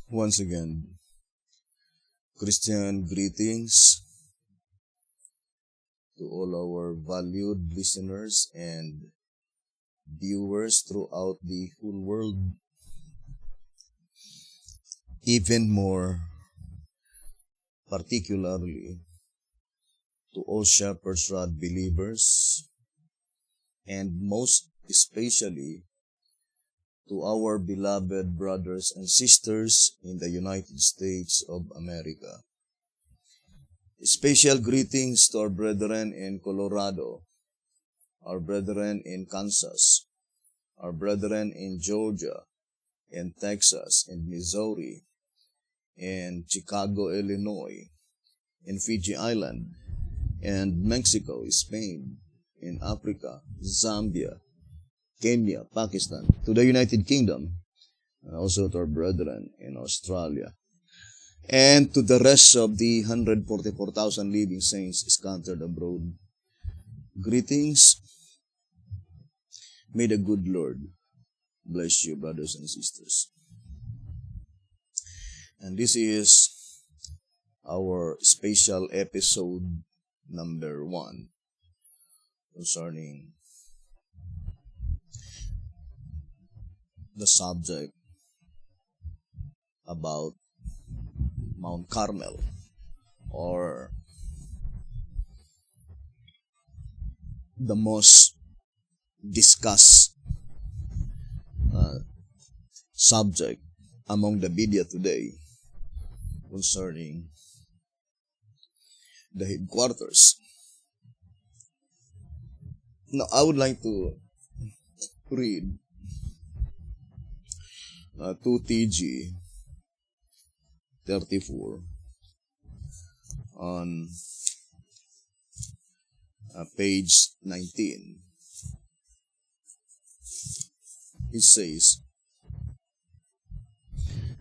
Once again, Christian greetings to all our valued listeners and viewers throughout the whole world. Even more particularly to all Shepherd's Rod believers, and most especially to our beloved brothers and sisters in the United States of America. Special greetings to our brethren in Colorado, our brethren in Kansas, our brethren in Georgia, in Texas, in Missouri, in Chicago, Illinois, in Fiji Island, and Mexico, Spain, in Africa, Zambia, Kenya, Pakistan, to the United Kingdom, and also to our brethren in Australia, and to the rest of the 144,000 living saints scattered abroad. Greetings. May the good Lord bless you, brothers and sisters. And this is our special episode number 1 concerning the subject about Mount Carmel, or the most discussed subject among the media today concerning the headquarters. Now, I would like to read 2TG 34 on page 19. It says,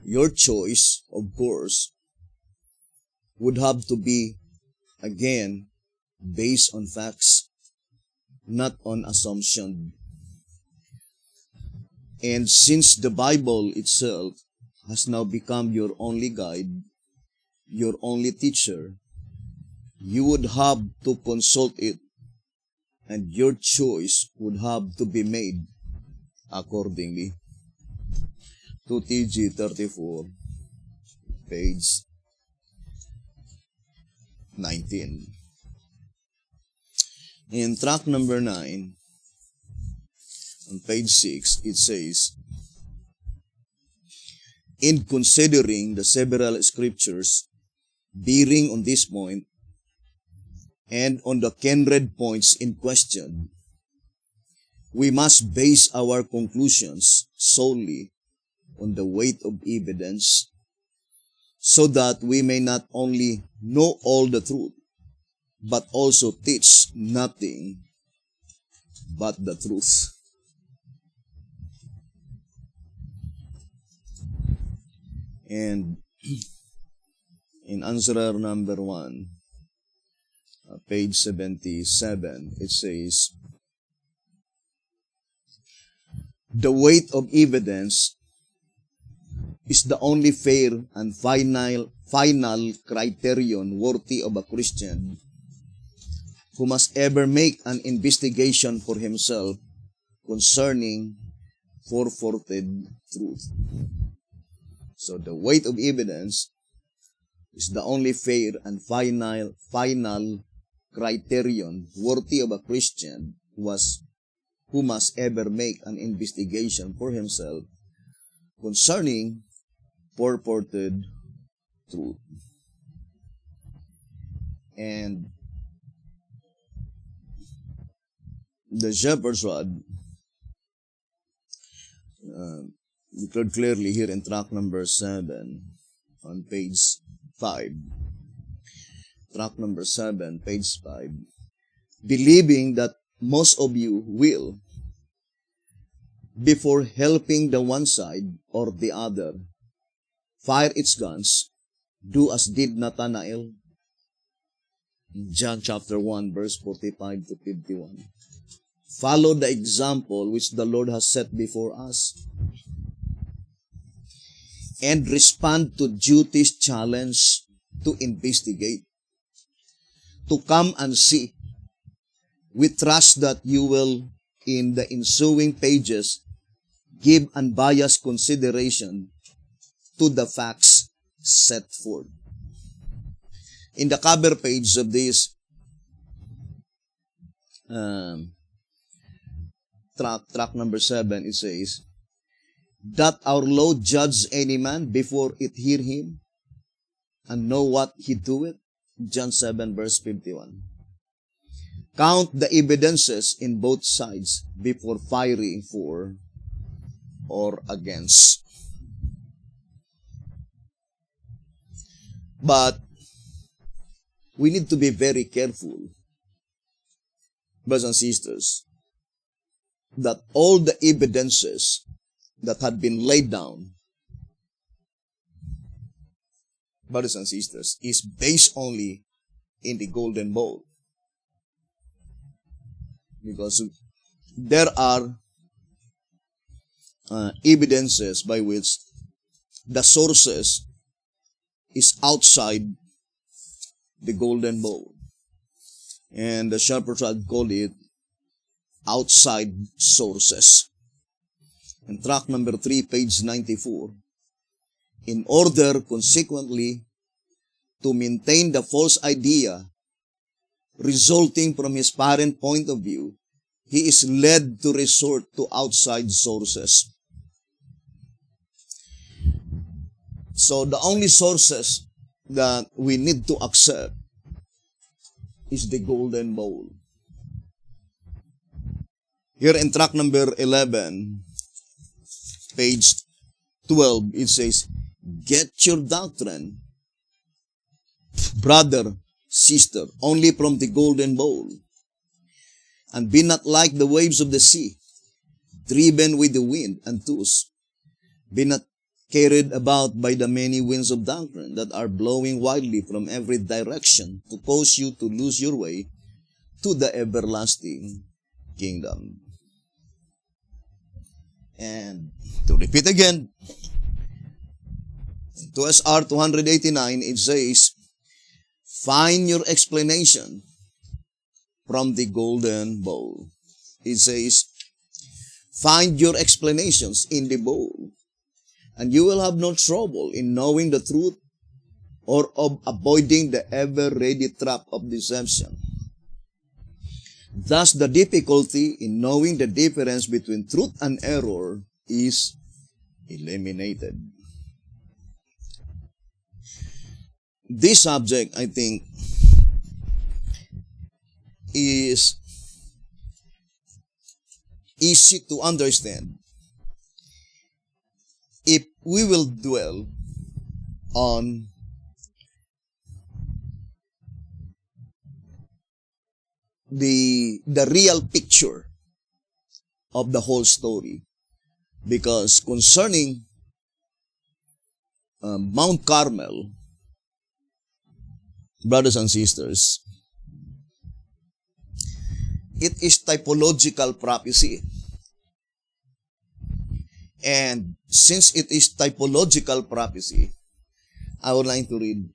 your choice, of course, would have to be, again, based on facts, not on assumption. And since the Bible itself has now become your only guide, your only teacher, you would have to consult it, and your choice would have to be made accordingly. 2TG 34, page 19. In track number 9, on page 6, it says, in considering the several scriptures bearing on this point and on the kindred points in question, we must base our conclusions solely on the weight of evidence, so that we may not only know all the truth, but also teach nothing but the truth. And in answer number 1, page 77, it says, the weight of evidence is the only fair and final criterion worthy of a Christian who must ever make an investigation for himself concerning purported truth. So the weight of evidence is the only fair and final criterion worthy of a Christian who must ever make an investigation for himself concerning purported truth. And the Shepherd's Rod declared clearly here in track number 7 on page 5. Track number 7, page 5. Believing that most of you will, before helping the one side or the other fire its guns, do as did Nathanael in John chapter 1, verse 45 to 51. Follow the example which the Lord has set before us. and respond to duty's challenge to investigate, to come and see. We trust that you will, in the ensuing pages, give unbiased consideration to the facts set forth. In the cover page of this track number 7, it says, that our Lord judge any man before it hear him, and know what he doeth. John 7 verse 51. Count the evidences in both sides before firing for or against. But we need to be very careful, brothers and sisters, that all the evidences that had been laid down, brothers and sisters, is based only in the golden bowl. Because there are evidences by which the sources is outside the golden bowl. And the shepherds had called it outside sources. In track number 3, page 94, in order, consequently, to maintain the false idea resulting from his parent point of view, he is led to resort to outside sources. So the only sources that we need to accept is the golden bowl. Here in track number 11, page 12, it says, get your doctrine, brother, sister, only from the golden bowl, and be not like the waves of the sea, driven with the wind and tossed. Be not carried about by the many winds of doctrine that are blowing wildly from every direction to cause you to lose your way to the everlasting kingdom. And to repeat again, to SR 289, it says, find your explanation from the golden bowl. It says, find your explanations in the bowl, and you will have no trouble in knowing the truth or of avoiding the ever-ready trap of deception. Thus, the difficulty in knowing the difference between truth and error is eliminated. This subject, I think, is easy to understand if we will dwell on the real picture of the whole story. Because concerning Mount Carmel, brothers and sisters, it is typological prophecy. And since it is typological prophecy, I would like to read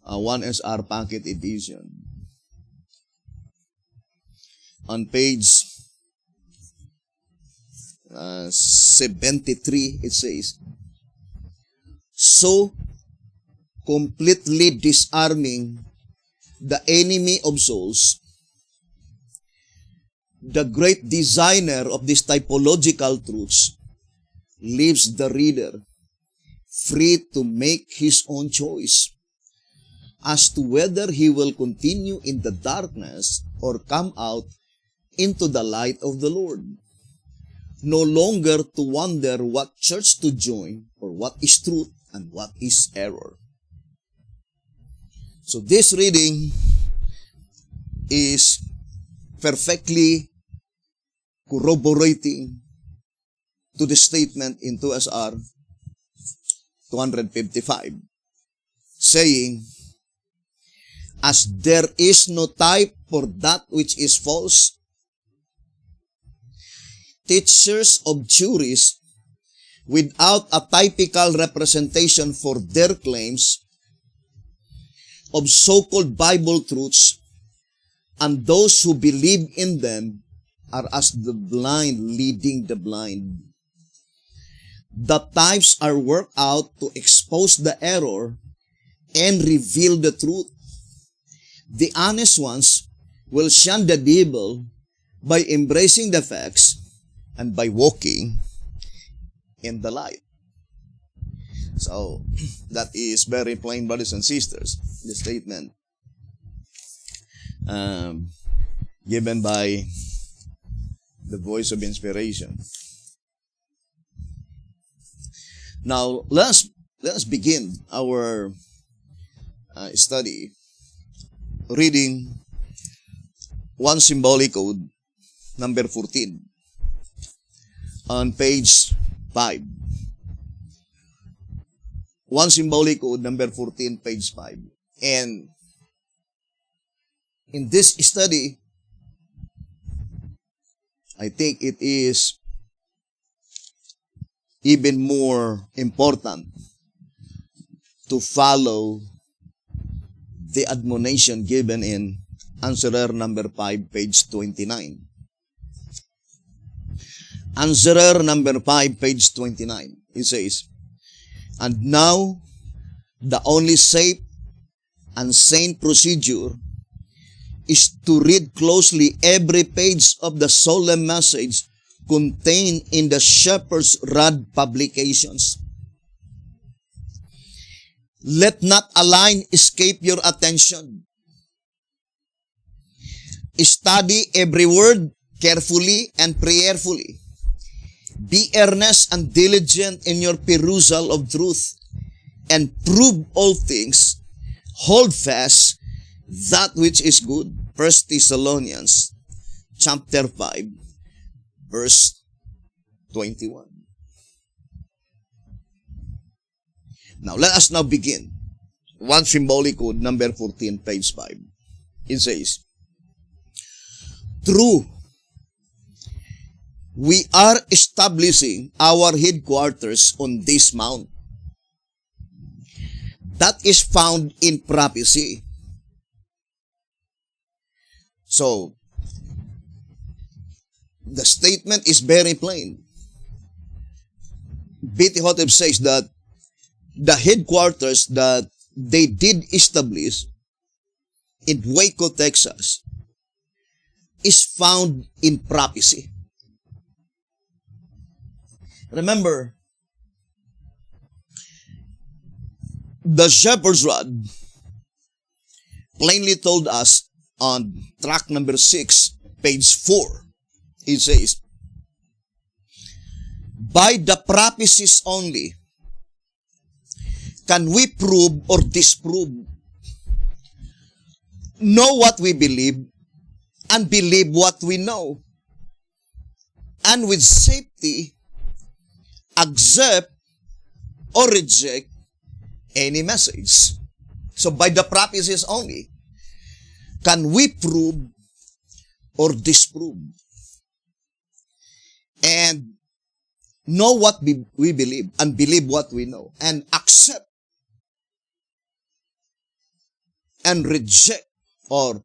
1SR Packet Edition. On page 73, it says, so completely disarming the enemy of souls, the great designer of these typological truths leaves the reader free to make his own choice as to whether he will continue in the darkness or come out into the light of the Lord, no longer to wonder what church to join or what is truth and what is error. So this reading is perfectly corroborating to the statement in 2SR 255, saying, as there is no type for that which is false, teachers of juries without a typical representation for their claims of so-called Bible truths, and those who believe in them are as the blind leading the blind. The types are worked out to expose the error and reveal the truth. The honest ones will shun the devil by embracing the facts and by walking in the light. So, that is very plain, brothers and sisters, the statement given by the voice of inspiration. Now, let us begin our study reading one symbolic code, number 14, on page 5. One symbolic code, number 14, page 5. And in this study, I think it is even more important to follow the admonition given in answerer number 5, page 29. Answerer number 5, page 29. It says, "And now, the only safe and sane procedure is to read closely every page of the solemn message contained in the Shepherd's Rod publications. Let not a line escape your attention. Study every word carefully and prayerfully. Be earnest and diligent in your perusal of truth, and prove all things. Hold fast that which is good." 1 Thessalonians chapter 5, verse 21. Now, let us now begin. One symbolic code, number 14, page 5. It says, "True, we are establishing our headquarters on this mount that is found in prophecy." So, the statement is very plain. B.T. Hotep says that the headquarters that they did establish in Waco, Texas, is found in prophecy. Remember, the Shepherd's Rod plainly told us on track number 6, page 4, it says, "By the prophecies only can we prove or disprove, know what we believe, and believe what we know, and with safety accept or reject any message." So by the prophecies only can we prove or disprove and know what we believe and believe what we know, and accept and reject, or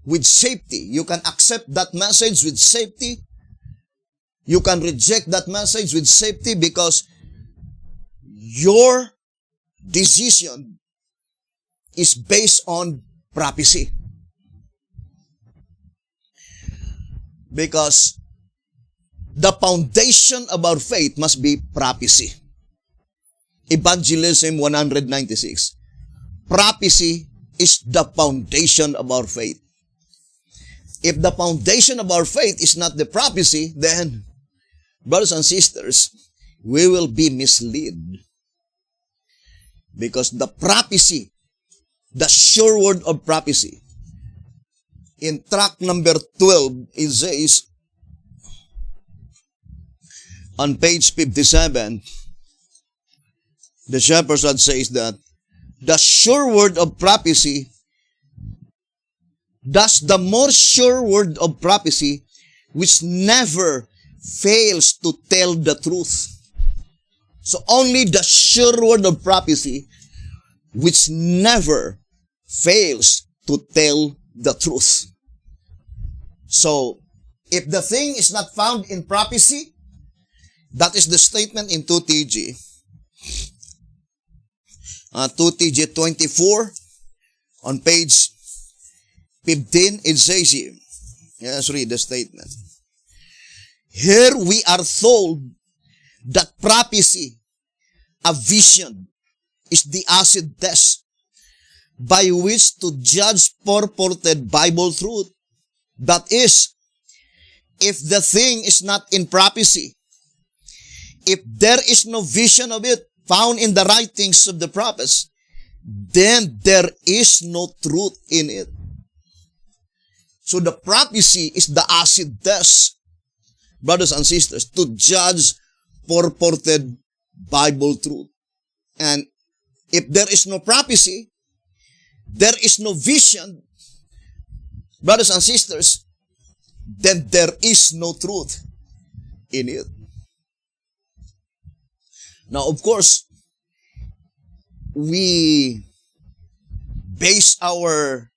with safety. You can accept that message with safety. You can reject that message with safety, because your decision is based on prophecy. Because the foundation of our faith must be prophecy. Evangelism 196. Prophecy is the foundation of our faith. If the foundation of our faith is not the prophecy, then, brothers and sisters, we will be misled. Because the prophecy, the sure word of prophecy, in track number 12, it says, on page 57, the Shepherd's Rod says that the sure word of prophecy, thus the more sure word of prophecy, which never fails to tell the truth. So only the sure word of prophecy, which never fails to tell the truth. So, if the thing is not found in prophecy, that is the statement in 2TG. 2TG 24, on page 15, it says here, let's read the statement. Here we are told that prophecy, a vision, is the acid test by which to judge purported Bible truth. That is, if the thing is not in prophecy, if there is no vision of it found in the writings of the prophets, then there is no truth in it. So the prophecy is the acid test, brothers and sisters, to judge purported Bible truth. And if there is no prophecy, there is no vision, brothers and sisters, then there is no truth in it. Now, of course, we base our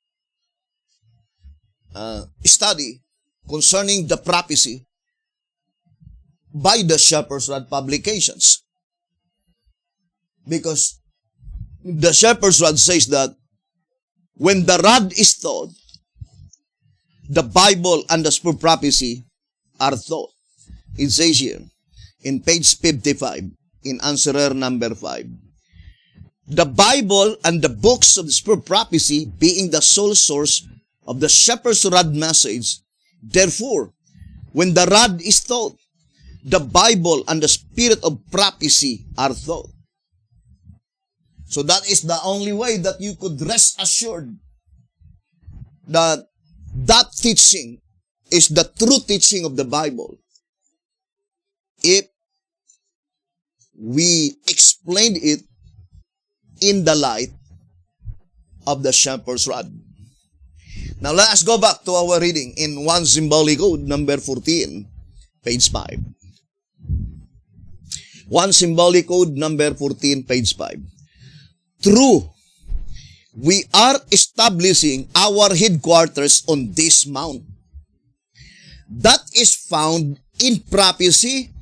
study concerning the prophecy by the Shepherd's Rod publications. Because the Shepherd's Rod says that when the rod is taught, the Bible and the Spirit prophecy are taught. It says here, in page 55, in answerer number 5, the Bible and the books of the Spirit prophecy being the sole source of the Shepherd's Rod message, therefore, when the rod is taught, the Bible and the Spirit of prophecy are taught. So that is the only way that you could rest assured that that teaching is the true teaching of the Bible. If we explain it in the light of the Shepherd's Rod. Now let us go back to our reading in 1 Symbolic Code number 14, page 5. 1 Symbolic Code number 14, page 5. True, we are establishing our headquarters on this mount. That is found in prophecy.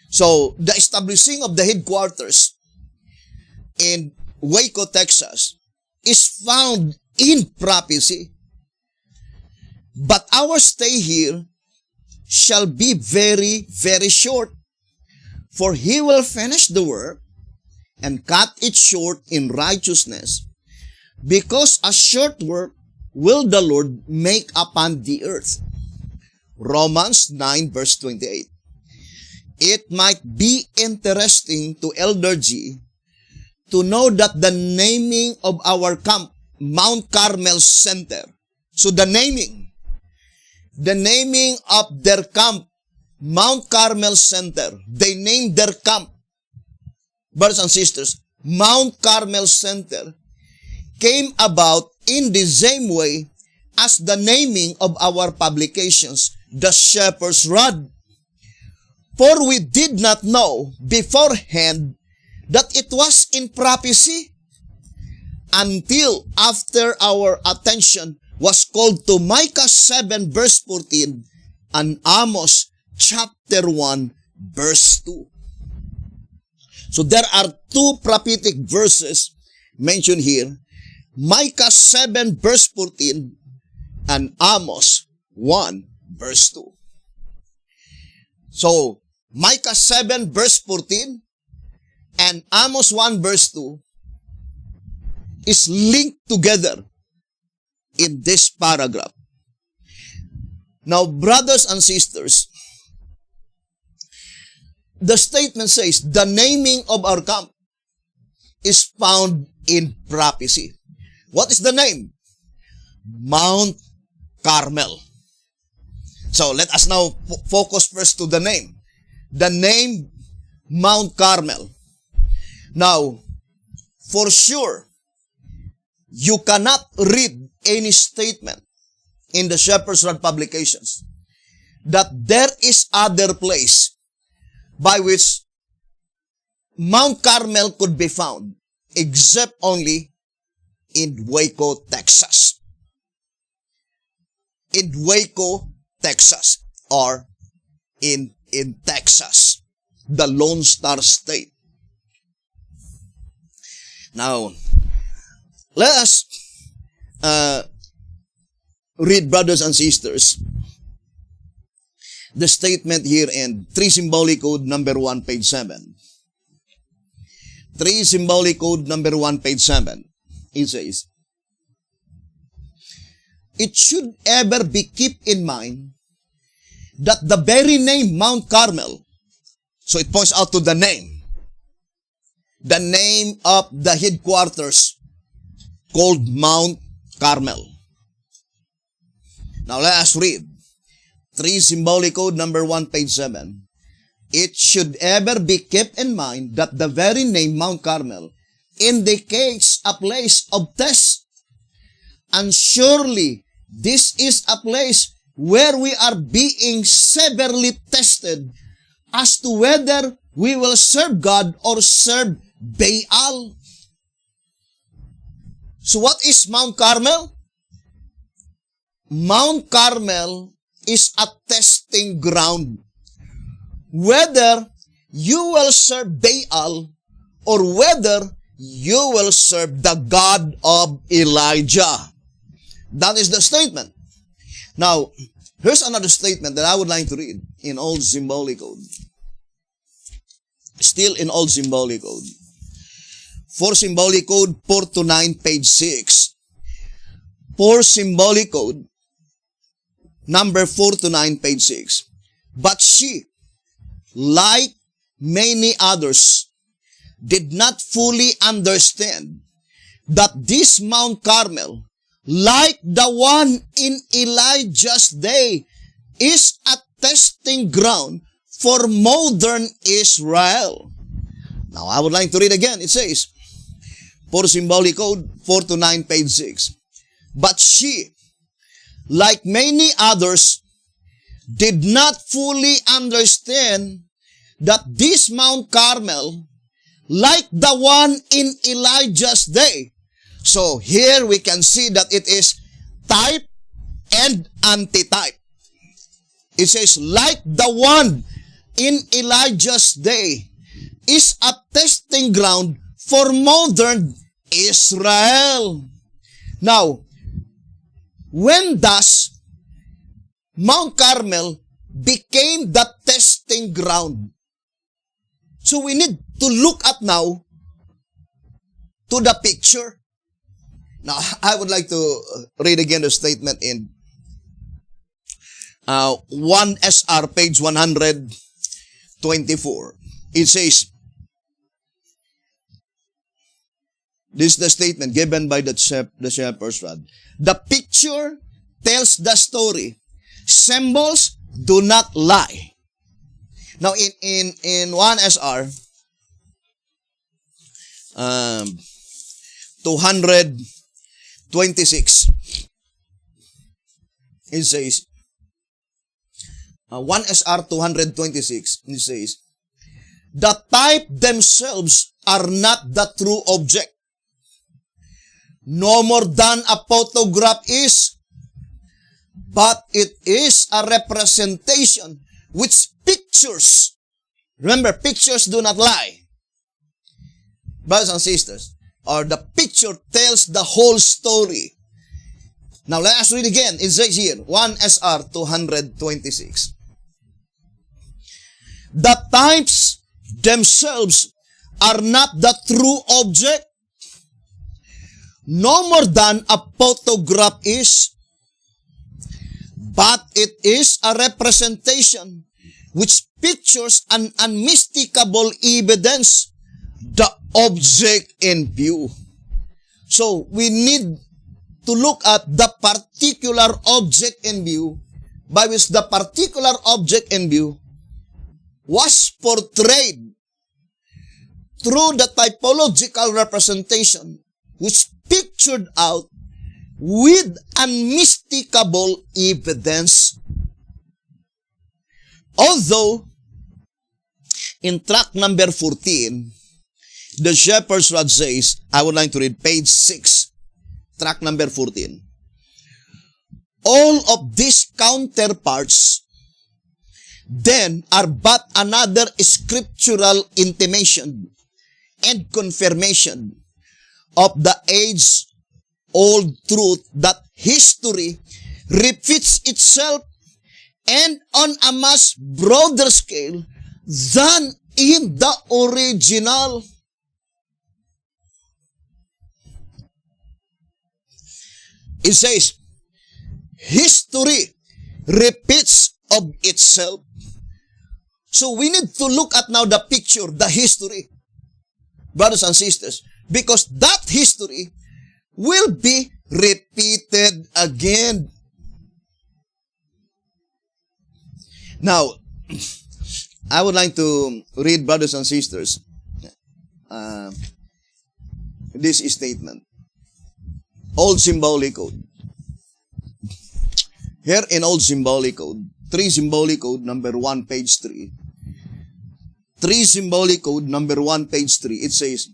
So, the establishing of the headquarters in Waco, Texas, is found in prophecy. But our stay here shall be very, very short, for He will finish the work and cut it short in righteousness, because a short work will the Lord make upon the earth. Romans 9 verse 28. It might be interesting to Elder G to know that the naming of our camp, Mount Carmel Center, so the naming of their camp, Mount Carmel Center, they named their camp, brothers and sisters, Mount Carmel Center, came about in the same way as the naming of our publications, the Shepherd's Rod. For we did not know beforehand that it was in prophecy until after our attention was called to Micah 7 verse 14 and Amos chapter 1 verse 2. So there are two prophetic verses mentioned here, Micah 7 verse 14 and Amos 1 verse 2. So, Micah 7 verse 14 and Amos 1 verse 2 is linked together in this paragraph. Now, brothers and sisters, the statement says, the naming of our camp is found in prophecy. What is the name? Mount Carmel. So, let us now focus first to the name. The name, Mount Carmel. Now, for sure, you cannot read any statement in the Shepherd's Rod publications that there is other place by which Mount Carmel could be found, except only in Waco, Texas. In Waco, Texas, or in Texas, the Lone Star State. Now, let us read, brothers and sisters, the statement here in 3 Symbolic Code number 1, page 7. 3 Symbolic Code number 1, page 7. It says, it should ever be kept in mind that the very name Mount Carmel, so it points out to the name of the headquarters called Mount Carmel. Now let us read 3 Symbolic Code number 1, page 7. It should ever be kept in mind that the very name Mount Carmel indicates a place of test. And surely this is a place where we are being severely tested as to whether we will serve God or serve Baal. So what is Mount Carmel? Mount Carmel is a testing ground. Whether you will serve Baal or whether you will serve the God of Elijah. That is the statement. Now, here's another statement that I would like to read in Old Symbolic Code. Still in Old Symbolic Code. 4 Symbolic Code 4 to 9, page 6. 4 Symbolic Code number 4 to 9, page 6. But she, like many others, did not fully understand that this Mount Carmel, like the one in Elijah's day, is a testing ground for modern Israel. Now, I would like to read again. It says, 4 Symbolic Code 4 to 9, page 6. But she, like many others, did not fully understand that this Mount Carmel, like the one in Elijah's day. So here we can see that it is type and antitype. It says, like the one in Elijah's day, is a testing ground for modern Israel. Now, when does Mount Carmel became the testing ground? So we need to look at now to the picture. Now, I would like to read again the statement in 1 SR, page 124. It says, this is the statement given by the shepherd's rod. The picture tells the story. Symbols do not lie. Now, in 1 SR, 226, it says, 1 SR 226, it says, the type themselves are not the true object, no more than a photograph is, but it is a representation which pictures. Remember, pictures do not lie. Brothers and sisters, or the picture tells the whole story. Now let us read again. It says here, 1 SR 226. The types themselves are not the true object, no more than a photograph is, but it is a representation which pictures an unmistakable evidence, the object in view. So, we need to look at the particular object in view, by which the particular object in view was portrayed through the typological representation, which pictured out with unmistakable evidence. Although in track number 14, the shepherd's rod says, I would like to read page 6, track number 14. All of these counterparts then are but another scriptural intimation and confirmation of the age-old truth that history repeats itself and on a much broader scale than in the original. It says, history repeats of itself. So we need to look at now the picture, the history, brothers and sisters, because that history will be repeated again. Now, I would like to read, brothers and sisters, this statement. Old Symbolic Code. Here in Old Symbolic Code, 3 Symbolic Code, number 1, page 3. 3 Symbolic Code, number 1, page 3. It says,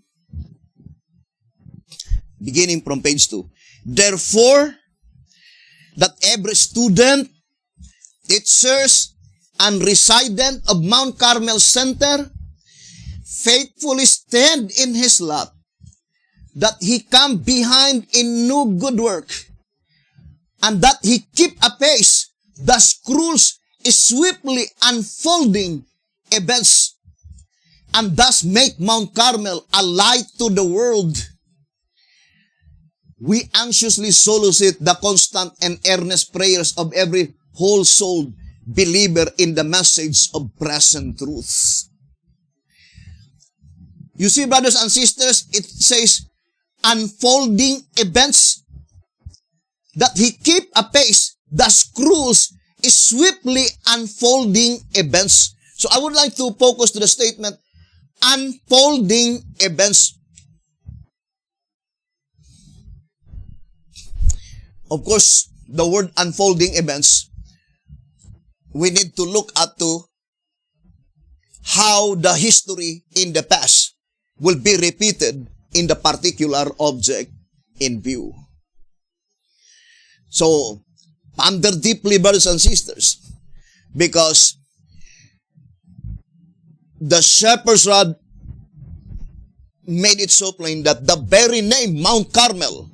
beginning from page 2, therefore, that every student, teachers, and resident of Mount Carmel Center faithfully stand in his lot, that he come behind in no good work, and that he keep apace the scrolls swiftly unfolding events, and thus make Mount Carmel a light to the world. We anxiously solicit the constant and earnest prayers of every whole-souled believer in the message of present truth. You see, brothers and sisters, it says, unfolding events, that he keep apace the scrolls swiftly unfolding events. So I would like to focus to the statement, unfolding events. Of course, the word unfolding events, we need to look at to how the history in the past will be repeated in the particular object in view. So, ponder deeply, brothers and sisters, because the shepherd's rod made it so plain that the very name Mount Carmel,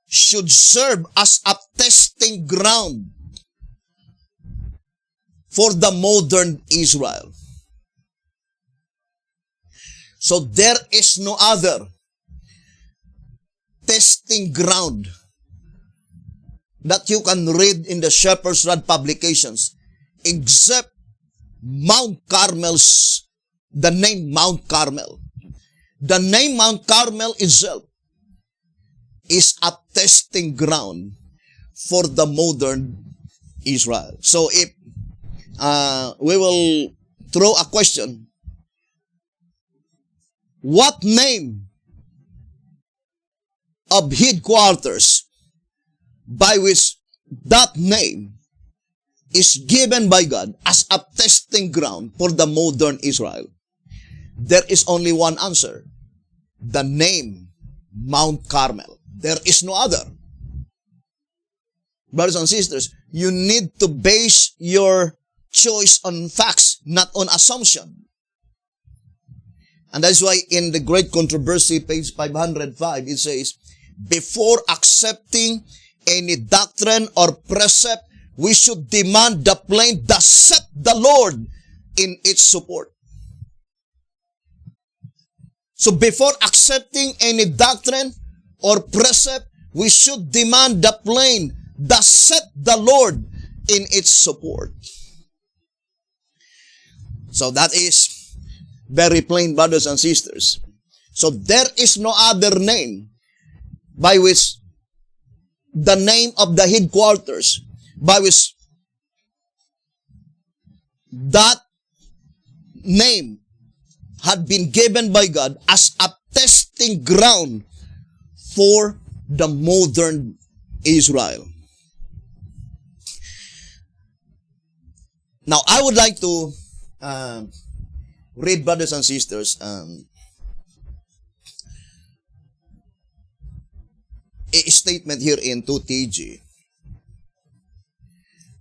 should serve as a testing ground for the modern Israel. So there is no other testing ground that you can read in the Shepherd's Rod publications except Mount Carmel's, the name Mount Carmel. The name Mount Carmel itself is a testing ground for the modern Israel. So if we will throw a question, what name of headquarters by which that name is given by God as a testing ground for the modern Israel? There is only one answer. The name Mount Carmel. There is no other. Brothers and sisters, you need to base your choice on facts, not on assumption. And that's why in the Great Controversy, page 505, it says, before accepting any doctrine or precept, we should demand the plain, thus saith the Lord, in its support. So before accepting any doctrine or precept, we should demand the plain, thus saith the Lord, in its support. So that is very plain, brothers and sisters. So there is no other name by which the name of the headquarters, by which that name had been given by God as a testing ground for the modern Israel. Now, I would like to read, brothers and sisters, a statement here in 2TG.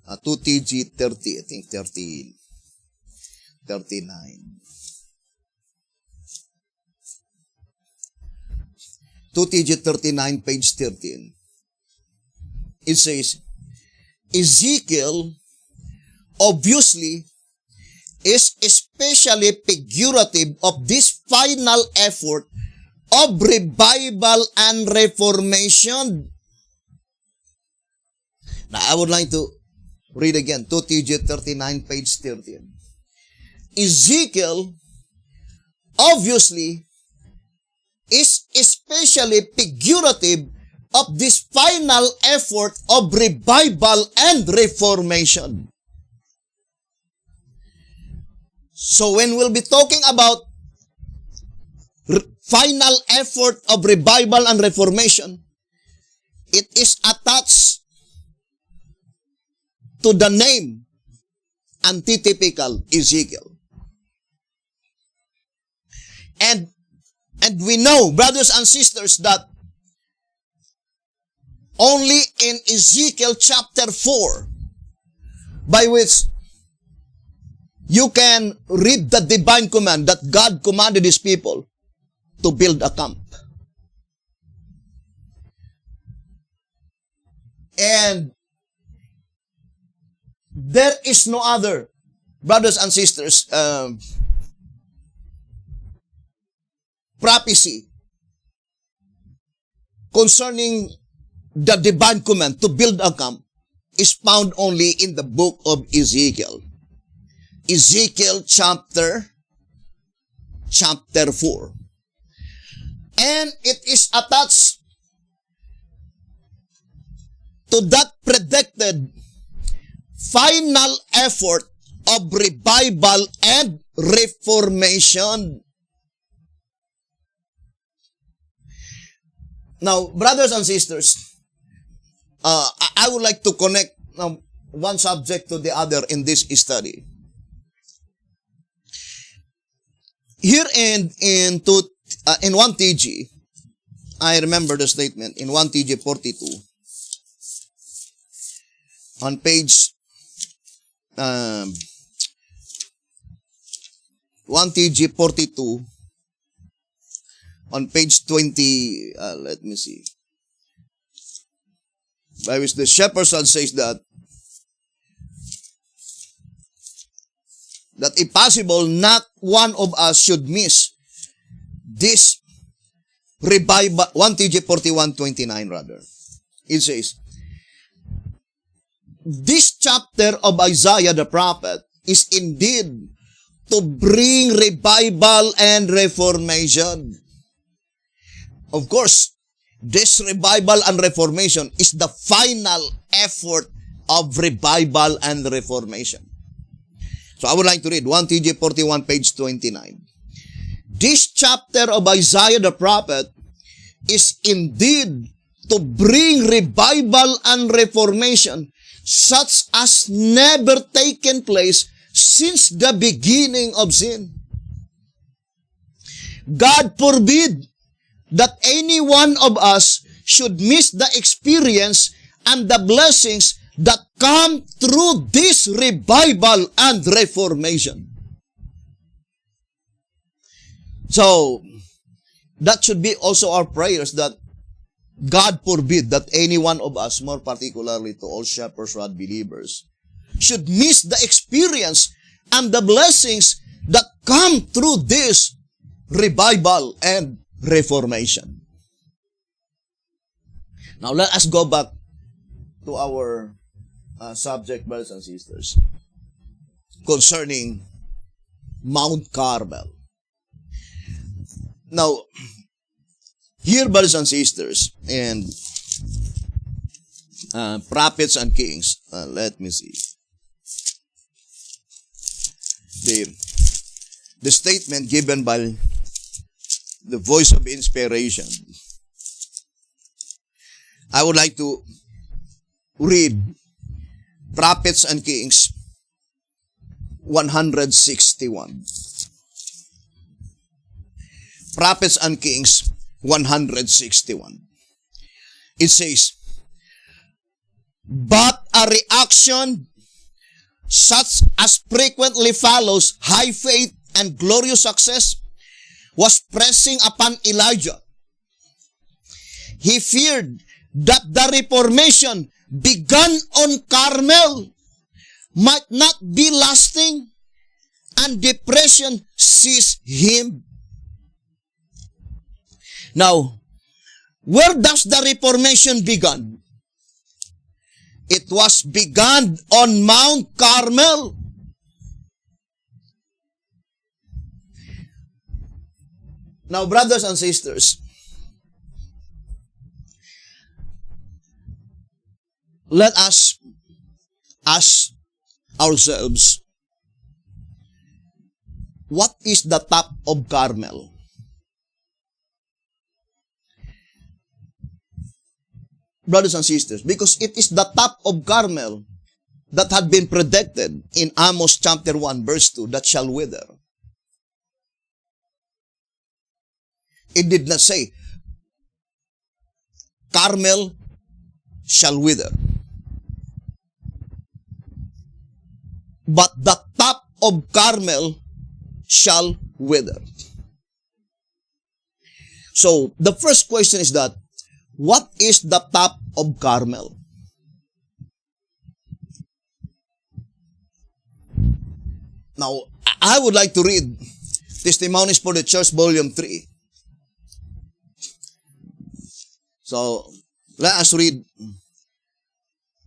2TG 30, I think 39. 2TG 39, page 13. It says, Ezekiel obviously is especially figurative of this final effort of revival and reformation. Now, I would like to read again, 2TG 39, page 13. Ezekiel obviously is especially figurative of this final effort of revival and reformation. So when we'll be talking about final effort of revival and reformation, it is attached to the name antitypical Ezekiel. And we know, brothers and sisters, that only in Ezekiel chapter 4, by which you can read the divine command that God commanded His people to build a camp. And there is no other, brothers and sisters, prophecy concerning the divine command to build a camp is found only in the book of Ezekiel. Ezekiel chapter 4. And it is attached to that predicted final effort of revival and reformation. Now, brothers and sisters, I would like to connect one subject to the other in this study. Here in 1TG, I remember the statement in 1TG 42, on page 1TG 42, on page 20, let me see. By which the shepherd says that if possible, not one of us should miss this revival. 1TG 41:29 rather. It says, this chapter of Isaiah the prophet is indeed to bring revival and reformation. Of course, this revival and reformation is the final effort of revival and reformation. So I would like to read 1TG 41, page 29. This chapter of Isaiah the prophet is indeed to bring revival and reformation such as never taken place since the beginning of sin. God forbid that any one of us should miss the experience and the blessings that come through this revival and reformation. So, that should be also our prayers, that God forbid that any one of us, more particularly to all Shepherd's Rod believers, should miss the experience and the blessings that come through this revival and reformation. Now, let us go back to our subject, brothers and sisters, concerning Mount Carmel. Now, here, brothers and sisters, and prophets and kings, let me see. The statement given by the voice of inspiration. I would like to read Prophets and Kings 161. Prophets and Kings 161. It says, but a reaction such as frequently follows high faith and glorious success was pressing upon Elijah. He feared that the reformation begun on Carmel might not be lasting, and depression seized him. Now, where does the reformation begin? It was begun on Mount Carmel. Now, brothers and sisters, let us ask ourselves, what is the top of Carmel? Brothers and sisters, because it is the top of Carmel that had been predicted in Amos chapter 1 verse 2 that shall wither. It did not say, Carmel shall wither. But the top of Carmel shall wither. So, the first question is that, what is the top of Carmel? Now, I would like to read Testimonies for the Church, Volume 3. So, let us read,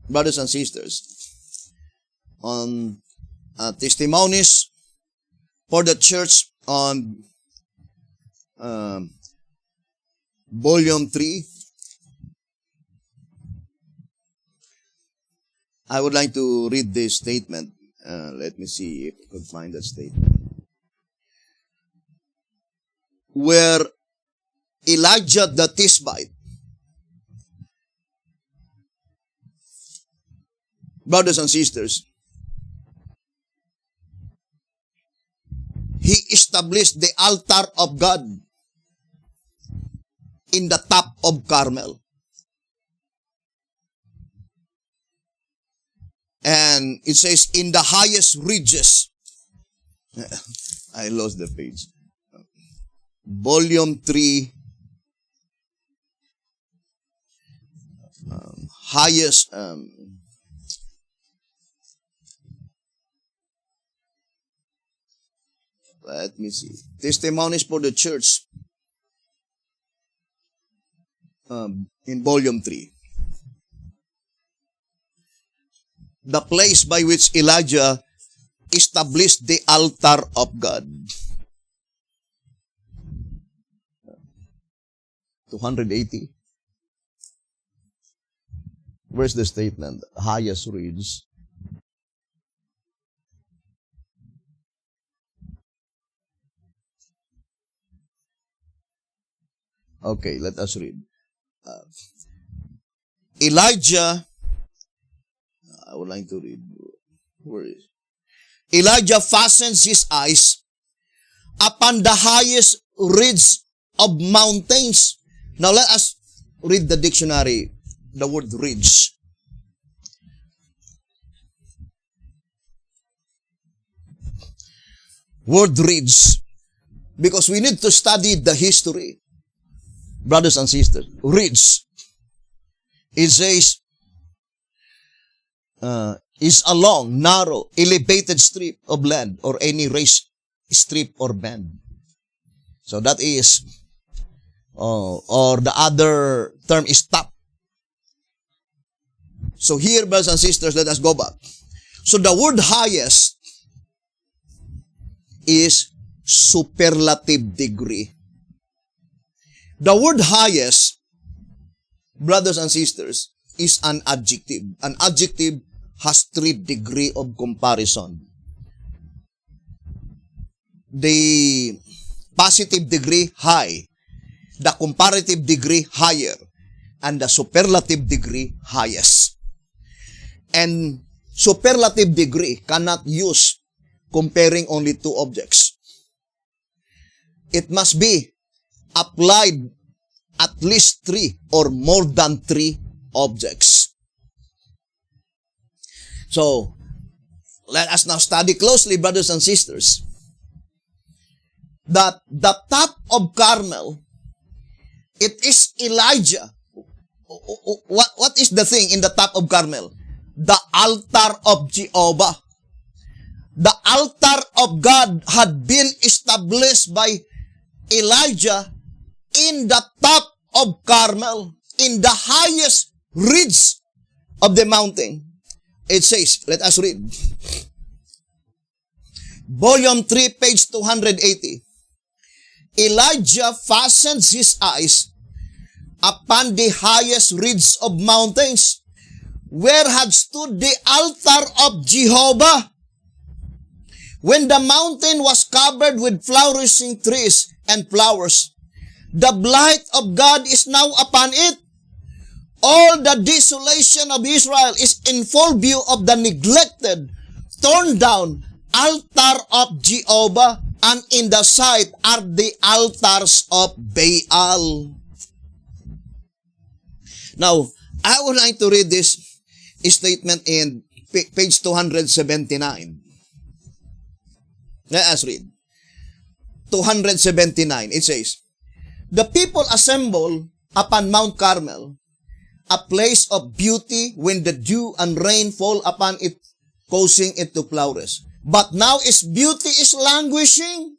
brothers and sisters, on Testimonies for the Church on Volume 3. I would like to read this statement. Let me see if I could find that statement. Where Elijah the Tishbite, brothers and sisters, he established the altar of God in the top of Carmel. And it says, in the highest ridges. I lost the page. Volume 3. Highest. Let me see. Testimonies for the Church. In Volume 3. The place by which Elijah established the altar of God. 280. Where's the statement? Highest reads. Okay, let us read. Elijah, I would like to read. Where is it? Elijah fastens his eyes upon the highest ridge of mountains. Now let us read the dictionary, the word ridge. Word ridge. Because we need to study the history. Brothers and sisters, ridge. It says, is a long, narrow, elevated strip of land or any raised strip or band. So that is, or the other term is top. So here, brothers and sisters, let us go back. So the word highest is superlative degree. The word highest, brothers and sisters, is an adjective. An adjective has 3 degrees of comparison. The positive degree, high. The comparative degree, higher. And the superlative degree, highest. And superlative degree cannot use comparing only two objects. It must be applied at least three or more than three objects. So, let us now study closely, brothers and sisters, that the top of Carmel, it is Elijah. What is the thing in the top of Carmel? The altar of Jehovah. The altar of God had been established by Elijah in the top of Carmel, in the highest ridge of the mountain. It says, let us read. Volume 3, page 280. Elijah fastened his eyes upon the highest ridge of mountains, where had stood the altar of Jehovah. When the mountain was covered with flourishing trees and flowers, the blight of God is now upon it. All the desolation of Israel is in full view of the neglected, torn down altar of Jehovah, and in the sight are the altars of Baal. Now, I would like to read this statement in page 279. Let us read. 279, it says, the people assemble upon Mount Carmel, a place of beauty when the dew and rain fall upon it, causing it to flourish. But now its beauty is languishing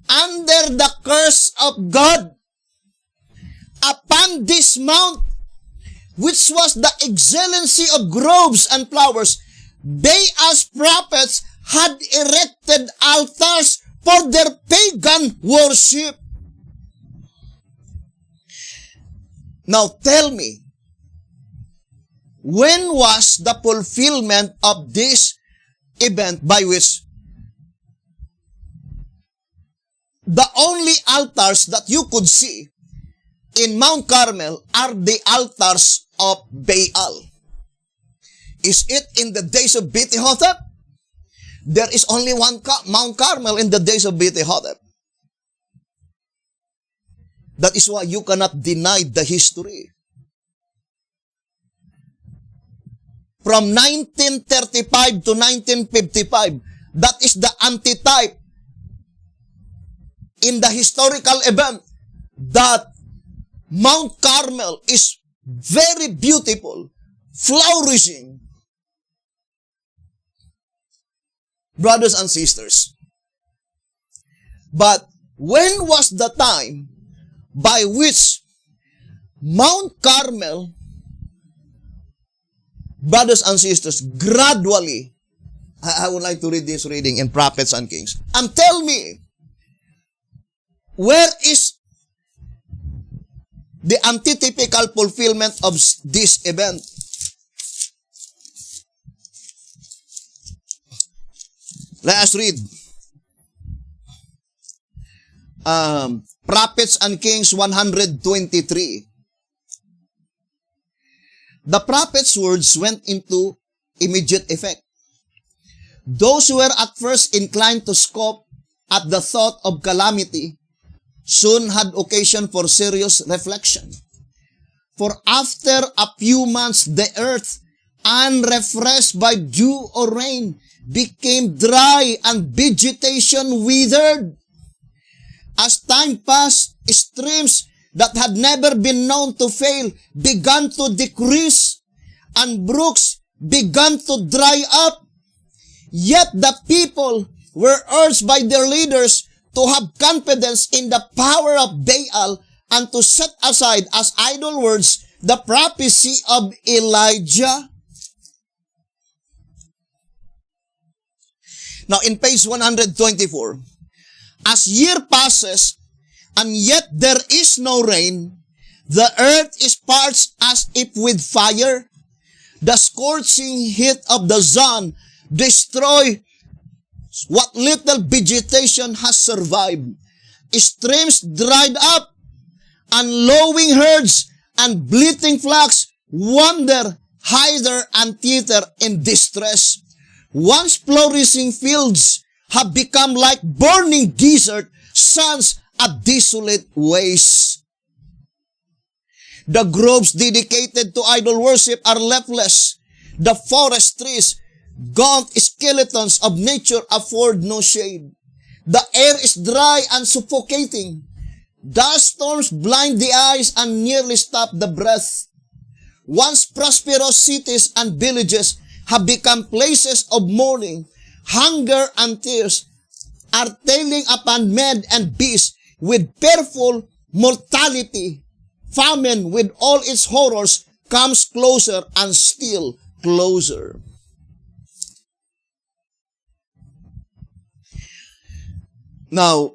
under the curse of God. Upon this mount, which was the excellency of groves and flowers, Baal's prophets had erected altars for their pagan worship. Now tell me, when was the fulfillment of this event by which the only altars that you could see in Mount Carmel are the altars of Baal? Is it in the days of Withered? There is only one Mount Carmel in the days of Withered. That is why you cannot deny the history. From 1935 to 1955, that is the antitype in the historical event that Mount Carmel is very beautiful, flourishing. Brothers and sisters, but when was the time by which Mount Carmel, brothers and sisters, gradually, I would like to read this reading in Prophets and Kings, and tell me, where is the antitypical fulfillment of this event? Let us read. Prophets and Kings 123. The prophet's words went into immediate effect. Those who were at first inclined to scoff at the thought of calamity soon had occasion for serious reflection. For after a few months, the earth, unrefreshed by dew or rain, became dry and vegetation withered. As time passed, streams that had never been known to fail began to decrease, and brooks began to dry up. Yet the people were urged by their leaders to have confidence in the power of Baal and to set aside as idle words the prophecy of Elijah. Now in page 124, as year passes and yet there is no rain, the earth is parched as if with fire. The scorching heat of the sun destroy what little vegetation has survived. Streams dried up, and lowing herds and bleating flocks wander hither and thither in distress. Once flourishing fields have become like burning desert sands at desolate waste. The groves dedicated to idol worship are leafless. The forest trees, gaunt skeletons of nature, afford no shade. The air is dry and suffocating. Dust storms blind the eyes and nearly stop the breath. Once prosperous cities and villages have become places of mourning. Hunger and tears are tailing upon men and beasts with fearful mortality. Famine with all its horrors comes closer and still closer. Now,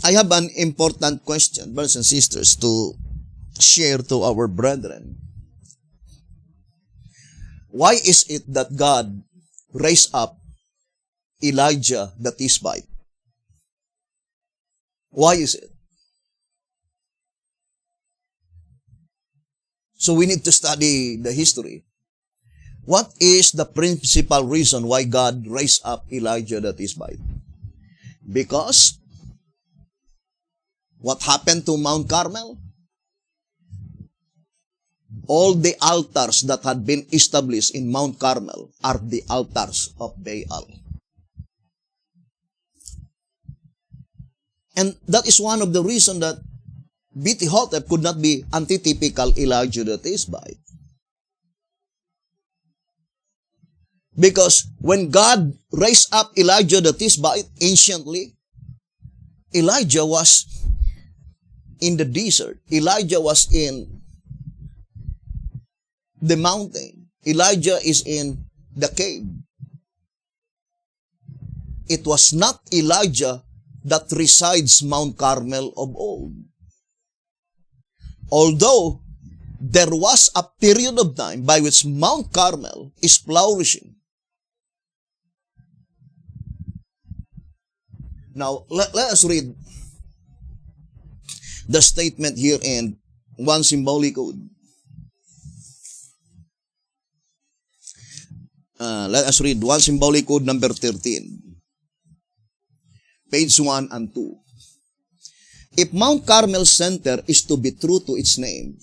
I have an important question, brothers and sisters, to share to our brethren. Why is it that God raised up Elijah the Tishbite? Why is it? So we need to study the history. What is the principal reason why God raised up Elijah the Tishbite? Because what happened to Mount Carmel? All the altars that had been established in Mount Carmel are the altars of Baal. And that is one of the reasons that B.T. Hotep could not be antitypical Elijah the Tishbite. Because when God raised up Elijah the Tishbite anciently, Elijah was in the desert. Elijah was in the mountain. Elijah is in the cave. It was not Elijah that resides Mount Carmel of old. Although there was a period of time by which Mount Carmel is flourishing. Now, let us read the statement here in one symbolic code. Let us read one symbolic code number 13. Page 1 and 2. If Mount Carmel Center is to be true to its name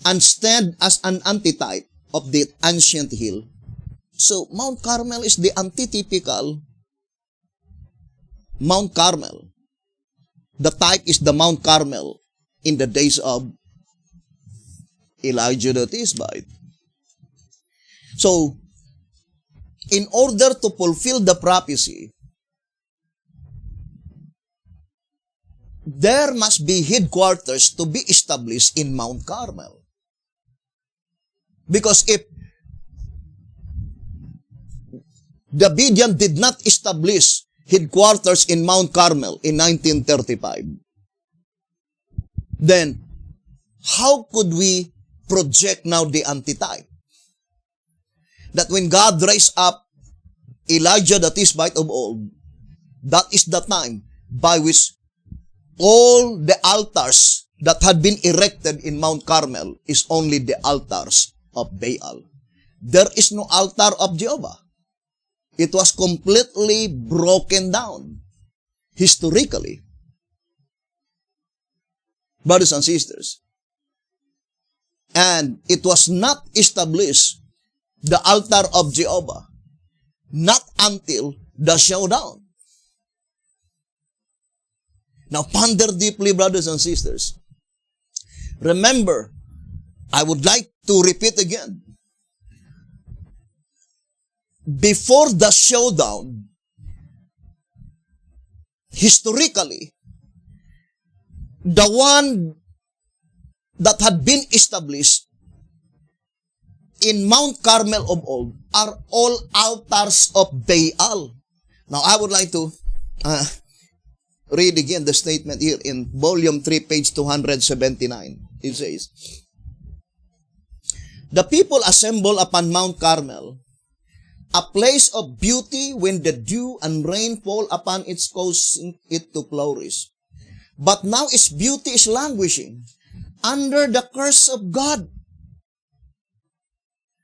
and stand as an antitype of the ancient hill, so Mount Carmel is the antitypical Mount Carmel. The type is the Mount Carmel in the days of Elijah the Tishbite. So, in order to fulfill the prophecy, there must be headquarters to be established in Mount Carmel. Because if Davidian did not establish headquarters in Mount Carmel in 1935, then how could we project now the antitype? That when God raised up Elijah the Tishbite of old, that is the time by which all the altars that had been erected in Mount Carmel is only the altars of Baal. There is no altar of Jehovah. It was completely broken down historically. Brothers and sisters. And it was not established, the altar of Jehovah, not until the showdown. Now ponder deeply, brothers and sisters. Remember, I would like to repeat again. Before the showdown, historically, the one that had been established in Mount Carmel of old are all altars of Baal. Now, I would like to read again the statement here in volume 3, page 279. It says, the people assemble upon Mount Carmel, a place of beauty when the dew and rain fall upon its causing it to flourish. But now its beauty is languishing under the curse of God.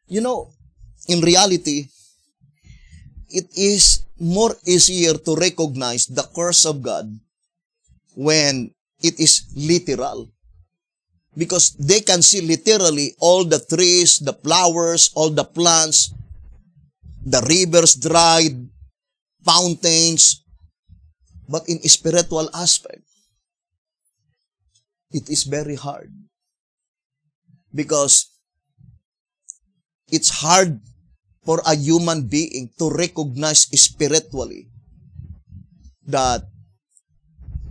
You know, in reality, it is more easier to recognize the curse of God when it is literal. Because they can see literally all the trees, the flowers, all the plants, the rivers dried, fountains. But in spiritual aspect, it is very hard. Because it's hard for a human being to recognize spiritually that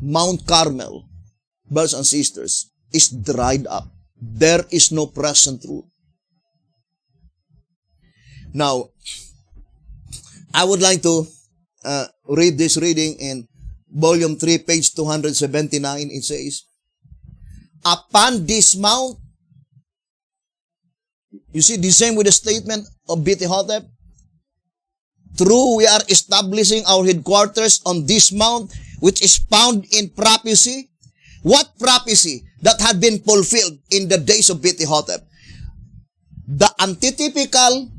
Mount Carmel, brothers and sisters, is dried up. There is no present truth. Now, I would like to read this reading in volume 3, page 279. It says, upon this mount, you see, the same with the statement of Withered. True, we are establishing our headquarters on this mount, which is found in prophecy. What prophecy that had been fulfilled in the days of Withered? The antitypical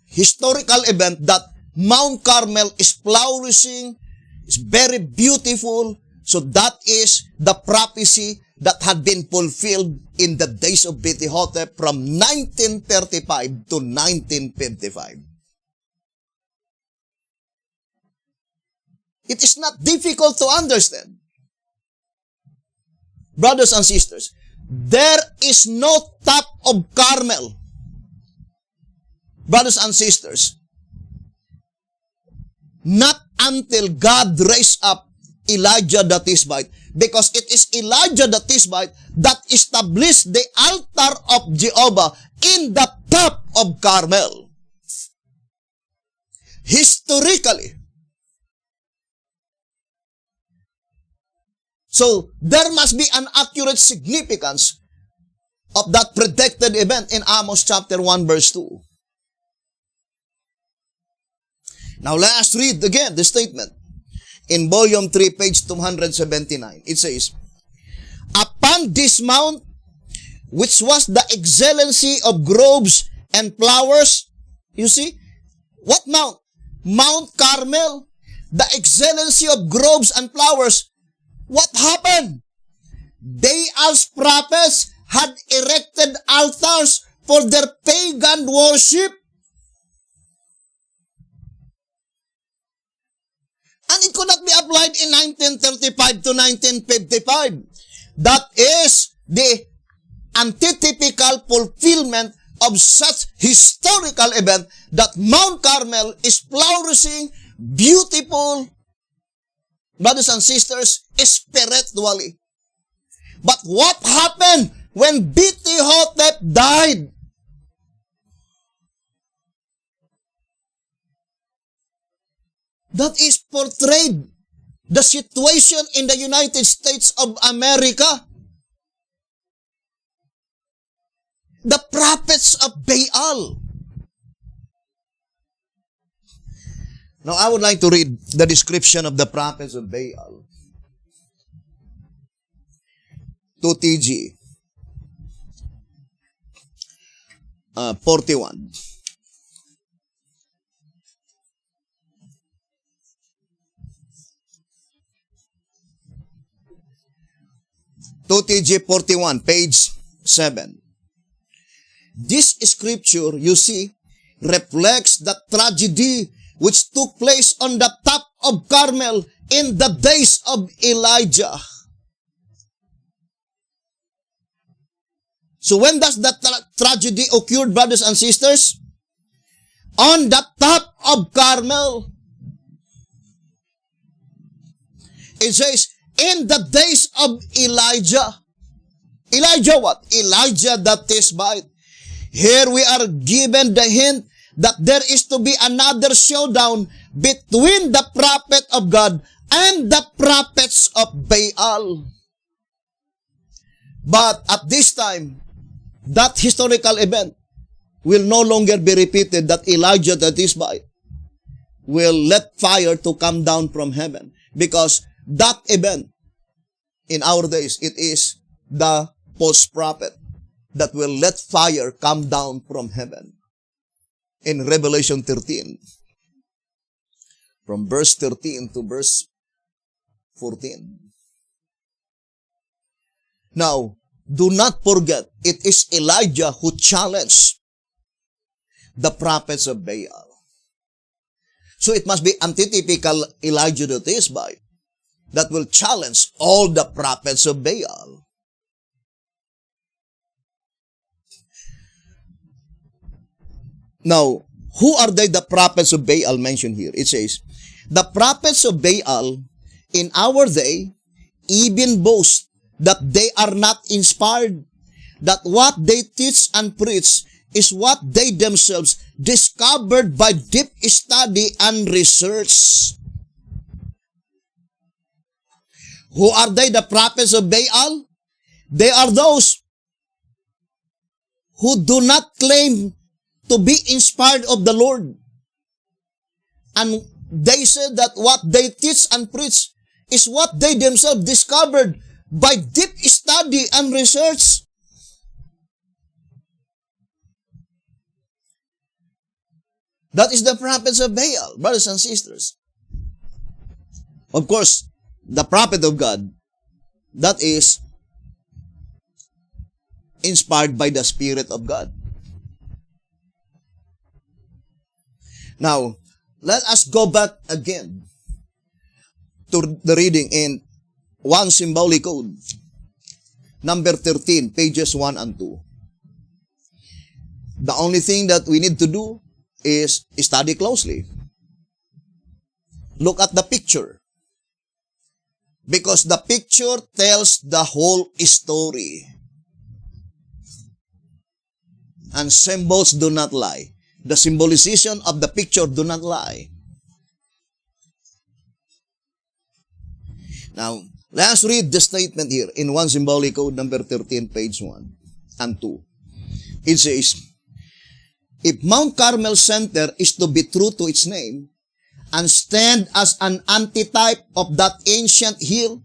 historical event that Mount Carmel is flourishing, is very beautiful. So that is the prophecy that had been fulfilled in the days of Withered from 1935 to 1955. It is not difficult to understand. Brothers and sisters, there is no top of Carmel. Brothers and sisters, not until God raised up Elijah the Tishbite, because it is Elijah the Tishbite that established the altar of Jehovah in the top of Carmel. Historically. So, there must be an accurate significance of that predicted event in Amos chapter 1 verse 2. Now, let us read again the statement. In volume 3, page 279, it says, upon this mount, which was the excellency of groves and flowers, you see, what mount? Mount Carmel, the excellency of groves and flowers. What happened? Baal's prophets had erected altars for their pagan worship. And it could not be applied in 1935 to 1955. That is the antitypical fulfillment of such historical event that Mount Carmel is flourishing, beautiful, brothers and sisters, spiritually. But what happened when Withered died? That is portrayed the situation in the United States of America. The prophets of Baal. Now, I would like to read the description of the prophets of Baal. 2TG 41. TG 41, page 7. This scripture, you see, reflects the tragedy which took place on the top of Carmel in the days of Elijah. So when does that tragedy occur, brothers and sisters? On the top of Carmel. It says, in the days of Elijah. Elijah what? Elijah the Tishbite. Here we are given the hint that there is to be another showdown between the prophet of God and the prophets of Baal. But at this time, that historical event will no longer be repeated, that Elijah the Tishbite will let fire to come down from heaven. Because that event, in our days, it is the false prophet. that will let fire come down from heaven. In Revelation 13, from verse 13 to verse 14. Now, do not forget, it is Elijah who challenged the prophets of Baal. So it must be antitypical Elijah the Tishbite that will challenge all the prophets of Baal. Now, who are they, the prophets of Baal mentioned here? It says, the prophets of Baal in our day even boast that they are not inspired, that what they teach and preach is what they themselves discovered by deep study and research. Who are they, the prophets of Baal? They are those who do not claim to be inspired of the Lord. And they said that what they teach and preach is what they themselves discovered by deep study and research. That is the prophets of Baal, brothers and sisters. Of course, the prophet of God, that is inspired by the Spirit of God. Now, let us go back again to the reading in one symbolic code, number 13, pages 1 and 2. The only thing that we need to do is study closely. Look at the picture. Because the picture tells the whole story. And symbols do not lie. The symbolization of the picture do not lie. Now, let's read the statement here in one symbolic code, number 13, page 1 and 2. It says, if Mount Carmel Center is to be true to its name and stand as an antitype of that ancient hill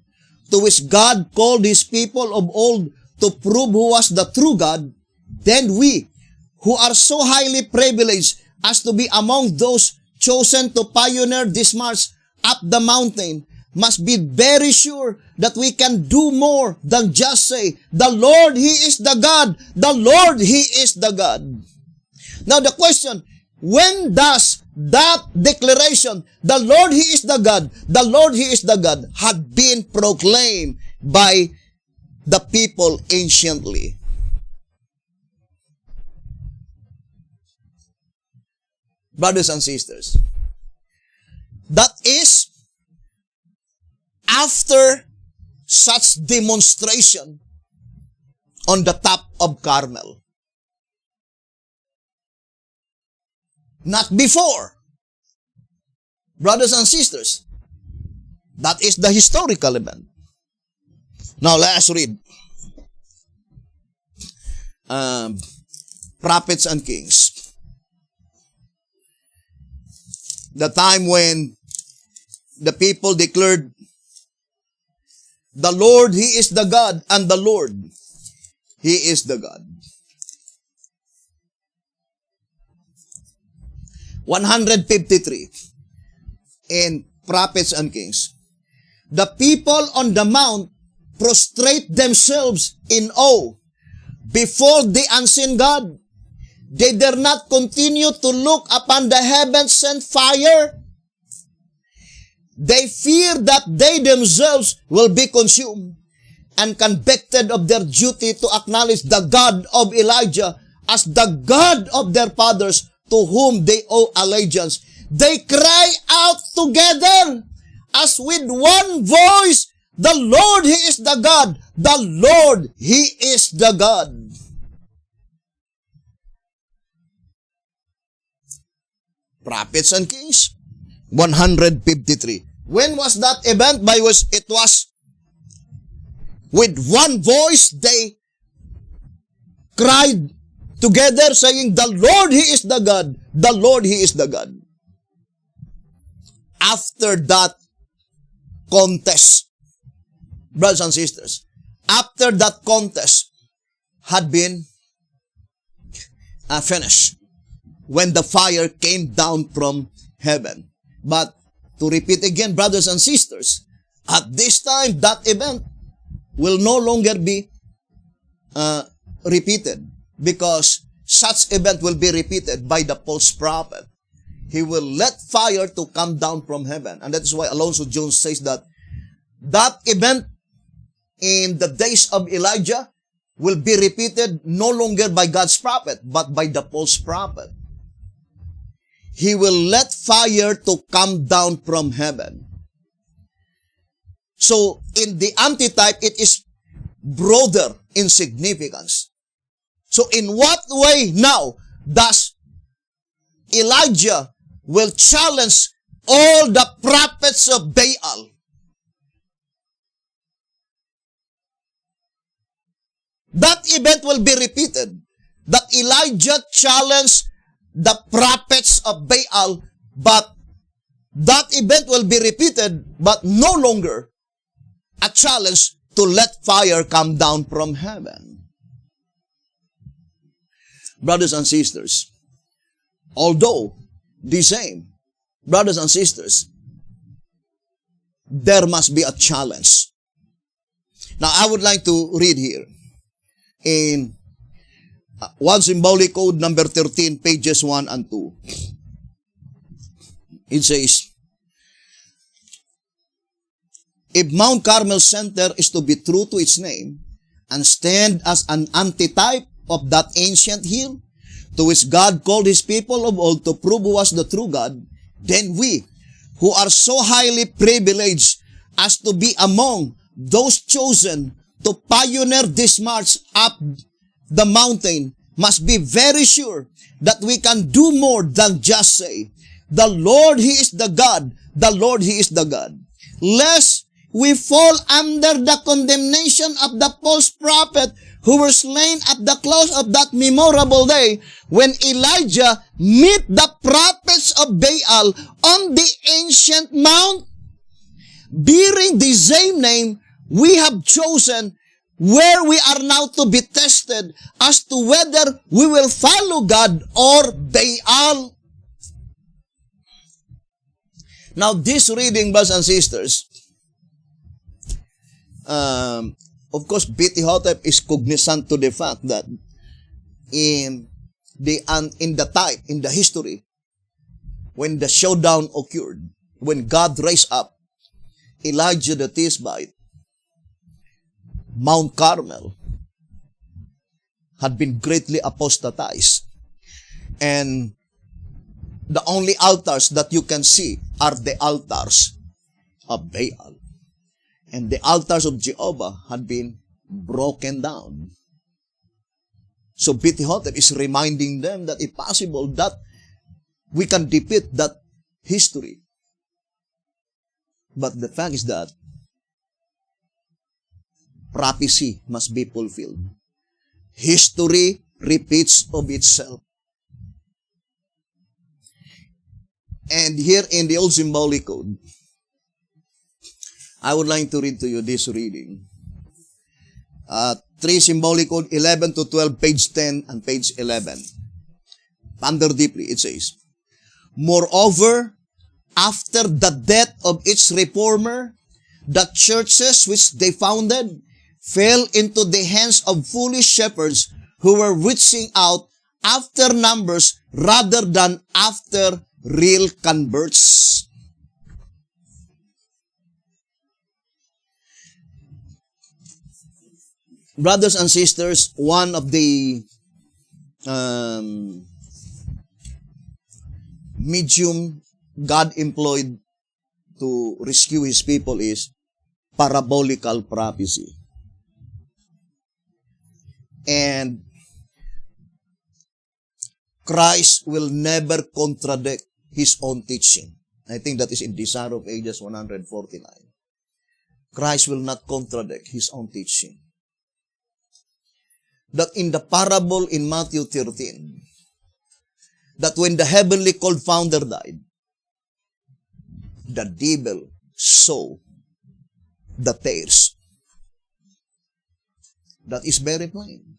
to which God called his people of old to prove who was the true God, then we, who are so highly privileged as to be among those chosen to pioneer this march up the mountain, must be very sure that we can do more than just say, the Lord, He is the God. The Lord, He is the God. Now the question, when does that declaration, the Lord, He is the God, the Lord, He is the God, had been proclaimed by the people anciently? Brothers and sisters, that is after such demonstration on the top of Carmel. Not before. Brothers and sisters, that is the historical event. Now let us read Prophets and Kings. The time when the people declared, the Lord, He is the God, and the Lord, He is the God. 153 in Prophets and Kings. The people on the mount prostrate themselves in awe before the unseen God. They dare not continue to look upon the heaven-sent fire. They fear that they themselves will be consumed and convicted of their duty to acknowledge the God of Elijah as the God of their fathers to whom they owe allegiance. They cry out together as with one voice, the Lord, He is the God. The Lord, He is the God. Prophets and Kings, 153. When was that event? It was with one voice they cried together saying, the Lord, He is the God. The Lord, He is the God. After that contest, brothers and sisters, after that contest had been finished when the fire came down from heaven. But to repeat again, brothers and sisters, at this time, that event will no longer be repeated, because such event will be repeated by the false prophet. He will let fire to come down from heaven. And that is why Alonzo Jones says that event in the days of Elijah will be repeated no longer by God's prophet, but by the false prophet. He will let fire to come down from heaven. So, in the antitype, it is broader in significance. So, in what way now does Elijah will challenge all the prophets of Baal? That event will be repeated. That Elijah challenged the prophets of Baal, but that event will be repeated, but no longer a challenge to let fire come down from heaven. Brothers and sisters, although the same, brothers and sisters, there must be a challenge. Now, I would like to read here in One Symbolic Code number 13, pages 1 and 2. It says, if Mount Carmel Center is to be true to its name and stand as an antitype of that ancient hill to which God called His people of old to prove who was the true God, then we, who are so highly privileged as to be among those chosen to pioneer this march up the mountain, must be very sure that we can do more than just say, the Lord, He is the God, the Lord, He is the God. Lest we fall under the condemnation of the false prophet who were slain at the close of that memorable day when Elijah met the prophets of Baal on the ancient mount, bearing the same name we have chosen, where we are now to be tested as to whether we will follow God or Baal. Now, this reading, brothers and sisters, of course, B.T. Hotep is cognizant to the fact that in the history, when the showdown occurred, when God raised up Elijah the Tishbite, Mount Carmel had been greatly apostatized. And the only altars that you can see are the altars of Baal. And the altars of Jehovah had been broken down. So B.T. Hotep is reminding them that if possible, that we can defeat that history. But the fact is that prophecy must be fulfilled. History repeats of itself. And here in the Old Symbolic Code, I would like to read to you this reading. 3 Symbolic Code 11 to 12, page 10 and page 11. Ponder deeply, it says, moreover, after the death of its reformer, the churches which they founded fell into the hands of foolish shepherds who were reaching out after numbers rather than after real converts. Brothers and sisters, one of the medium God employed to rescue His people is parabolical prophecy. And Christ will never contradict His own teaching. I think that is in Desire of Ages 149. Christ will not contradict His own teaching. That in the parable in Matthew 13, that when the heavenly cold founder died, the devil saw the tares. That is very plain.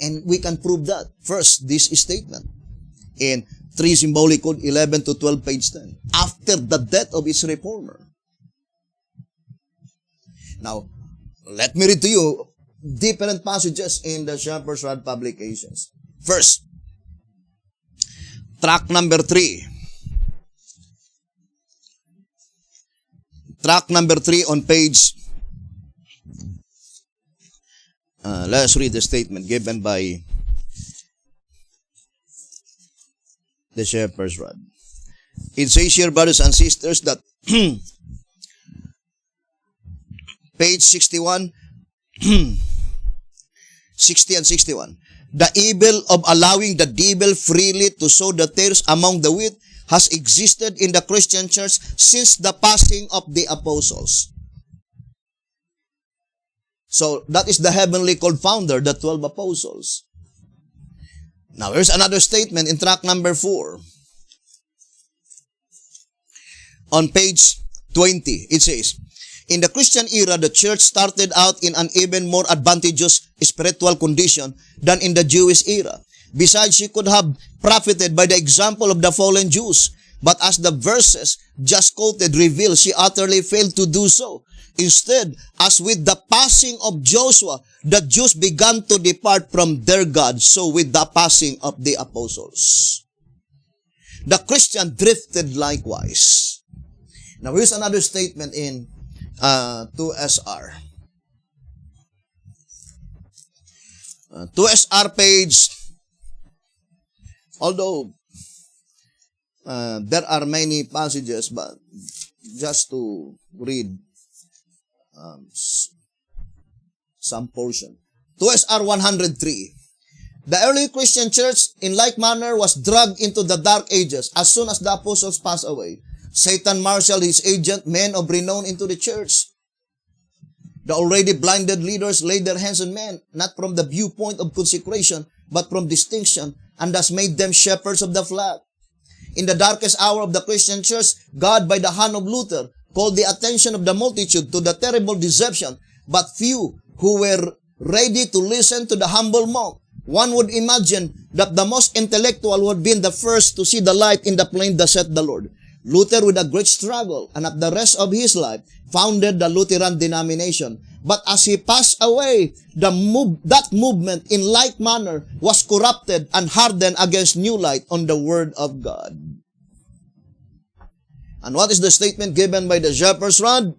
And we can prove that. First, this statement. In 3 Symbolic Code 11 to 12, page 10. After the death of its reformer. Now, let me read to you different passages in the Shepherd's Rod publications. First, tract number 3. Tract number 3 on page, let's read the statement given by the Shepherd's Rod. It says here, brothers and sisters, that page 61, 60 and 61. The evil of allowing the devil freely to sow the tares among the wheat has existed in the Christian church since the passing of the apostles. So, that is the heavenly called founder, the 12 apostles. Now, here's another statement in tract number 4. On page 20, it says, in the Christian era, the church started out in an even more advantageous spiritual condition than in the Jewish era. Besides, she could have profited by the example of the fallen Jews. But as the verses just quoted reveal, she utterly failed to do so. Instead, as with the passing of Joshua, the Jews began to depart from their God. So with the passing of the apostles, the Christian drifted likewise. Now here's another statement in 2SR. 2SR page, although there are many passages, but just to read some portion. 2SR 103. The early Christian church, in like manner, was dragged into the dark ages as soon as the apostles passed away. Satan marshaled his agent, men of renown, into the church. The already blinded leaders laid their hands on men, not from the viewpoint of consecration, but from distinction, and thus made them shepherds of the flock. In the darkest hour of the Christian church, God, by the hand of Luther, called the attention of the multitude to the terrible deception, but few who were ready to listen to the humble monk. One would imagine that the most intellectual would be the first to see the light in the plain thus saith the Lord. Luther, with a great struggle, and at the rest of his life, founded the Lutheran denomination. But as he passed away, that movement in like manner was corrupted and hardened against new light on the Word of God. And what is the statement given by the Shepherd's Rod?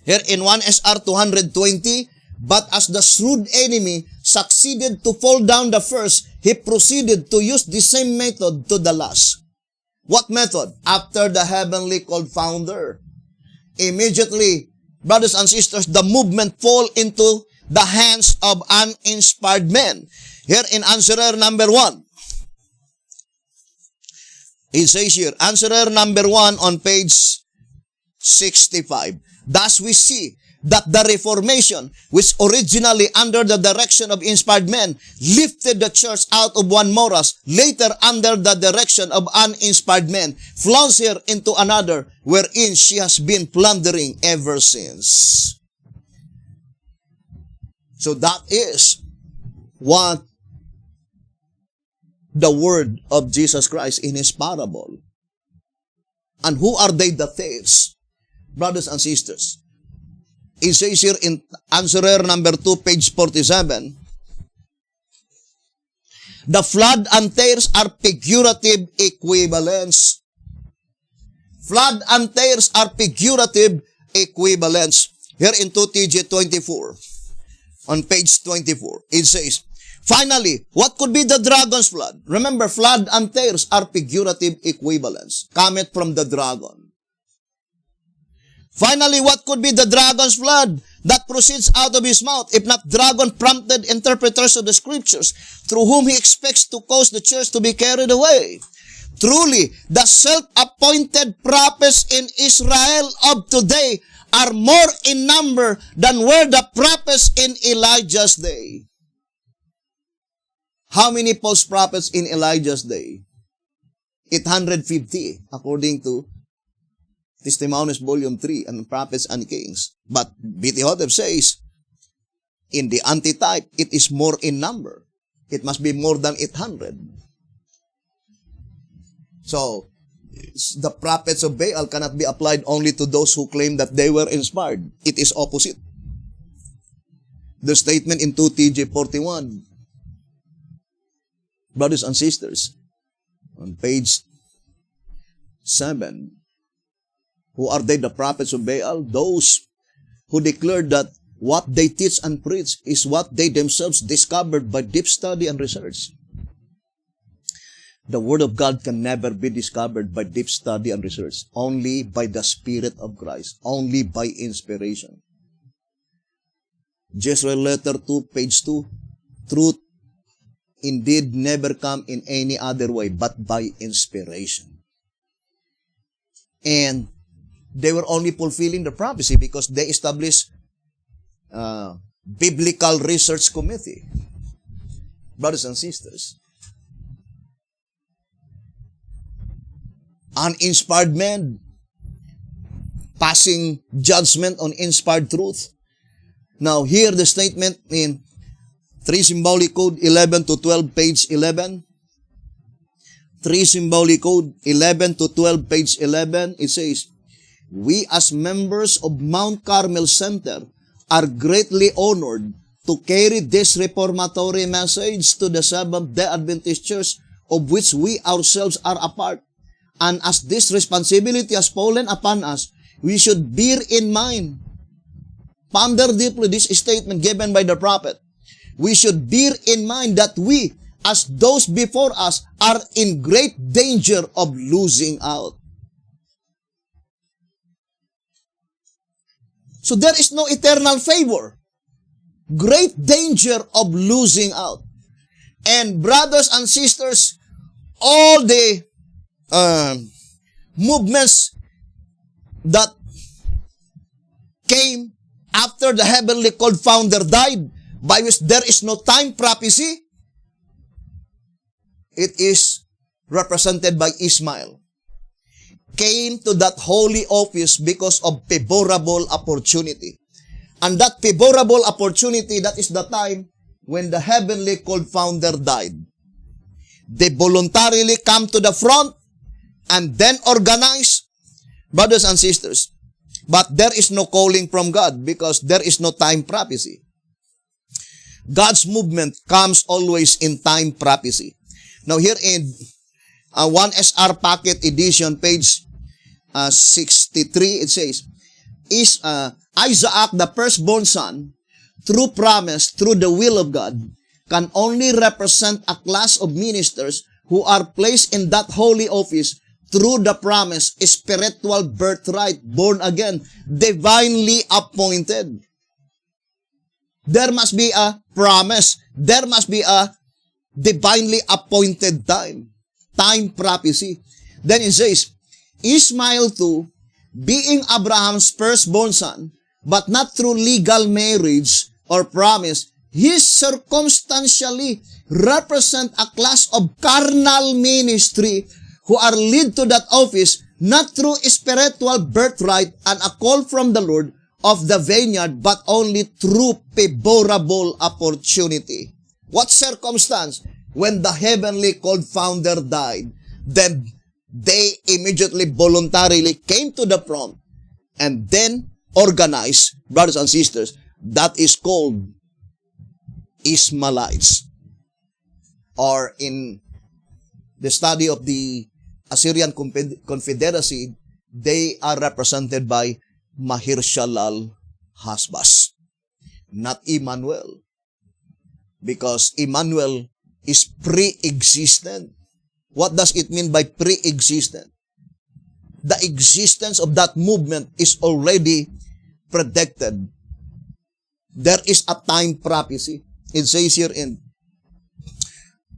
Here in 1SR 220, but as the shrewd enemy succeeded to fall down the first, he proceeded to use the same method to the last. What method? After the heavenly called founder. Immediately, brothers and sisters, the movement fall into the hands of uninspired men. Here in answerer number 1. It says here, answerer number 1 on page 65. Thus we see that the Reformation, which originally under the direction of inspired men, lifted the church out of one morass, later under the direction of uninspired men, plunged her into another, wherein she has been plundering ever since. So that is what the word of Jesus Christ in his parable. And who are they, the thieves? Brothers and sisters, it says here in answerer number 2, page 47, the flood and tares are figurative equivalents. Flood and tares are figurative equivalents. Here in 2TG 24, on page 24, it says, finally, what could be the dragon's flood? Remember, flood and tares are figurative equivalents. Cometh from the dragon. Finally, what could be the dragon's flood that proceeds out of his mouth, if not dragon prompted interpreters of the scriptures, through whom he expects to cause the church to be carried away? Truly, the self-appointed prophets in Israel of today are more in number than were the prophets in Elijah's day. How many false prophets in Elijah's day? 850, according to Testimonies, Volume 3, and Prophets and Kings. But B.T. Hotep says, In the antitype, it is more in number. It must be more than 800. So, the prophets of Baal cannot be applied only to those who claim that they were inspired. It is opposite. The statement in 2 TJ 41, brothers and sisters, on page 7, who are they, the prophets of Baal? Those who declared that what they teach and preach is what they themselves discovered by deep study and research. The Word of God can never be discovered by deep study and research, only by the Spirit of Christ, only by inspiration. Jezreel letter 2, page 2, truth indeed never come in any other way but by inspiration. And they were only fulfilling the prophecy because they established biblical research committee. Brothers and sisters, uninspired men passing judgment on inspired truth. Now, here the statement in 3 Symbolic Code 11 to 12, page 11. 3 Symbolic Code 11 to 12, page 11, it says, we as members of Mount Carmel Center are greatly honored to carry this reformatory message to the Seventh-day Adventist Church of which we ourselves are a part. And as this responsibility has fallen upon us, we should bear in mind, ponder deeply this statement given by the prophet. We should bear in mind that we, as those before us, are in great danger of losing out. So there is no eternal favor. Great danger of losing out. And brothers and sisters, all the movements that came after the heavenly called founder died, by which there is no time prophecy, it is represented by Ishmael. Came to that holy office because of favorable opportunity. And that favorable opportunity, that is the time when the heavenly called founder died. They voluntarily come to the front and then organize, brothers and sisters. But there is no calling from God because there is no time prophecy. God's movement comes always in time prophecy. Now here in 1SR Packet Edition, page 63, it says, Isaac, the firstborn son, through promise, through the will of God, can only represent a class of ministers who are placed in that holy office through the promise, spiritual birthright, born again, divinely appointed. There must be a promise. There must be a divinely appointed time. Time prophecy. Then it says, Ishmael too, being Abraham's firstborn son, but not through legal marriage or promise, he circumstantially represent a class of carnal ministry who are led to that office not through spiritual birthright and a call from the Lord of the vineyard, but only through favorable opportunity. What circumstance? When the heavenly called founder died, then they immediately voluntarily came to the front and then organized, brothers and sisters, that is called Ishmaelites. Or in the study of the Assyrian Confederacy, they are represented by Maher-shalal Hasbaz, not Emmanuel. Because Emmanuel is pre-existent. What does it mean by pre-existent? The existence of that movement is already predicted. There is a time prophecy. It says here in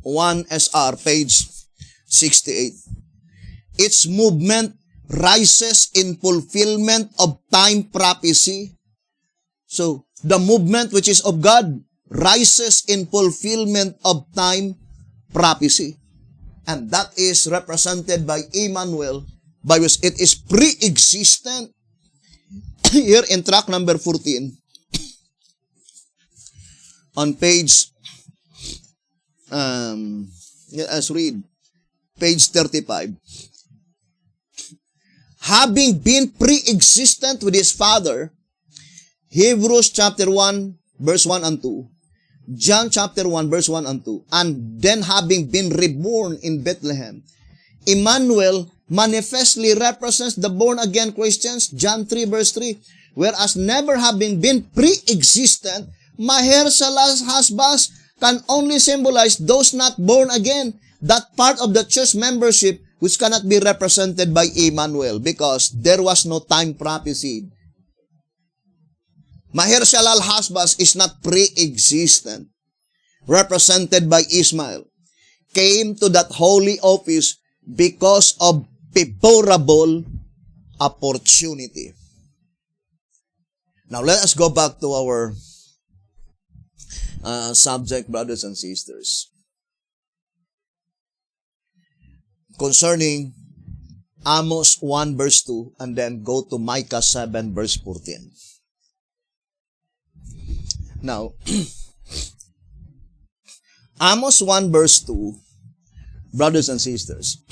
1SR, page 68. Its movement rises in fulfillment of time prophecy. So, the movement which is of God rises in fulfillment of time prophecy. And that is represented by Emmanuel, by which it is pre-existent. Here in track number 14, on page, let's read, page 35. Having been pre-existent with his Father, Hebrews chapter 1, verse 1 and 2, John chapter 1, verse 1 and 2, and then having been reborn in Bethlehem, Emmanuel manifestly represents the born-again Christians, John 3, verse 3, whereas never having been pre-existent, Mahershala Hasbas can only symbolize those not born again, that part of the church membership which cannot be represented by Emmanuel because there was no time prophecy. Mahershala Hasbas is not pre-existent, represented by Ismail, came to that holy office because of favorable opportunity. Now let us go back to our subject, brothers and sisters, concerning Amos 1 verse 2 and then go to Micah 7 verse 14. Now, Amos 1 verse 2, brothers and sisters.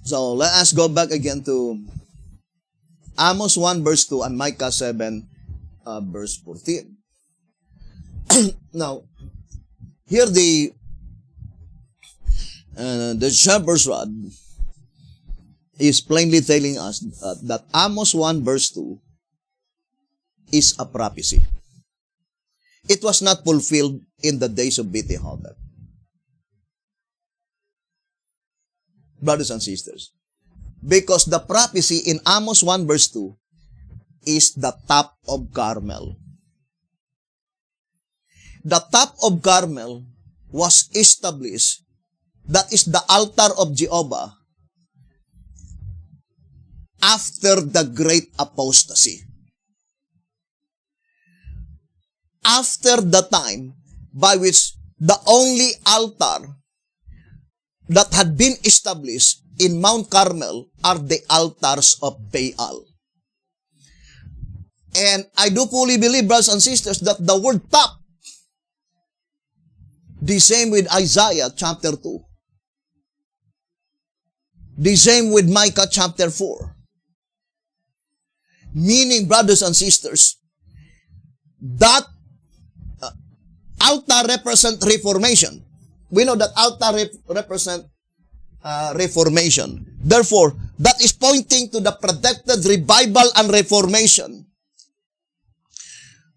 So, let us go back again to Amos 1 verse 2 and Micah 7 verse 14. Now, here the shepherd's rod is plainly telling us that Amos 1 verse 2 is a prophecy. It was not fulfilled in the days of Withered. Brothers and sisters, because the prophecy in Amos 1 verse 2 is the top of Carmel. The top of Carmel was established, that is the altar of Jehovah, after the great apostasy. After the time by which the only altar that had been established in Mount Carmel are the altars of Baal. And I do fully believe, brothers and sisters, that the word top, the same with Isaiah chapter 2, the same with Micah chapter 4. Meaning, brothers and sisters, that altar represent reformation. We know that altar represent reformation. Therefore, that is pointing to the predicted revival and reformation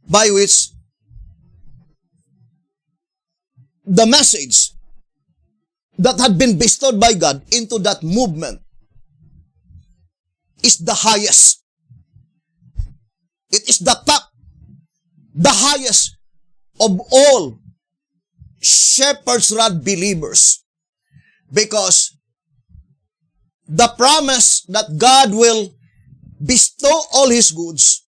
by which the message that had been bestowed by God into that movement is the highest. It is the top, the highest of all shepherd's rod believers. Because the promise that God will bestow all His goods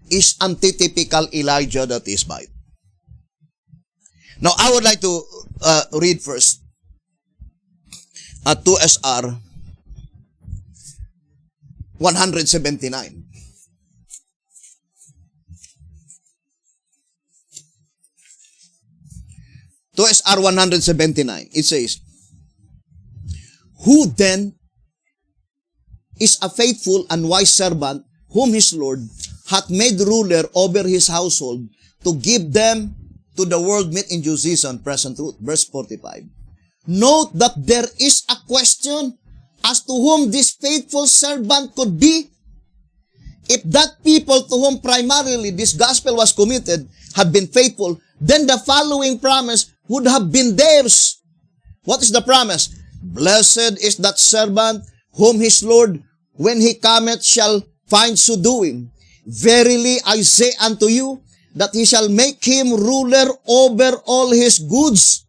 is antitypical Elijah that is by. Now, I would like to read first 2 SR 179. To SR 179, it says, who then is a faithful and wise servant whom his Lord hath made ruler over his household to give them to the world meet in due season, present truth. Verse 45. Note that there is a question as to whom this faithful servant could be. If that people to whom primarily this gospel was committed had been faithful, then the following promise would have been theirs. What is the promise? Blessed is that servant whom his Lord, when he cometh, shall find so doing. Verily I say unto you, that he shall make him ruler over all his goods.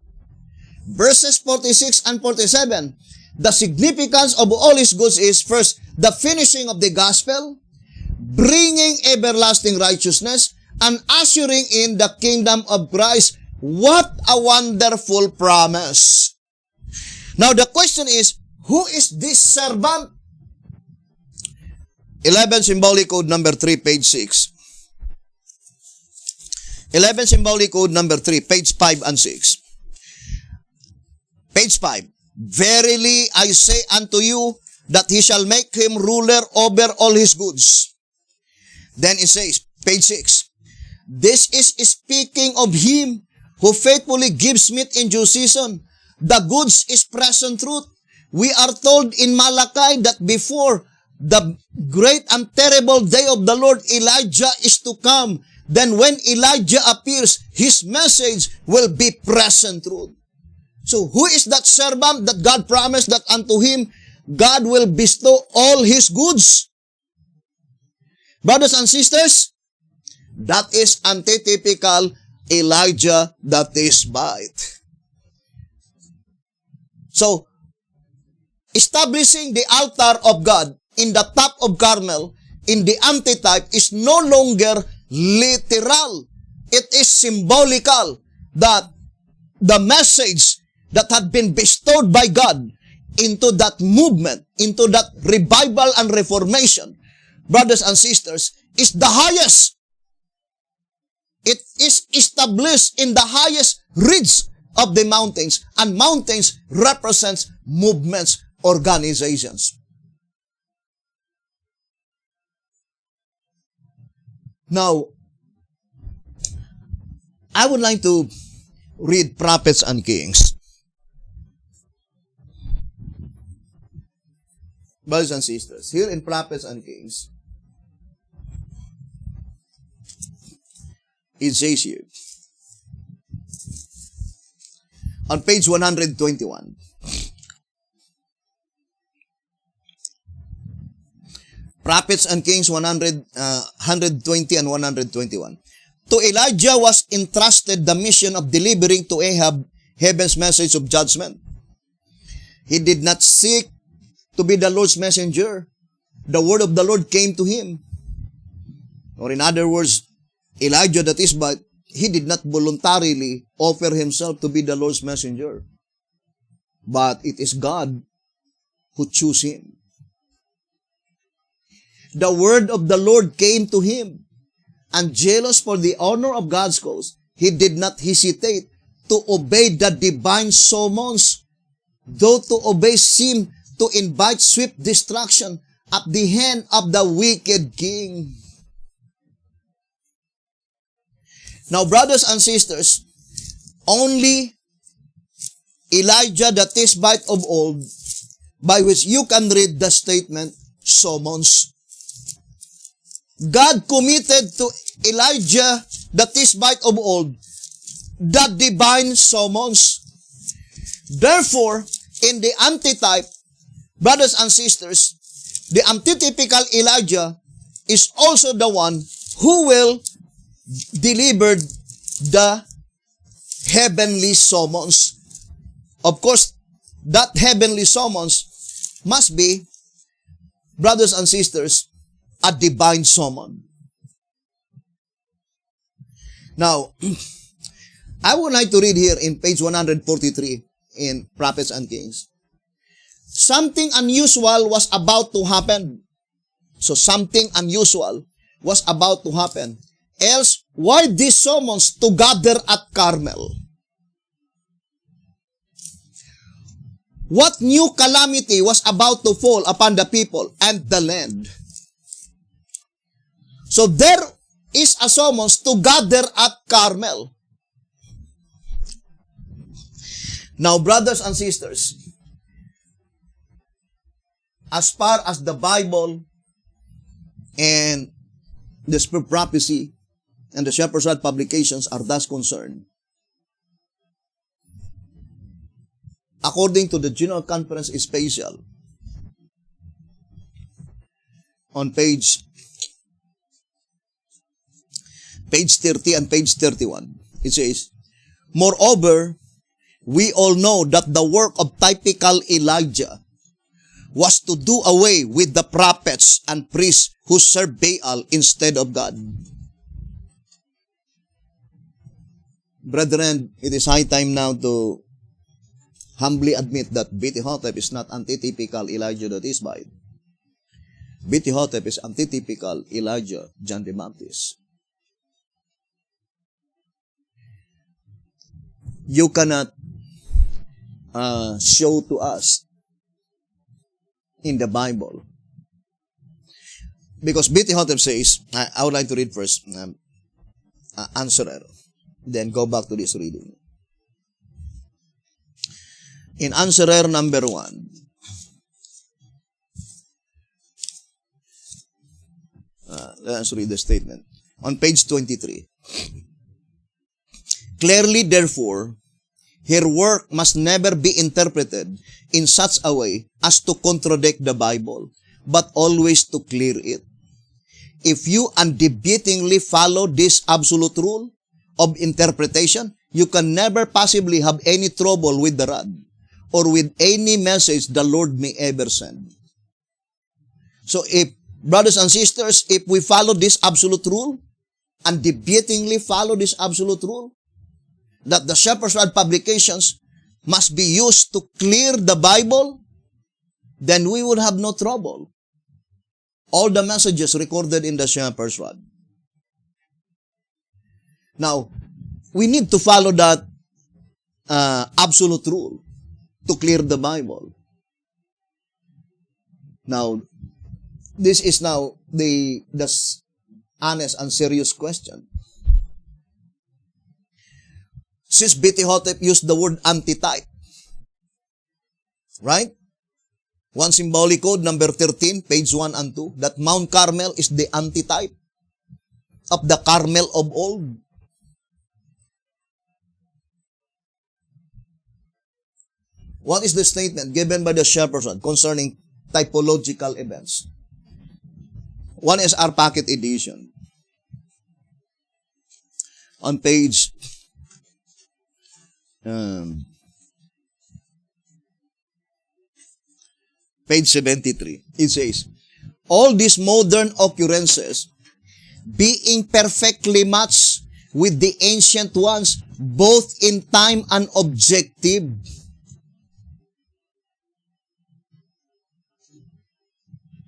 Verses 46 and 47. The significance of all his goods is, first, the finishing of the gospel, bringing everlasting righteousness, and ushering in the kingdom of Christ. What a wonderful promise. Now the question is, who is this servant? 11 symbolic code number 3, page 6. 11 symbolic code number 3, page 5 and 6. Page 5. Verily I say unto you that he shall make him ruler over all his goods. Then it says, page 6. This is speaking of him who faithfully gives meat in due season. The goods is present truth. We are told in Malachi that before the great and terrible day of the Lord, Elijah is to come. Then when Elijah appears, his message will be present truth. So who is that servant that God promised that unto him God will bestow all his goods? Brothers and sisters, that is antitypical Elijah the Tishbite. So, establishing the altar of God in the top of Carmel in the antitype is no longer literal. It is symbolical that the message that had been bestowed by God into that movement, into that revival and reformation, brothers and sisters, is the highest. It is established in the highest ridge of the mountains, and mountains represents movements, organizations. Now, I would like to read Prophets and Kings. Brothers and sisters, here in Prophets and Kings, it says here, on page 121, Prophets and Kings 120 and 121. To Elijah was entrusted the mission of delivering to Ahab heaven's message of judgment. He did not seek to be the Lord's messenger. The word of the Lord came to him. Or in other words, Elijah the Tishbite, he did not voluntarily offer himself to be the Lord's messenger. But it is God who chose him. The word of the Lord came to him, and jealous for the honor of God's cause, he did not hesitate to obey the divine summons, though to obey seemed to invite swift destruction at the hand of the wicked king. Now, brothers and sisters, only Elijah the Tishbite of old, by which you can read the statement, summons. God committed to Elijah the Tishbite of old the divine summons. Therefore, in the antitype, brothers and sisters, the antitypical Elijah is also the one who will deliver the heavenly summons. Of course, that heavenly summons must be, brothers and sisters, a divine summon. Now, I would like to read here in page 143 in Prophets and Kings. Something unusual was about to happen. So something unusual was about to happen. Else, why this summons to gather at Carmel? What new calamity was about to fall upon the people and the land? So there is a summons to gather at Carmel. Now, brothers and sisters, as far as the Bible and the Spirit Prophecy and the Shepherd's Rod publications are thus concerned, according to the General Conference Special, on page 30 and page 31, it says, moreover, we all know that the work of typical Elijah was to do away with the prophets and priests who served Baal instead of God. Brethren, it is high time now to humbly admit that Withered is not antitypical Elijah the Tishbite. Withered is antitypical Elijah John the Baptist. you cannot show to us in the Bible. Because B.T. Hotep says, I would like to read first, answerer, then go back to this reading. In answerer number 1, let us read the statement. On page 23. Clearly, therefore, her work must never be interpreted in such a way as to contradict the Bible, but always to clear it. If you undebatingly follow this absolute rule of interpretation, you can never possibly have any trouble with the rod or with any message the Lord may ever send. So if, brothers and sisters, if we follow this absolute rule, undebatingly follow this absolute rule, that the Shepherd's Rod publications must be used to clear the Bible, then we would have no trouble. All the messages recorded in the Shepherd's Rod. Now, we need to follow that absolute rule to clear the Bible. Now, this is now the honest and serious question. Since B.T. Hotep used the word antitype, right? One symbolic code, number 13, page 1 and 2, that Mount Carmel is the antitype of the Carmel of old. What is the statement given by the Shepherd's Rod concerning typological events? One is our pocket edition. On page page 73, it says, all these modern occurrences being perfectly matched with the ancient ones, both in time and objective.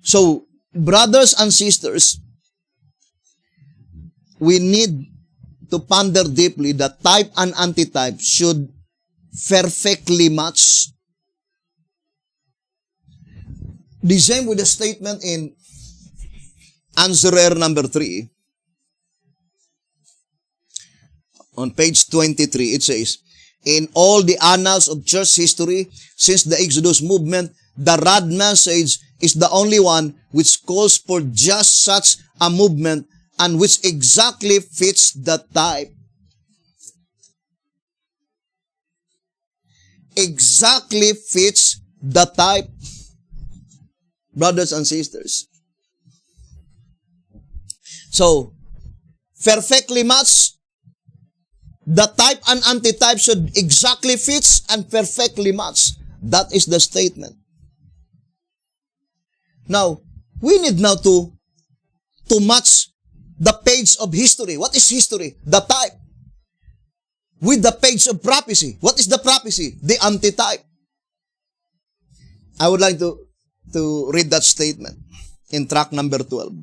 So, brothers and sisters, we need to ponder deeply that type and antitype should perfectly match. The same with the statement in answerer number 3. On page 23, it says, in all the annals of church history, since the Exodus movement, the rod message is the only one which calls for just such a movement and which exactly fits the type. Exactly fits the type. Brothers and sisters. So, perfectly match. The type and antitype should exactly fits and perfectly match. That is the statement. Now, we need now to match the page of history. What is history? The type. With the page of prophecy. What is the prophecy? The antitype. I would like to read that statement in track number 12.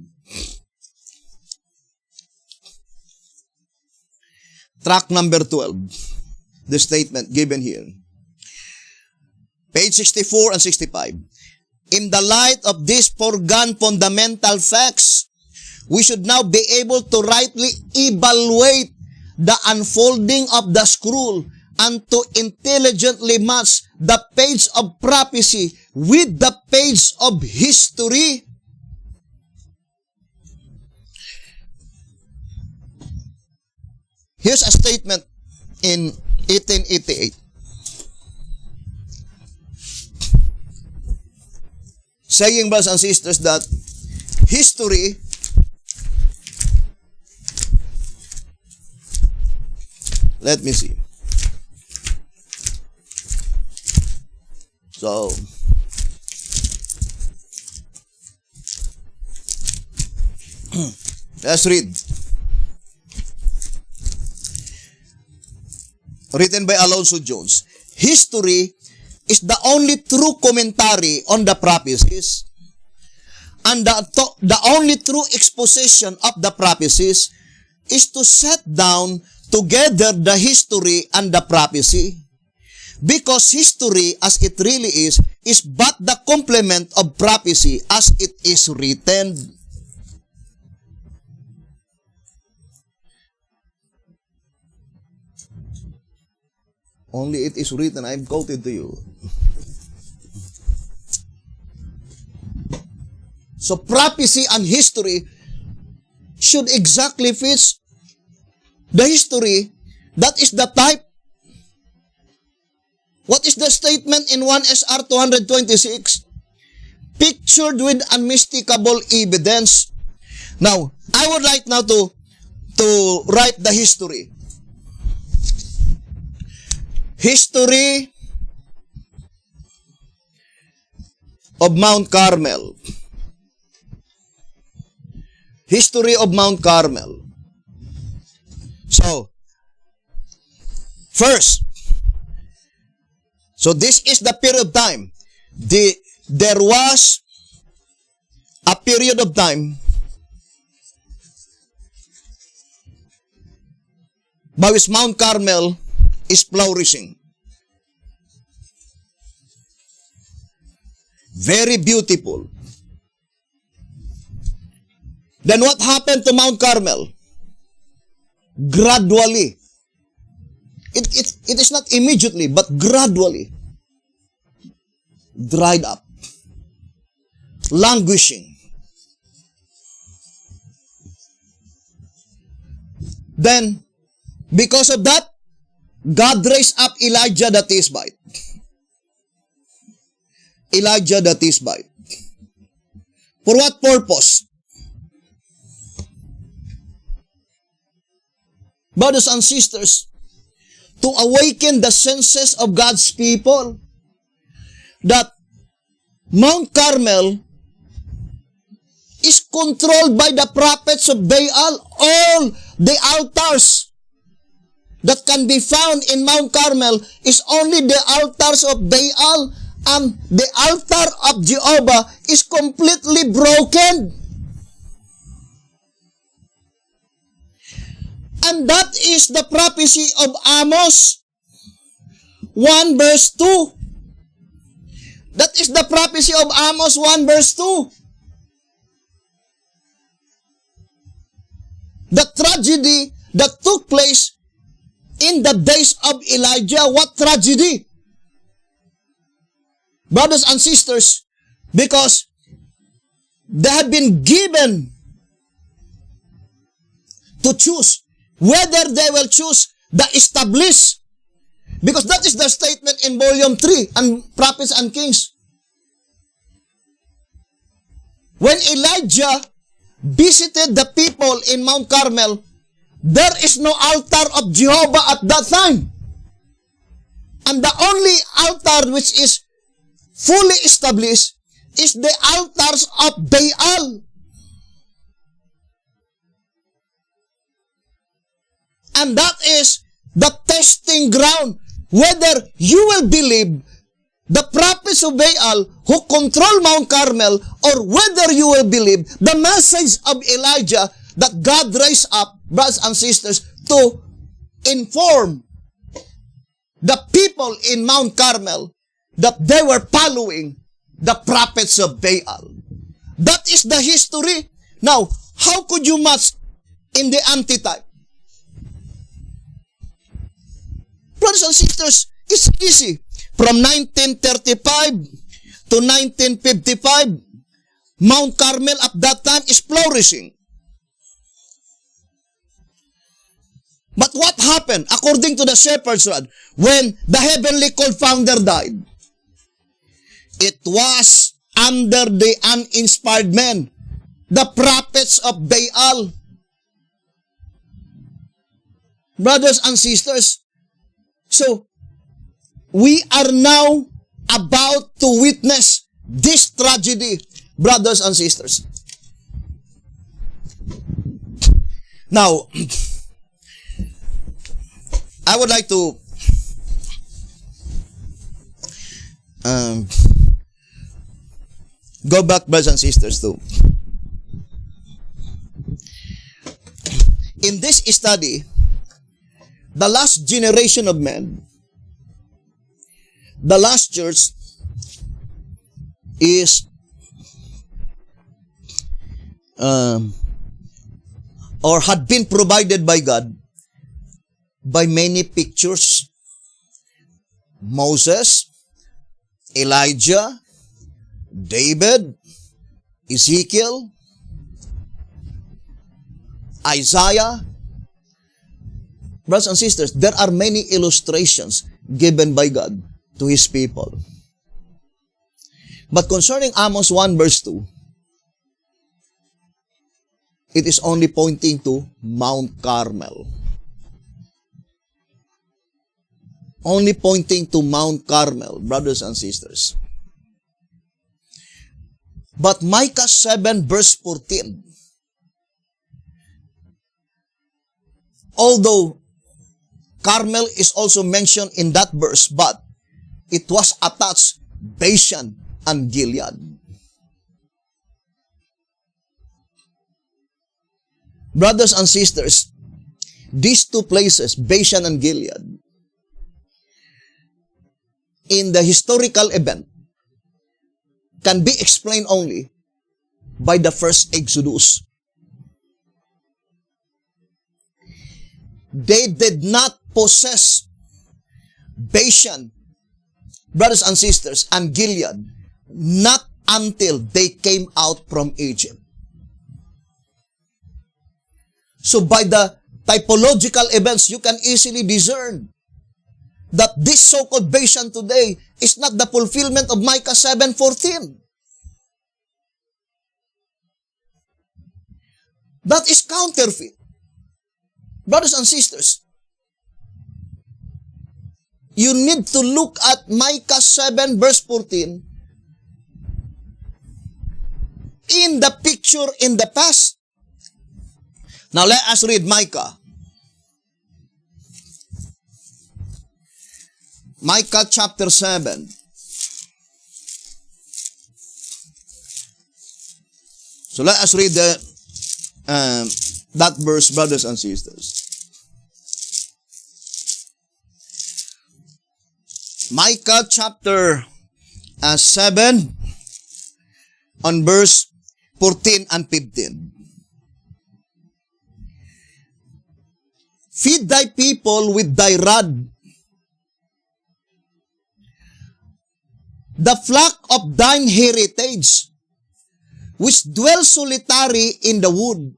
Track number 12. The statement given here. Page 64 and 65. In the light of these foregone fundamental facts, we should now be able to rightly evaluate the unfolding of the scroll and to intelligently match the page of prophecy with the page of history. Here's a statement in 1888. Saying, brothers and sisters, that history let me see. So, let's read. Written by Alonzo Jones. History is the only true commentary on the prophecies, and the only true exposition of the prophecies is to set down together the history and the prophecy. Because history, as it really is but the complement of prophecy as it is written. Only it is written, I've quoted to you. So prophecy and history should exactly fit the history. That is the type. What is the statement in 1 SR 226? Pictured with unmistakable evidence. Now, I would like now to write the history. History of Mount Carmel. History of Mount Carmel. So, first, so this is the period of time. There was a period of time by which Mount Carmel is flourishing. Very beautiful. Then what happened to Mount Carmel? Gradually. It is not immediately, but gradually dried up. Languishing. Then, because of that, God raised up Elijah the Tishbite. Elijah the Tishbite. For what purpose? Brothers and sisters, to awaken the senses of God's people that Mount Carmel is controlled by the prophets of Baal. All the altars that can be found in Mount Carmel is only the altars of Baal, and the altar of Jehovah is completely broken. And that is the prophecy of Amos 1 verse 2. That is the prophecy of Amos 1 verse 2. The tragedy that took place in the days of Elijah. What tragedy? Brothers and sisters, because they had been given to choose whether they will choose the established. Because that is the statement in volume 3 and Prophets and Kings. When Elijah visited the people in Mount Carmel, there is no altar of Jehovah at that time. And the only altar which is fully established is the altars of Baal. And that is the testing ground whether you will believe the prophets of Baal who control Mount Carmel, or whether you will believe the message of Elijah that God raised up, brothers and sisters, to inform the people in Mount Carmel that they were following the prophets of Baal. That is the history. Now, how could you match in the antitype? Brothers and sisters, it's easy. From 1935 to 1955, Mount Carmel at that time is flourishing. But what happened, according to the shepherd's rod, when the heavenly called founder died? It was under the uninspired men, the prophets of Baal. Brothers and sisters, so we are now about to witness this tragedy, brothers and sisters. Now, I would like to go back, brothers and sisters, to in this study, the last generation of men, the last church is or had been provided by God by many pictures. Moses, Elijah, David, Ezekiel, Isaiah. Brothers and sisters, there are many illustrations given by God to His people. But concerning Amos 1 verse 2, it is only pointing to Mount Carmel. Only pointing to Mount Carmel, brothers and sisters. But Micah 7 verse 14, although Carmel is also mentioned in that verse, but it was attached Bashan and Gilead. Brothers and sisters, these two places, Bashan and Gilead, in the historical event, can be explained only by the first Exodus. They did not possess Bashan, brothers and sisters, and Gilead, not until they came out from Egypt. So by the typological events, you can easily discern that this so-called Bashan today is not the fulfillment of Micah 7:14. That is counterfeit. Brothers and sisters, you need to look at Micah 7 verse 14 in the picture in the past. Now let us read Micah. Micah chapter 7. So let us read that verse, brothers and sisters. Micah chapter 7 on verse 14 and 15. Feed thy people with thy rod, the flock of thine heritage, which dwell solitary in the wood,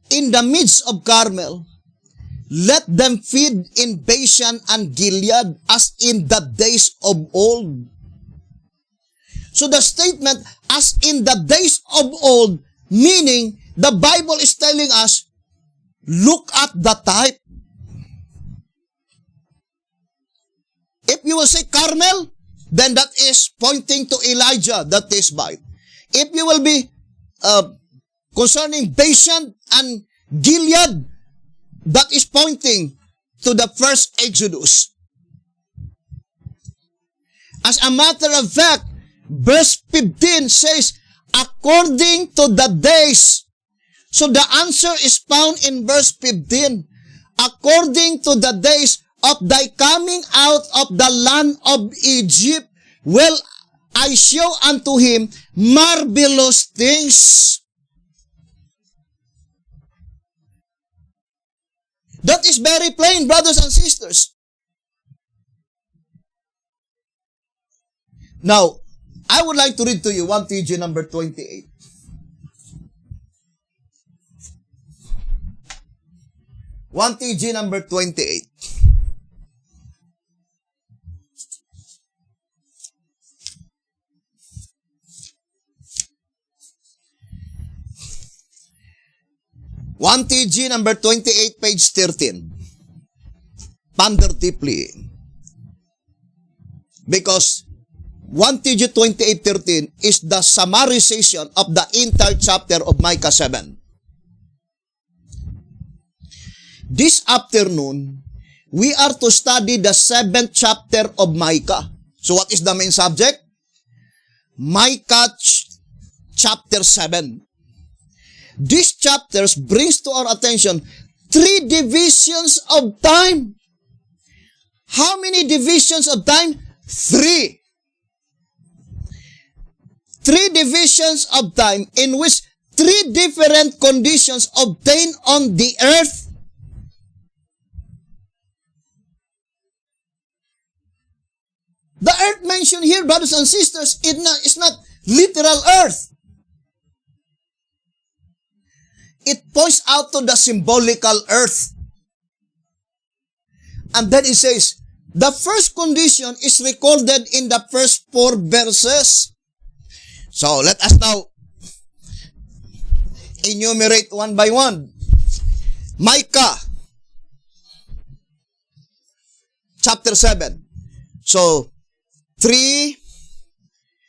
in the midst of Carmel. Let them feed in Bashan and Gilead as in the days of old. So the statement, as in the days of old, meaning the Bible is telling us, look at the type. If you will say Carmel, then that is pointing to Elijah, that is bite. If you will be concerning Bashan and Gilead, that is pointing to the first Exodus. As a matter of fact, verse 15 says, according to the days. So the answer is found in verse 15. According to the days of thy coming out of the land of Egypt, will I show unto him marvelous things. That is very plain, brothers and sisters. Now, I would like to read to you 1 TG number 28. 1 TG number 28. One TG number 28, page 13. Ponder deeply. Because 1 TG 28:13 is the summarization of the entire chapter of Micah 7. This afternoon, we are to study the 7th chapter of Micah. So what is the main subject? Micah chapter 7. These chapters brings to our attention 3 divisions of time. How many divisions of time? 3. 3 divisions of time in which 3 different conditions obtained on the earth. The earth mentioned here, brothers and sisters, is not literal earth. It points out to the symbolical earth. And then it says, the first condition is recorded in the first 4 verses. So, let us now enumerate one by one. Micah, chapter 7. So, 3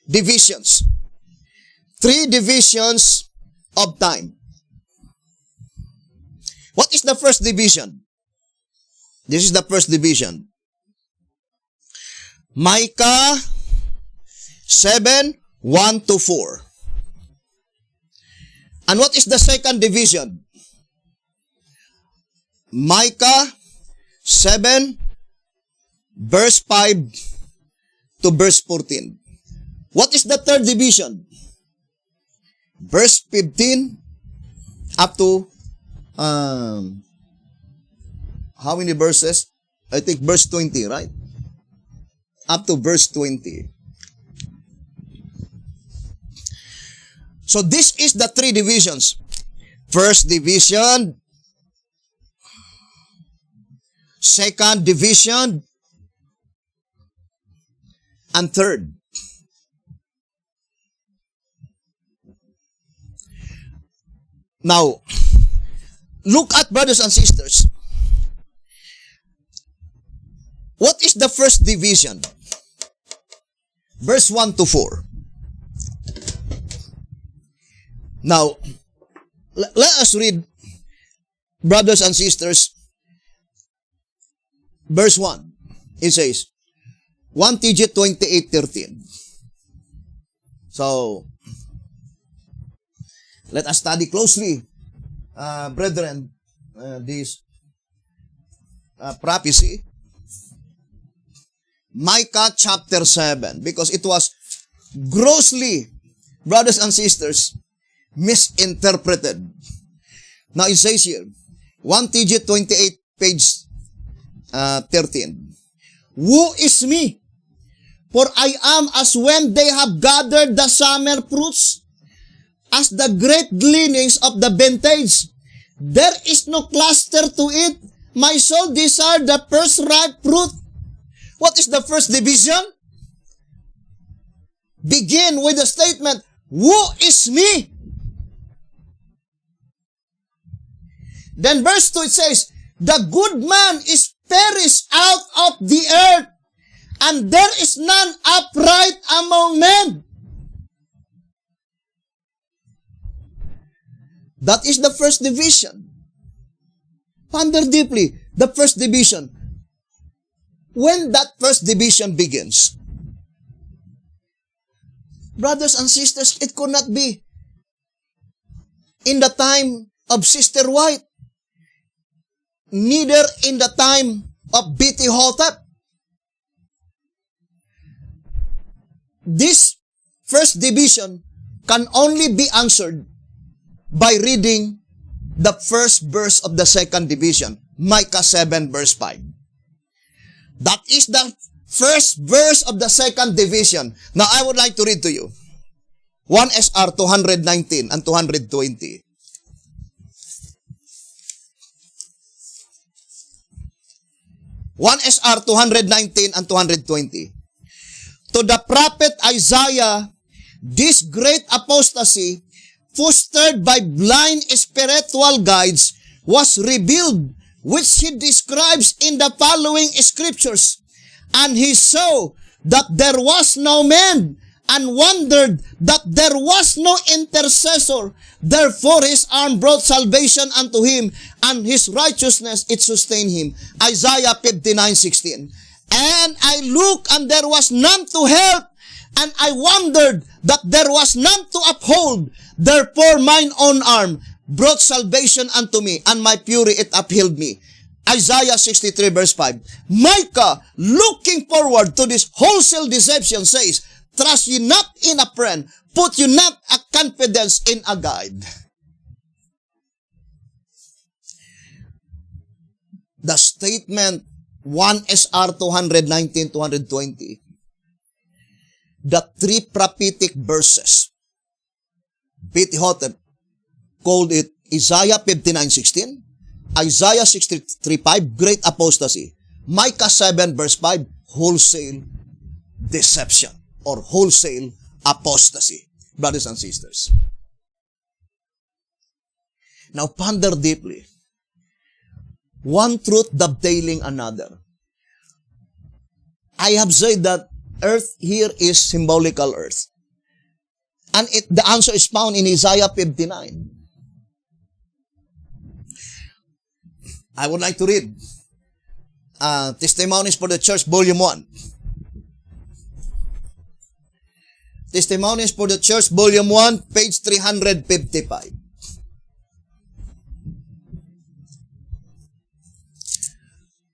divisions. 3 divisions of time. What is the first division? This is the first division. Micah 7, 1 to 4. And what is the second division? Micah 7, verse 5 to verse 14. What is the third division? Verse 15 up to how many verses? I think verse 20, right? Up to verse 20. So this is the 3 divisions. First division, second division, and third. Now, look at, brothers and sisters. What is the first division? Verse 1 to 4. Now, let us read, brothers and sisters, verse 1. It says, 1 TG 28:13. So, let us study closely, brethren, this prophecy. Micah chapter 7, because it was grossly, brothers and sisters, misinterpreted. Now it says here, 1 TG 28, page 13. Woe is me, for I am as when they have gathered the summer fruits, as the great gleanings of the vintage. There is no cluster to it. My soul desired the first ripe fruit. What is the first division? Begin with the statement, woe is me. Then verse 2 it says, the good man is perished out of the earth, and there is none upright among men. That is the first division. Ponder deeply, the first division. When that first division begins, brothers and sisters, it could not be in the time of Sister White, neither in the time of B.T. Hotep. This first division can only be answered by reading the first verse of the second division, Micah 7 verse 5. That is the first verse of the second division. Now, I would like to read to you 1 SR 219 and 220. One SR 219 and 220. To the prophet Isaiah, this great apostasy, fostered by blind spiritual guides, was revealed, which he describes in the following scriptures. And he saw that there was no man, and wondered that there was no intercessor. Therefore his arm brought salvation unto him, and his righteousness it sustained him. Isaiah 59:16. And I looked, and there was none to help, and I wondered that there was none to uphold. Therefore mine own arm brought salvation unto me, and my fury it upheld me. Isaiah 63 verse 5. Micah, looking forward to this wholesale deception, says, trust ye not in a friend, put you not a confidence in a guide. The statement 1 SR 219-220, the three prophetic verses, B.T. Hotep called it Isaiah 59:16, Isaiah 63:5, great apostasy, Micah 7 verse 5, wholesale deception or wholesale apostasy. Brothers and sisters, now ponder deeply. One truth dovetailing another. I have said that earth here is symbolical earth. And the answer is found in Isaiah 59. I would like to read Testimonies for the Church, Volume 1. Testimonies for the Church, Volume 1, page 355.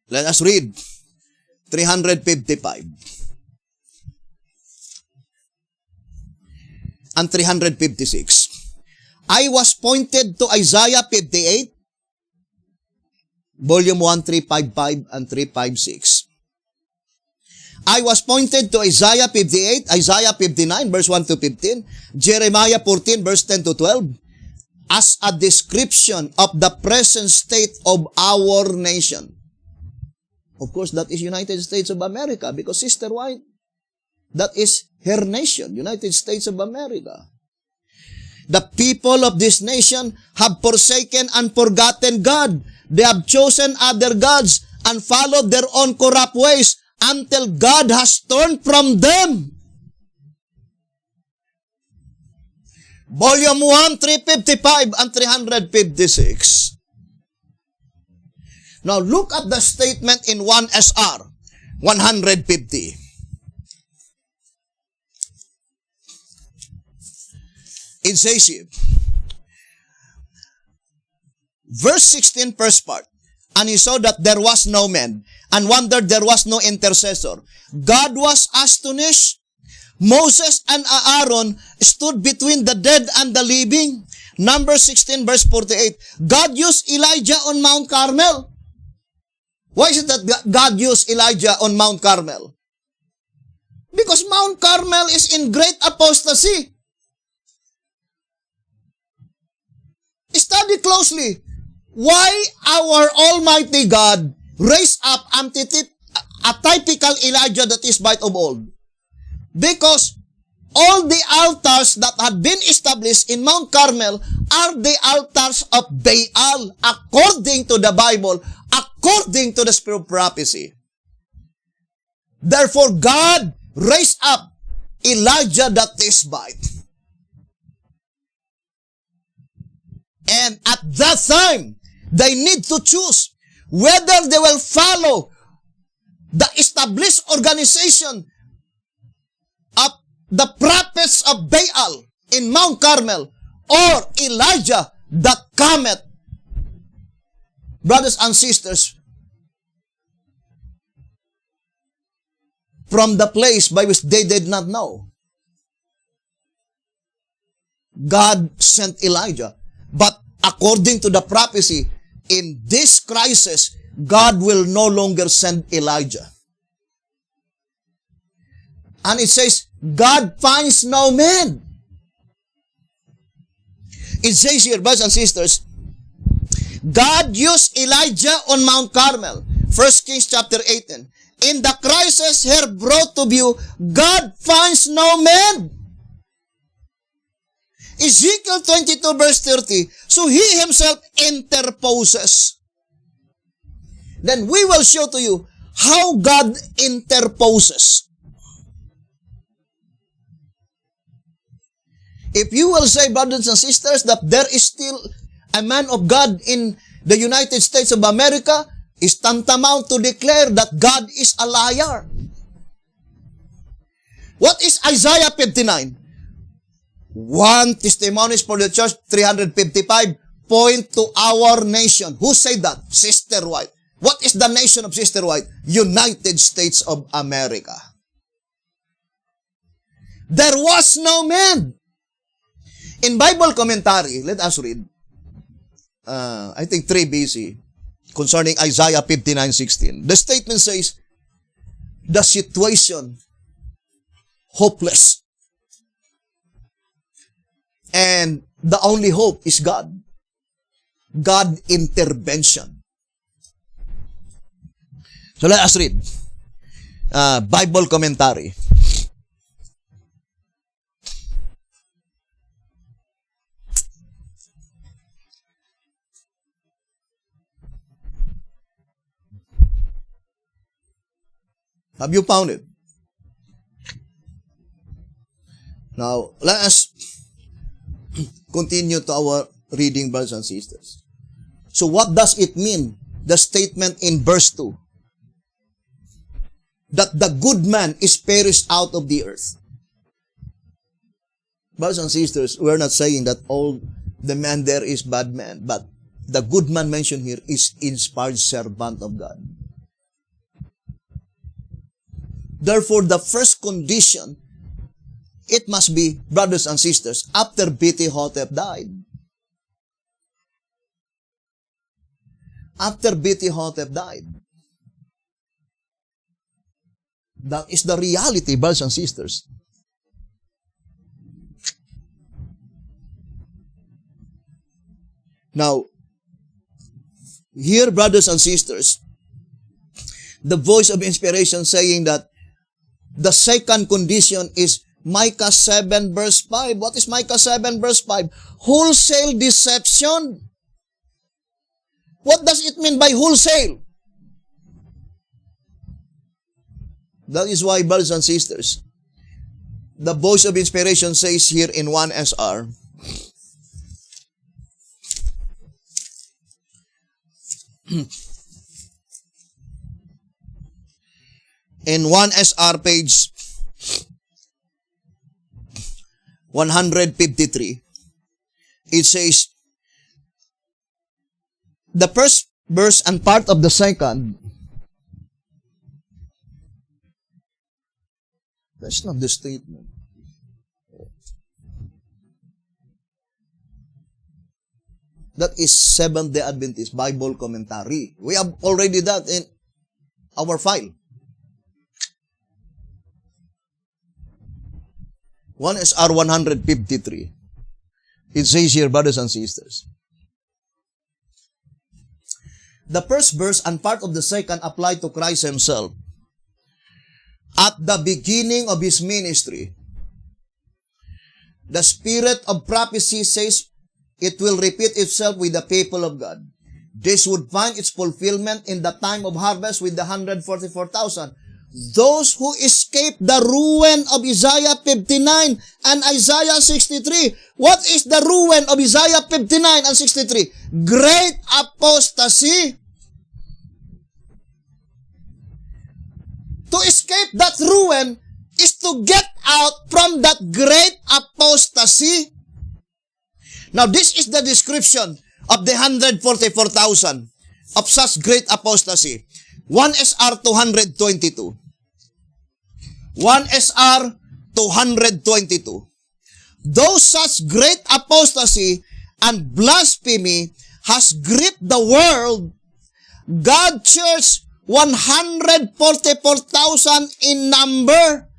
Let us read 355 and 356. I was pointed to Isaiah 58, Volume 1, 355 and 356. I was pointed to Isaiah 58, Isaiah 59, verse 1 to 15, Jeremiah 14, verse 10 to 12, as a description of the present state of our nation. Of course, that is United States of America, because Sister White, that is her nation, United States of America. The people of this nation have forsaken and forgotten God. They have chosen other gods and followed their own corrupt ways until God has turned from them. Volume 1, 355 and 356. Now look at the statement in 1 SR 150. It says here, verse 16, first part, and he saw that there was no man, and wondered there was no intercessor. God was astonished. Moses and Aaron stood between the dead and the living. Number 16, verse 48. God used Elijah on Mount Carmel. Why is it that God used Elijah on Mount Carmel? Because Mount Carmel is in great apostasy. Study closely why our Almighty God raised up a typical Elijah that is by of old. Because all the altars that had been established in Mount Carmel are the altars of Baal, according to the Bible, according to the spirit of prophecy. Therefore, God raised up Elijah the Tishbite. And at that time, they need to choose whether they will follow the established organization of the prophets of Baal in Mount Carmel or Elijah that cometh. Brothers and sisters, from the place by which they did not know, God sent Elijah. But according to the prophecy, in this crisis, God will no longer send Elijah. And it says, God finds no man. It says here, brothers and sisters, God used Elijah on Mount Carmel. 1 Kings chapter 18. In the crisis here brought to view, God finds no man. Ezekiel 22 verse 30. So he himself interposes. Then we will show to you how God interposes. If you will say, brothers and sisters, that there is still a man of God in the United States of America, is tantamount to declare that God is a liar. What is Isaiah 59? 1 Testimonies for the Church, 355, point to our nation. Who said that? Sister White. What is the nation of Sister White? United States of America. There was no man. In Bible commentary, let us read, I think 3 BC, concerning Isaiah 59:16. The statement says, the situation hopeless. And the only hope is God. God intervention. So let us read Bible commentary. Have you found it? Now, let us continue to our reading, brothers and sisters. So what does it mean, the statement in verse 2? That the good man is perished out of the earth. Brothers and sisters, we're not saying that all the man there is bad man, but the good man mentioned here is inspired servant of God. Therefore, the first condition, it must be, brothers and sisters, after Beti-Hotep died. After Beti-Hotep died. That is the reality, brothers and sisters. Now, here, brothers and sisters, the voice of inspiration saying that the second condition is Micah 7 verse 5. What is Micah 7 verse 5? Wholesale deception. What does it mean by wholesale? That is why, brothers and sisters, the voice of inspiration says here in 1 SR, in 1 SR page 153, it says, the first verse and part of the second, that's not the statement. That is Seventh-day Adventist Bible commentary. We have already that in our file. 1 SR 153. It says here, brothers and sisters, the first verse and part of the second apply to Christ himself. At the beginning of his ministry, the spirit of prophecy says it will repeat itself with the people of God. This would find its fulfillment in the time of harvest with the 144,000. Those who escaped the ruin of Isaiah 59 and Isaiah 63. What is the ruin of Isaiah 59 and 63? Great apostasy. To escape that ruin is to get out from that great apostasy. Now, this is the description of the 144,000 of such great apostasy. 1 SR 222. 1 SR 222. Though such great apostasy and blasphemy has gripped the world, God's church, 144,000 in number,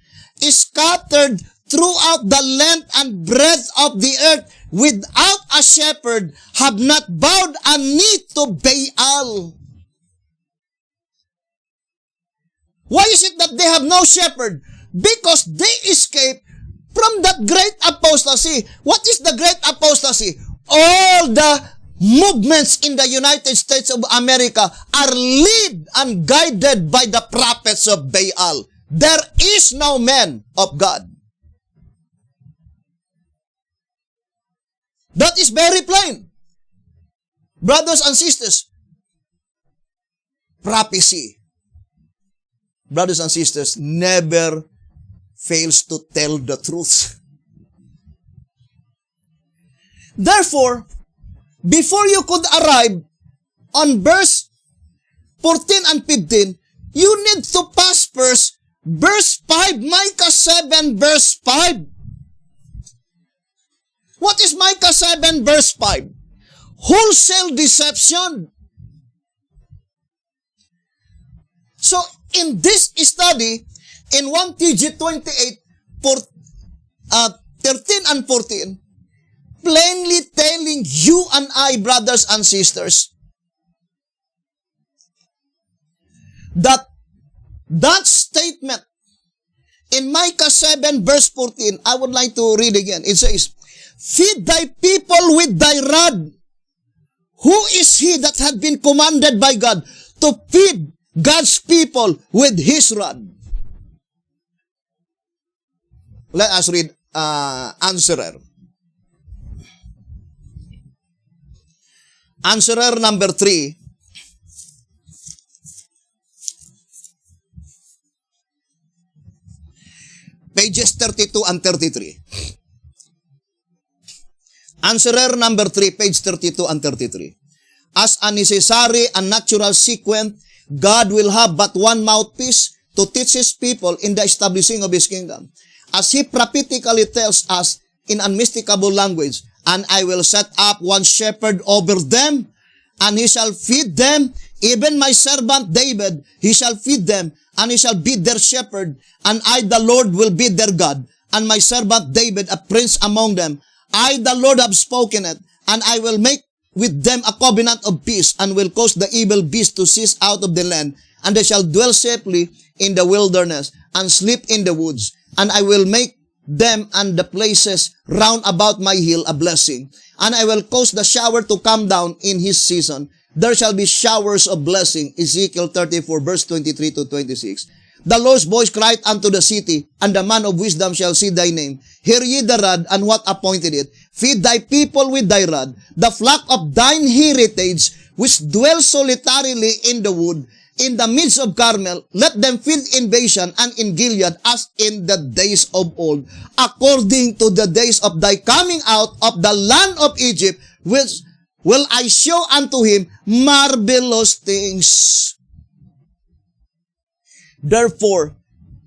is scattered throughout the length and breadth of the earth without a shepherd, have not bowed a knee to Baal. Why is it that they have no shepherd? Because they escaped from that great apostasy. What is the great apostasy? All the movements in the United States of America are led and guided by the prophets of Baal. There is no man of God. That is very plain. Brothers and sisters, prophecy, brothers and sisters, never fails to tell the truth. Therefore, before you could arrive on verse 14 and 15, you need to pass first verse 5, Micah 7 verse 5. What is Micah 7 verse 5? Wholesale deception. So, in this study, in 1 TG 28, 13 and 14, plainly telling you and I, brothers and sisters, that statement in Micah 7 verse 14, I would like to read again. It says, feed thy people with thy rod. Who is he that had been commanded by God to feed God's people with his rod? Let us read answerer. Answerer number 3. Pages 32 and 33. Answerer number 3, page 32 and 33. As a necessary and natural sequence, God will have but one mouthpiece to teach his people in the establishing of his kingdom. As he prophetically tells us in unmistakable language, and I will set up one shepherd over them, and he shall feed them, even my servant David, he shall feed them, and he shall be their shepherd, and I, the Lord, will be their God, and my servant David, a prince among them. I, the Lord, have spoken it, and I will make with them a covenant of peace, and will cause the evil beast to cease out of the land, and they shall dwell safely in the wilderness, and sleep in the woods. And I will make them and the places round about my hill a blessing. And I will cause the shower to come down in his season. There shall be showers of blessing. Ezekiel 34 verse 23 to 26. The Lord's voice cried unto the city, and the man of wisdom shall see thy name. Hear ye the rod, and what appointed it. Feed thy people with thy rod, the flock of thine heritage, which dwell solitarily in the wood, in the midst of Carmel. Let them feed in Bashan and in Gilead, as in the days of old, according to the days of thy coming out of the land of Egypt, which will I show unto him marvelous things. Therefore,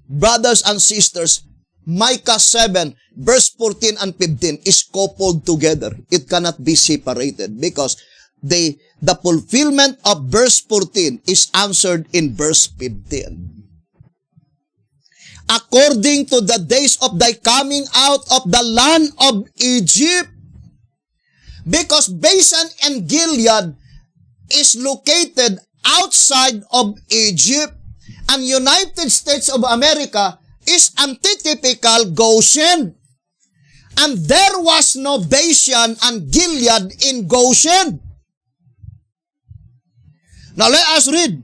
brothers and sisters, Micah 7, verse 14 and 15 is coupled together. It cannot be separated because the fulfillment of verse 14 is answered in verse 15. According to the days of thy coming out of the land of Egypt. Because Bashan and Gilead is located outside of Egypt. And United States of America is antitypical Goshen. And there was no Bashan and Gilead in Goshen. Now let us read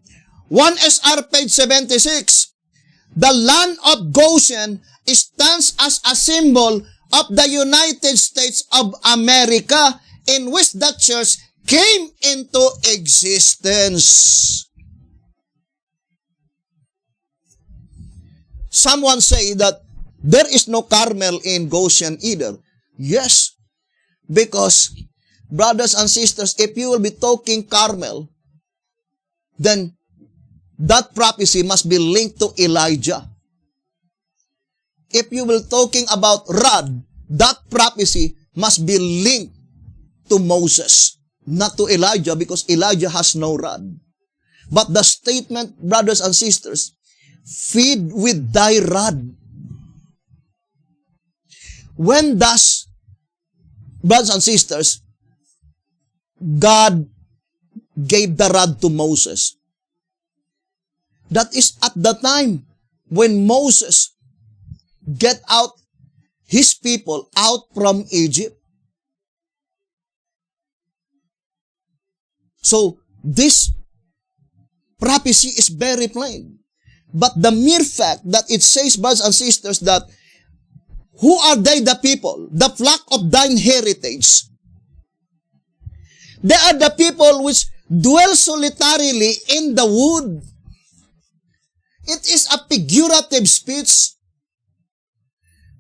1 SR page 76. The land of Goshen stands as a symbol of the United States of America, in which the church came into existence. Someone say that there is no Carmel in Goshen either. Yes, because, brothers and sisters, if you will be talking Carmel, then that prophecy must be linked to Elijah. If you will talking about rod, that prophecy must be linked to Moses, not to Elijah, because Elijah has no rod. But the statement, brothers and sisters, feed with thy rod. When does, brothers and sisters, God gave the rod to Moses? That is at the time when Moses get out his people out from Egypt. So, this prophecy is very plain. But the mere fact that it says, brothers and sisters, that who are they, the people? The flock of thine heritage. They are the people which dwell solitarily in the wood. It is a figurative speech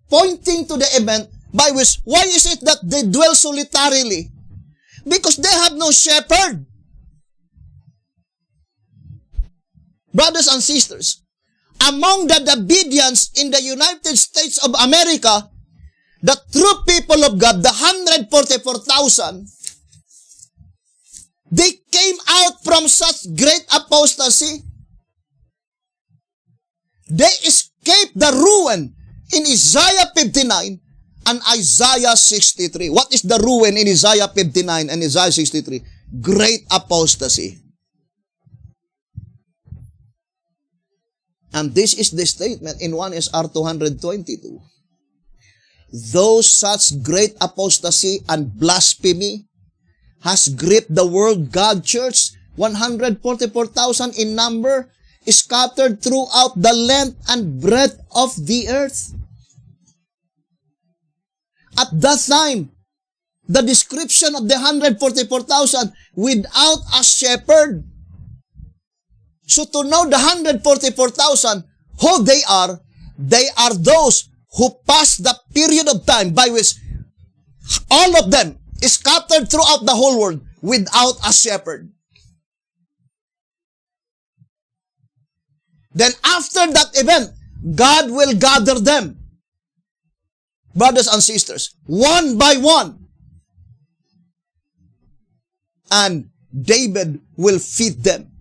pointing to the event by which, why is it that they dwell solitarily? Because they have no shepherd. brothers and sisters, among the Davidians in the United States of America, the true people of God, the 144,000, they came out from such great apostasy. They escaped the ruin in Isaiah 59 and Isaiah 63. What is the ruin in Isaiah 59 and Isaiah 63? Great apostasy. And this is the statement in 1 SR 222. Though such great apostasy and blasphemy has gripped the world, God church, 144,000 in number, scattered throughout the length and breadth of the earth. At that time, the description of the 144,000 without a shepherd. So to know the 144,000, who they are those who pass the period of time by which all of them is scattered throughout the whole world without a shepherd. Then after that event, God will gather them, brothers and sisters, one by one. And David will feed them.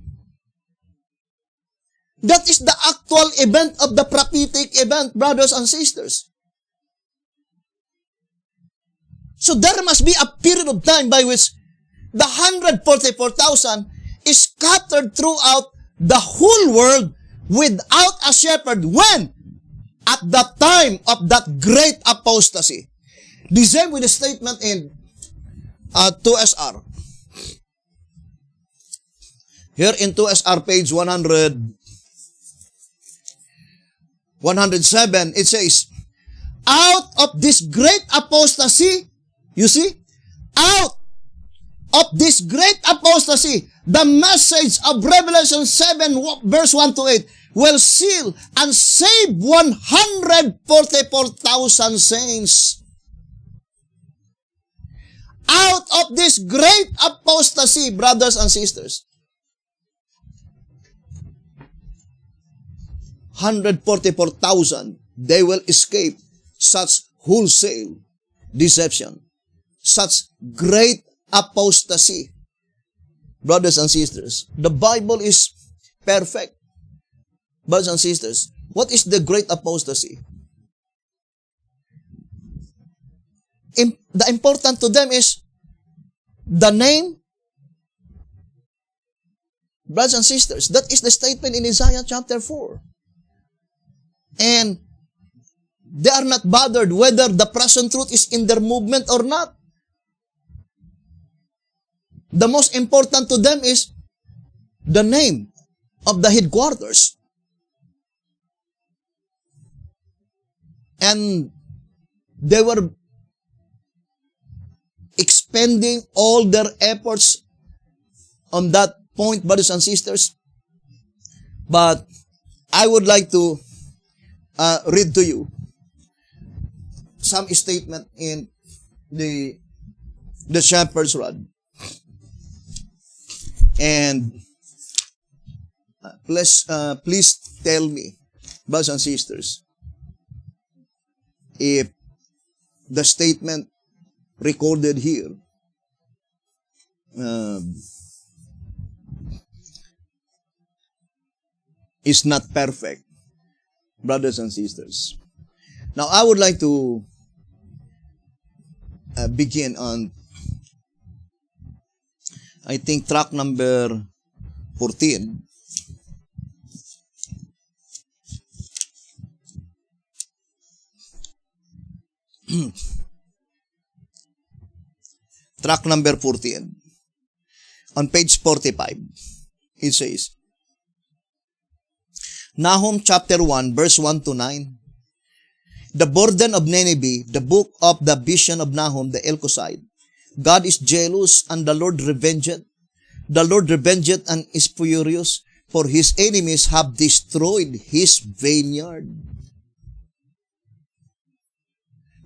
That is the actual event of the prophetic event, brothers and sisters. So there must be a period of time by which the 144,000 is scattered throughout the whole world without a shepherd. When? At the time of that great apostasy. The same with the statement in 2SR. Here in 2SR page 107, it says, out of this great apostasy, you see, out of this great apostasy, the message of Revelation 7 verse 1 to 8 will seal and save 144,000 saints. Out of this great apostasy, brothers and sisters, 144,000, they will escape such wholesale deception, such great apostasy. Brothers and sisters, the Bible is perfect. Brothers and sisters, what is the great apostasy? The important to them is the name. Brothers and sisters, that is the statement in Isaiah chapter 4. And they are not bothered whether the present truth is in their movement or not. The most important to them is the name of the headquarters. And they were expending all their efforts on that point, brothers and sisters. But I would like to read to you some statement in the shepherd's rod. And please tell me, brothers and sisters, if the statement recorded here is not perfect, brothers and sisters. Now, I would like to begin on, I think, track number 14. Track number 14. On page 45, it says, Nahum chapter 1, verse 1 to 9. The burden of Nineveh, the book of the vision of Nahum, the Elkoshite. God is jealous, and the Lord revengeth. The Lord revengeth and is furious, for his enemies have destroyed his vineyard.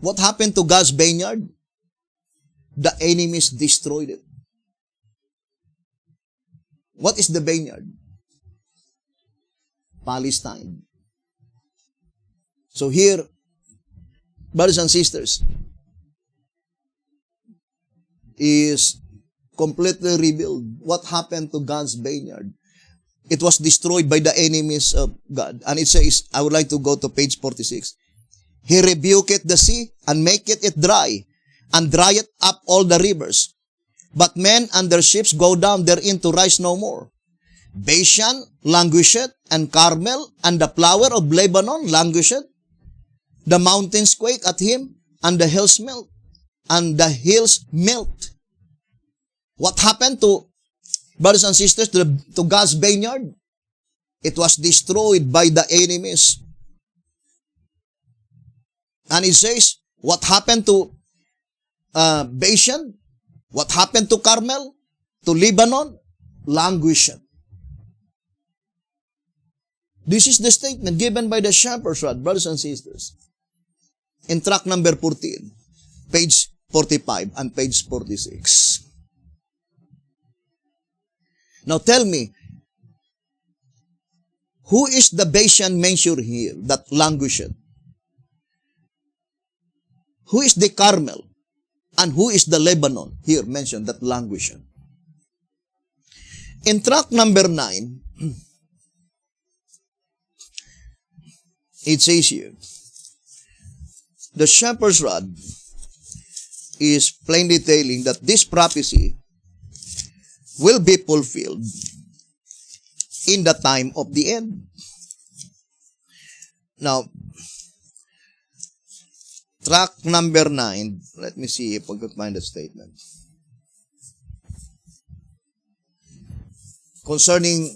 What happened to God's vineyard? The enemies destroyed it. What is the vineyard? Palestine. So here, brothers and sisters, is completely revealed what happened to God's vineyard. It was destroyed by the enemies of God. And it says, I would like to go to page 46. He rebuked the sea and maketh it dry, and drieth up all the rivers. But men and their ships go down therein to rise no more. Bashan languisheth, and Carmel and the flower of Lebanon languisheth. The mountains quake at him, and the hills melt. And the hills melt. What happened to, brothers and sisters, to God's vineyard? It was destroyed by the enemies. And it says, what happened to Bashan? What happened to Carmel? To Lebanon? Languished. This is the statement given by the shepherd's rod, brothers and sisters. In tract number 14, page 45 and page 46. Now tell me, who is the Bashan mentioned here that languished? Who is the Carmel? And who is the Lebanon here mentioned that languished? In tract number 9, it says here, the shepherd's rod is plainly telling that this prophecy will be fulfilled in the time of the end. Now, tract number 9, let me see if I could find that statement. Concerning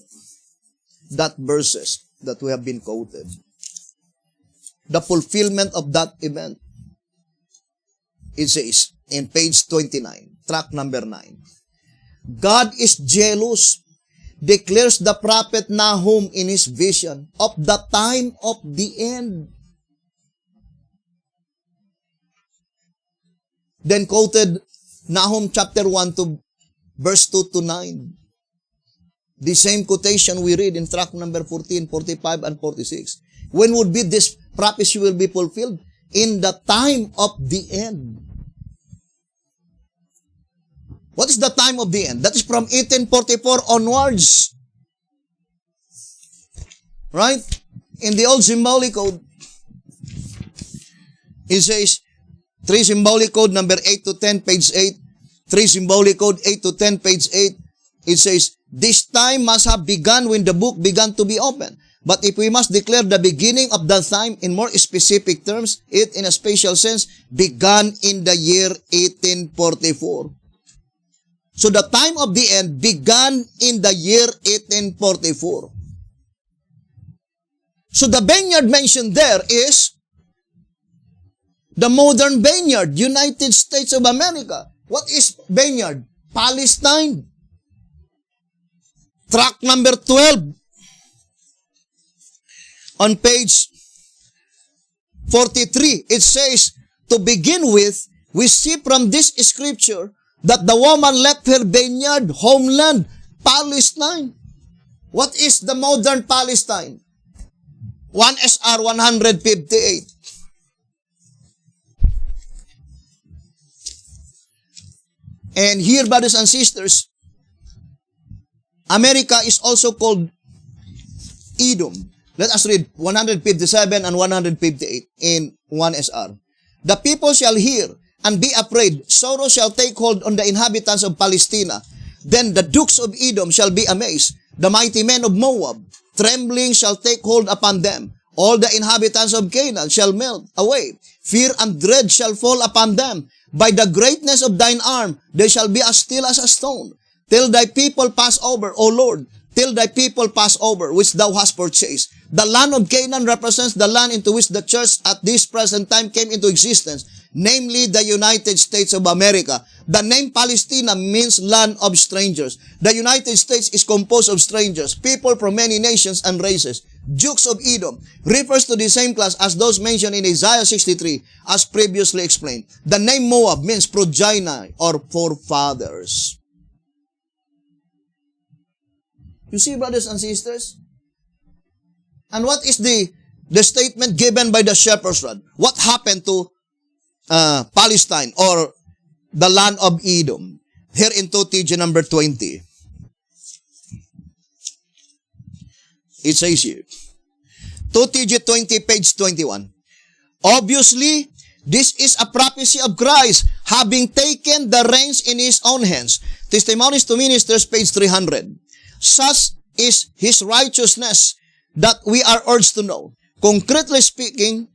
that verses that we have been quoted, the fulfillment of that event, it says in page 29, tract number 9, God is jealous, declares the prophet Nahum in his vision of the time of the end. Then quoted Nahum chapter 1 to verse 2 to 9. The same quotation we read in tract number 14, 45, and 46. When would be this prophecy will be fulfilled? In the time of the end. What is the time of the end? That is from 1844 onwards. Right? In the old symbolic code, it says, 3 symbolic code number 8 to 10, page 8. 3 symbolic code 8 to 10, page 8. It says, this time must have begun when the book began to be opened. But if we must declare the beginning of that time in more specific terms, it in a spatial sense began in the year 1844. So the time of the end began in the year 1844. So the vineyard mentioned there is the modern vineyard, United States of America. What is vineyard? Palestine. Tract number 12. On page 43, it says, to begin with, we see from this scripture that the woman left her vineyard, homeland, Palestine. What is the modern Palestine? 1 SR 158. And here, brothers and sisters, America is also called Edom. Let us read 157 and 158 in 1 SR. The people shall hear and be afraid. Sorrow shall take hold on the inhabitants of Palestina. Then the dukes of Edom shall be amazed. The mighty men of Moab, trembling shall take hold upon them. All the inhabitants of Canaan shall melt away. Fear and dread shall fall upon them. By the greatness of thine arm, they shall be as still as a stone. Till thy people pass over, O Lord, till thy people pass over, which thou hast purchased. The land of Canaan represents the land into which the church at this present time came into existence, namely the United States of America. The name Palestina means land of strangers. The United States is composed of strangers, people from many nations and races. Dukes of Edom refers to the same class as those mentioned in Isaiah 63, as previously explained. The name Moab means progeny or forefathers. You see, brothers and sisters, And what is the statement given by the shepherd's rod? What happened to Palestine or the land of Edom? Here in 2TG number 20. It says here, 2TG 20, page 21. Obviously, this is a prophecy of Christ having taken the reins in His own hands. Testimonies to Ministers, page 300. Such is His righteousness that we are urged to know. Concretely speaking,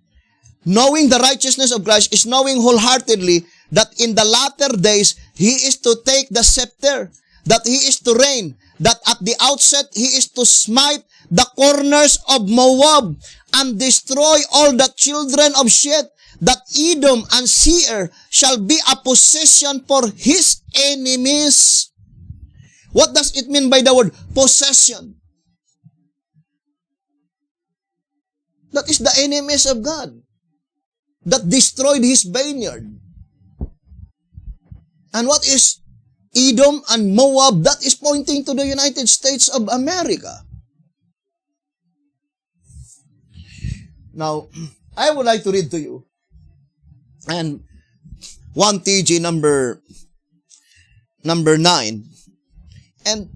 knowing the righteousness of Christ is knowing wholeheartedly that in the latter days, He is to take the scepter, that He is to reign, that at the outset, He is to smite the corners of Moab and destroy all the children of Shet, that Edom and Seir shall be a possession for His enemies. What does it mean by the word possession? That is the enemies of God that destroyed His vineyard. And what is Edom and Moab? That is pointing to the United States of America. Now, I would like to read to you and 1TG number 9, and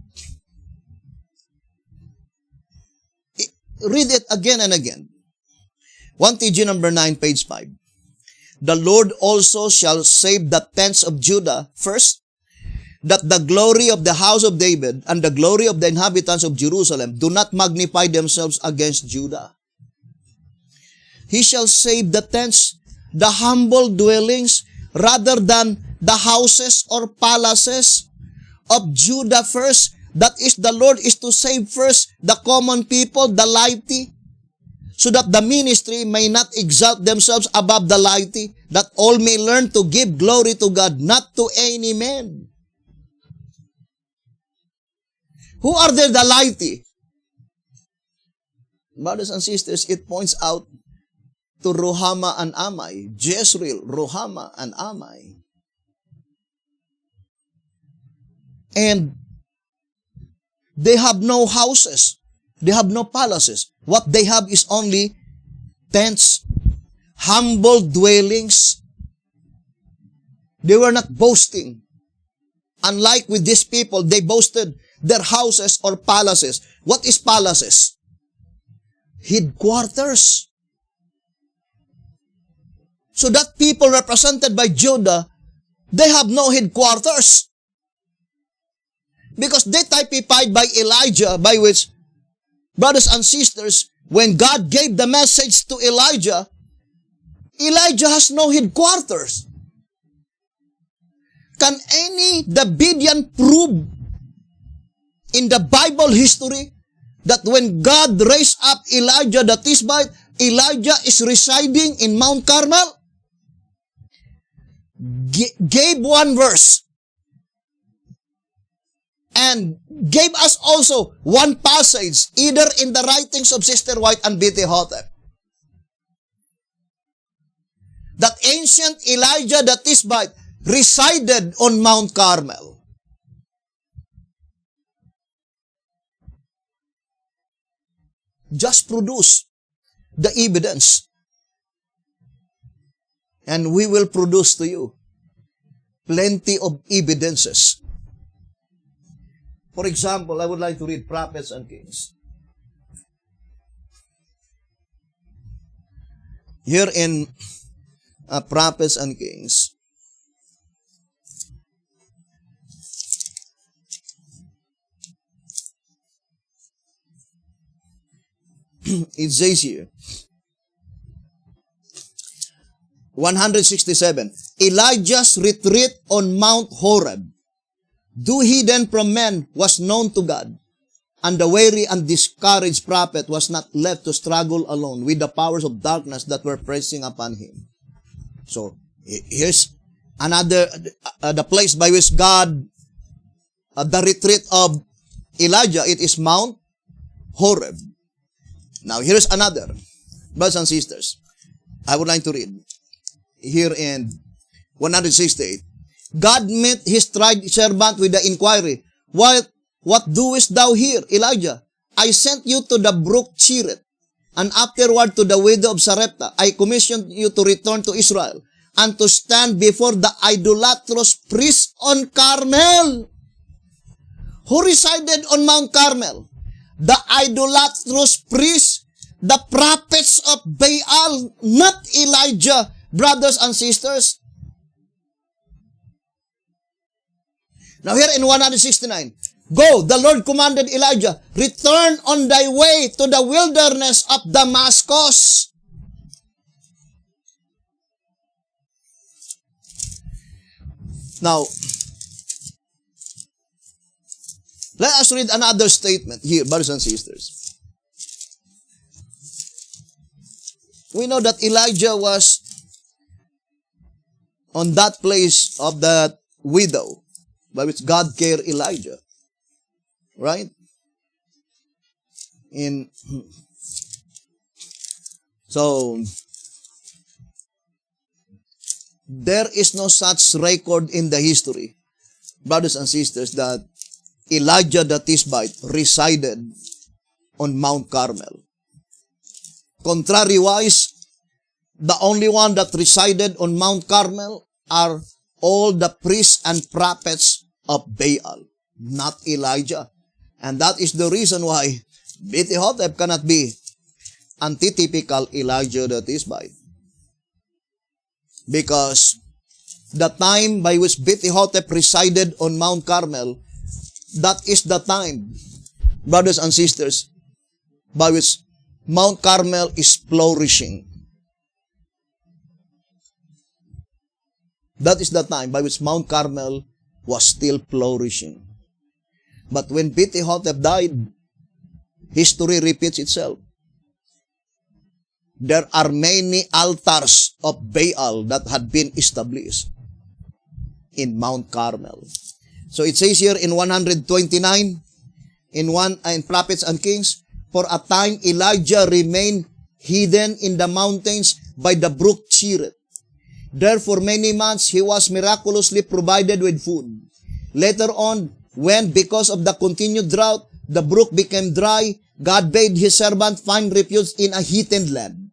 read it again and again. 1TG number 9, page 5. The Lord also shall save the tents of Judah first, that the glory of the house of David and the glory of the inhabitants of Jerusalem do not magnify themselves against Judah. He shall save the tents, the humble dwellings, rather than the houses or palaces of Judah first. That is, the Lord is to save first the common people, the laity, so that the ministry may not exalt themselves above the laity, that all may learn to give glory to God, not to any man. Who are there, the laity? Brothers and sisters, it points out to Ruhama and Amai, Jezreel, Ruhama and Amai. And they have no houses. They have no palaces. What they have is only tents, humble dwellings. They were not boasting. Unlike with these people, they boasted their houses or palaces. What is palaces? Headquarters. So that people represented by Judah, they have no headquarters. Because they typified by Elijah, by which, brothers and sisters, when God gave the message to Elijah, Elijah has no headquarters. Can any Davidian prove in the Bible history that when God raised up Elijah the Tishbite, Elijah is residing in Mount Carmel? Gave one verse and gave us also one passage, either in the writings of Sister White and B.T. Hotep, that ancient Elijah the Tishbite resided on Mount Carmel. Just produce the evidence, and we will produce to you plenty of evidences. For example, I would like to read Prophets and Kings. Here in Prophets and Kings, it says here, 167, Elijah's retreat on Mount Horeb. Do he then from men was known to God, and the weary and discouraged prophet was not left to struggle alone with the powers of darkness that were pressing upon him. So, here's another, the place by which God, the retreat of Elijah, it is Mount Horeb. Now, here's another. Brothers and sisters, I would like to read here in 168. God met his tried servant with the inquiry, What doest thou here, Elijah? I sent you to the brook Cherith, and afterward to the widow of Sarepta, I commissioned you to return to Israel and to stand before the idolatrous priest on Carmel. Who resided on Mount Carmel? The idolatrous priest, the prophets of Baal, not Elijah, brothers and sisters. Now here in 169, go, the Lord commanded Elijah, return on thy way to the wilderness of Damascus. Now, let us read another statement here, brothers and sisters. We know that Elijah was on that place of that widow by which God cared Elijah. Right? So, there is no such record in the history, brothers and sisters, that Elijah the Tishbite resided on Mount Carmel. Contrariwise, the only one that resided on Mount Carmel are all the priests and prophets of Baal, not Elijah. And that is the reason why Withered cannot be antitypical Elijah the Tishbite. Because the time by which Withered resided on Mount Carmel, that is the time, brothers and sisters, by which Mount Carmel is flourishing. That is the time by which Mount Carmel was still flourishing. But when Withered died, history repeats itself. There are many altars of Baal that had been established in Mount Carmel. So it says here in 129, in Prophets and Kings, for a time Elijah remained hidden in the mountains by the brook Cherith. There for many months he was miraculously provided with food. Later on, when because of the continued drought, the brook became dry, God bade his servant find refuge in a heathen land.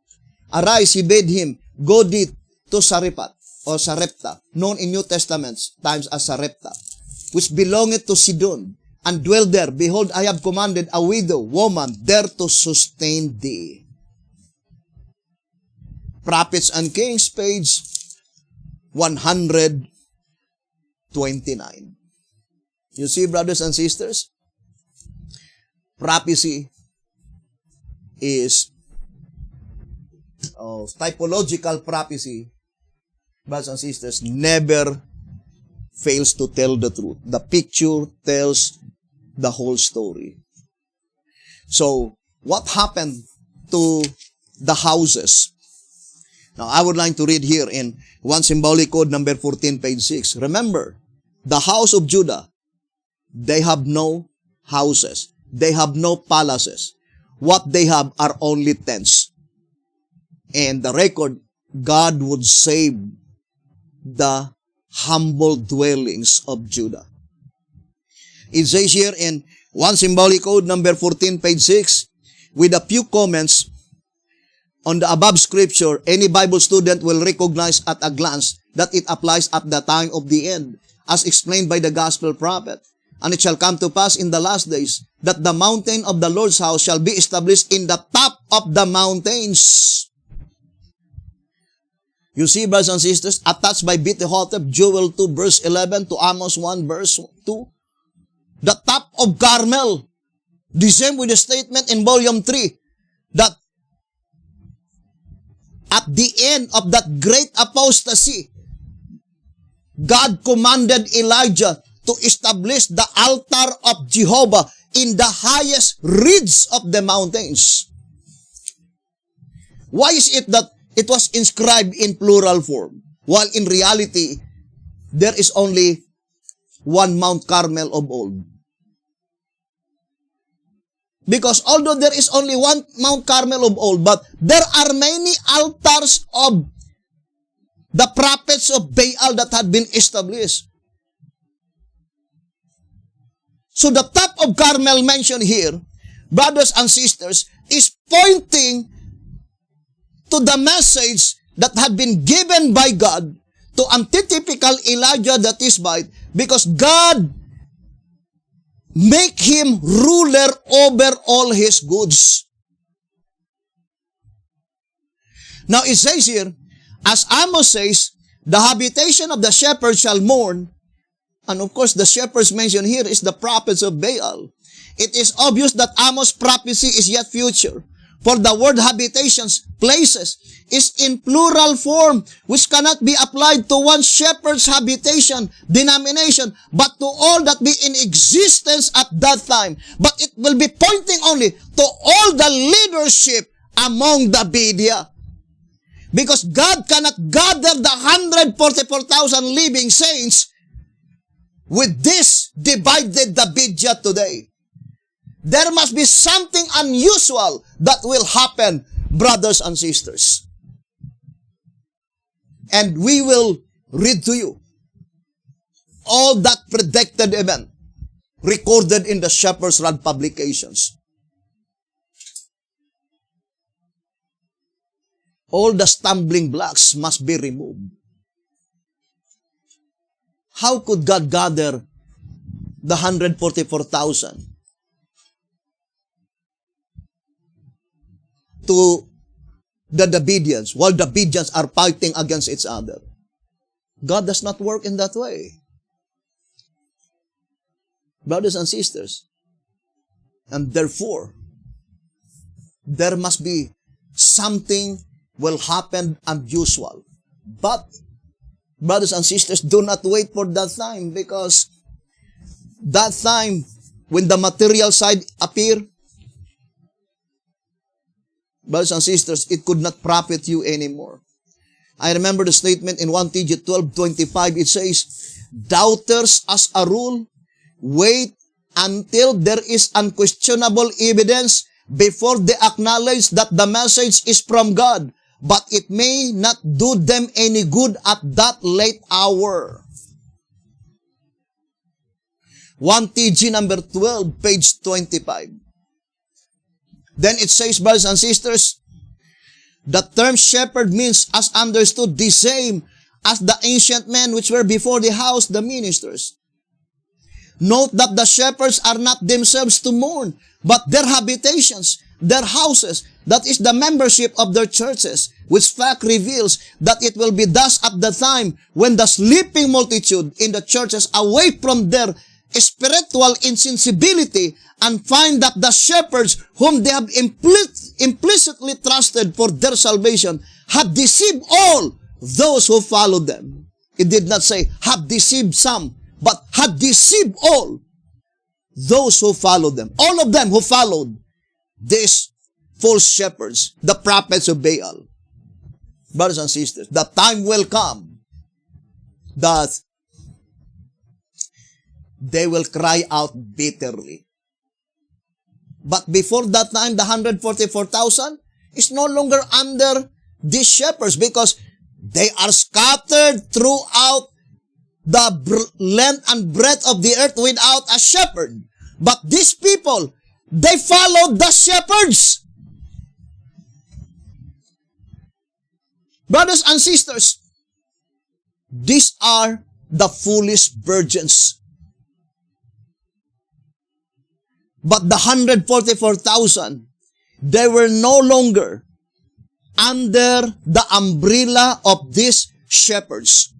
Arise, he bade him, go thee to Sarepta, or Sarepta, known in New Testament times as Sarepta, which belongeth to Sidon, and dwell there. Behold, I have commanded a widow woman there to sustain thee. Prophets and Kings, page 129. You see, brothers and sisters, prophecy is typological prophecy, brothers and sisters, never fails to tell the truth. The picture tells the whole story. So, what happened to the houses? Now, I would like to read here in one symbolic code number 14, page 6. Remember, the house of Judah, they have no houses. They have no palaces. What they have are only tents. And the record, God would save the humble dwellings of Judah. It says here in one symbolic code number 14, page 6, with a few comments on the above scripture, any Bible student will recognize at a glance that it applies at the time of the end, as explained by the gospel prophet. And it shall come to pass in the last days that the mountain of the Lord's house shall be established in the top of the mountains. You see, brothers and sisters, attached by Withered, Joel 2 verse 11 to Amos 1 verse 2. The top of Carmel. The same with the statement in volume 3 that at the end of that great apostasy, God commanded Elijah to establish the altar of Jehovah in the highest ridge of the mountains. Why is it that it was inscribed in plural form, while in reality, there is only one Mount Carmel of old? Because although there is only one Mount Carmel of old, but there are many altars of the prophets of Baal that had been established. So the top of Carmel mentioned here, brothers and sisters, is pointing to the message that had been given by God to antitypical Elijah the Tishbite, because God make him ruler over all his goods. Now it says here, as Amos says, the habitation of the shepherds shall mourn. And of course, the shepherds mentioned here is the prophets of Baal. It is obvious that Amos' prophecy is yet future. For the word habitations, places, is in plural form, which cannot be applied to one shepherd's habitation, denomination, but to all that be in existence at that time. But it will be pointing only to all the leadership among the Media. Because God cannot gather the 144,000 living saints with this divided Davidia today. There must be something unusual that will happen, brothers and sisters. And we will read to you all that predicted event recorded in the Shepherd's Rod publications. All the stumbling blocks must be removed. How could God gather the 144,000 to the Davidians while the Davidians are fighting against each other? God does not work in that way. Brothers and sisters, and therefore, there must be something will happen unusual. But, brothers and sisters, do not wait for that time, because that time, when the material side appear, brothers and sisters, it could not profit you anymore. I remember the statement in 1 TG 12:25. It says, doubters as a rule, wait until there is unquestionable evidence before they acknowledge that the message is from God, but it may not do them any good at that late hour. 1 TG number 12, page 25. Then it says, brothers and sisters, the term shepherd means, as understood, the same as the ancient men which were before the house, the ministers. Note that the shepherds are not themselves to mourn, but their habitations, their houses, that is the membership of their churches, which fact reveals that it will be thus at the time when the sleeping multitude in the churches awake from their spiritual insensibility and find that the shepherds whom they have implicitly trusted for their salvation have deceived all those who followed them. It did not say have deceived some, but have deceived all those who followed them. All of them who followed these false shepherds, the prophets of Baal. Brothers and sisters, the time will come that they will cry out bitterly. But before that time, the 144,000 is no longer under these shepherds, because they are scattered throughout the length and breadth of the earth without a shepherd. But these people, they followed the shepherds. Brothers and sisters, these are the foolish virgins. But the 144,000, they were no longer under the umbrella of these shepherds,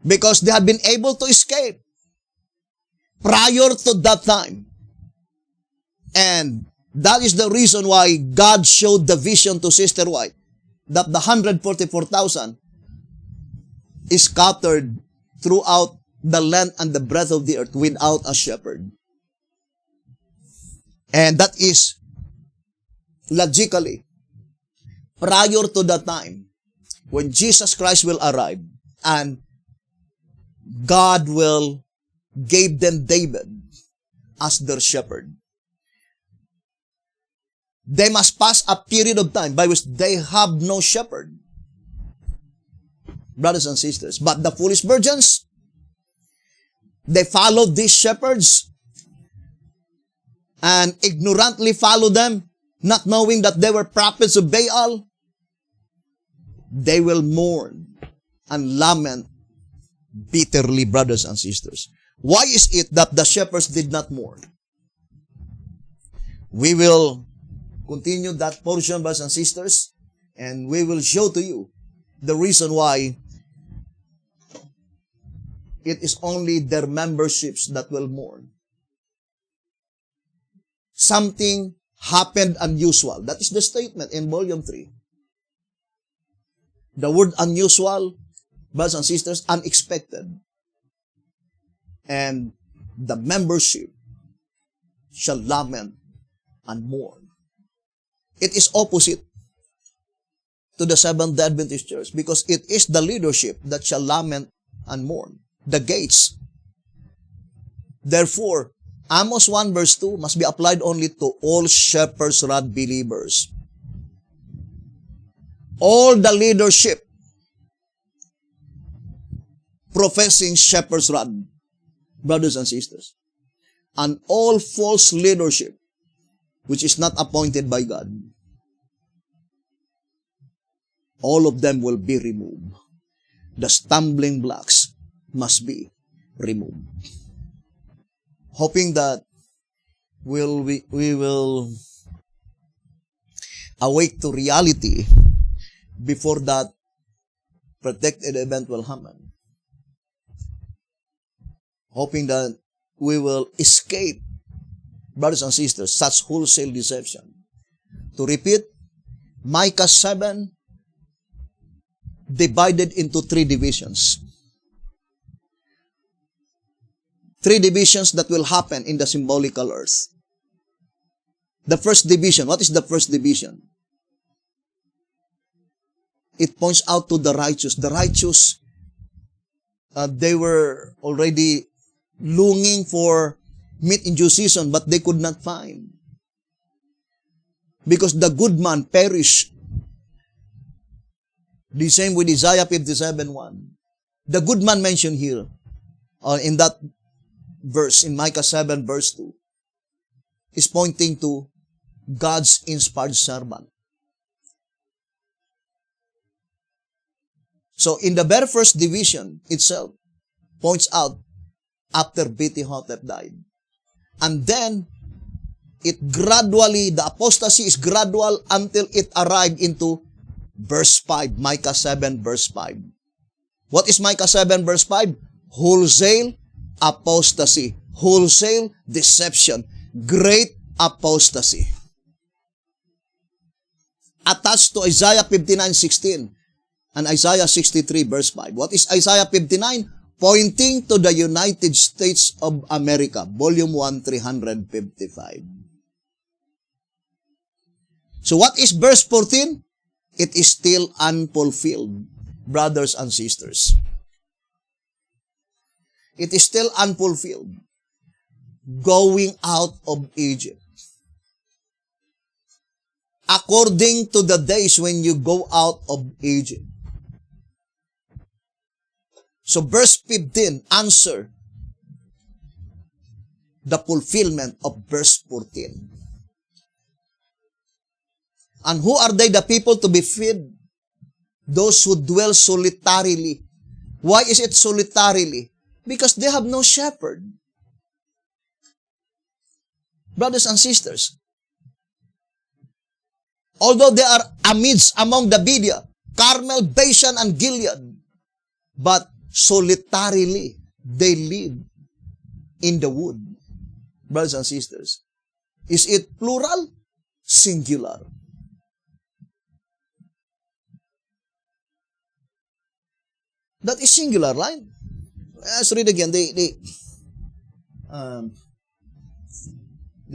because they had been able to escape prior to that time. And that is the reason why God showed the vision to Sister White, that the 144,000 is scattered throughout the length and the breadth of the earth without a shepherd. And that is logically prior to the time when Jesus Christ will arrive and God will give them David as their shepherd. They must pass a period of time by which they have no shepherd. Brothers and sisters, but the foolish virgins, they followed these shepherds and ignorantly follow them, not knowing that they were prophets of Baal, they will mourn and lament bitterly, brothers and sisters. Why is it that the shepherds did not mourn? We will continue that portion, brothers and sisters, and we will show to you the reason why it is only their memberships that will mourn. Something happened unusual. That is the statement in volume 3. The word unusual, brothers and sisters, unexpected. And the membership shall lament and mourn. It is opposite to the Seventh-day Adventist Church because it is the leadership that shall lament and mourn. The gates. Therefore, Amos 1 verse 2 must be applied only to all shepherd's rod believers. All the leadership professing shepherd's rod, brothers and sisters, and all false leadership which is not appointed by God, all of them will be removed. The stumbling blocks must be removed. Hoping that we will awake to reality before that predicted event will happen. Hoping that we will escape, brothers and sisters, such wholesale deception. To repeat, Micah 7 divided into 3 divisions. 3 divisions that will happen in the symbolical earth. The first division, what is the first division? It points out to the righteous. The righteous, they were already longing for meat in due season, but they could not find. Because the good man perished. The same with Isaiah 57:1. The good man mentioned here, in that verse, in Micah 7 verse 2, is pointing to God's inspired servant. So in the very first division itself, points out after Beti-Hotep died. And then, the apostasy is gradual until it arrived into verse 5, Micah 7 verse 5. What is Micah 7 verse 5? Wholesale apostasy, wholesale deception, great apostasy. Attached to Isaiah 59:16 and Isaiah 63 verse 5. What is Isaiah 59? Pointing to the United States of America, volume 1, 355. So what is verse 14? It is still unfulfilled, brothers and sisters. It is still unfulfilled. Going out of Egypt. According to the days when you go out of Egypt. So verse 15 answer the fulfillment of verse 14. And who are they, the people to be fed? Those who dwell solitarily. Why is it solitarily? Because they have no shepherd. Brothers and sisters, although they are among the Bedia, Carmel, Bashan, and Gilead, but solitarily they live in the wood. Brothers and sisters, is it plural? Singular. That is singular, right? Let's read again the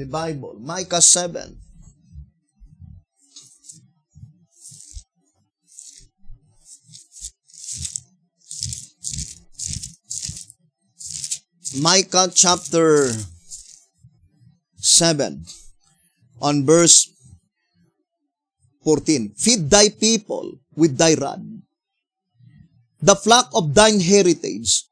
Bible. Micah 7. Micah chapter 7 on verse 14. Feed thy people with thy rod, the flock of thine heritage,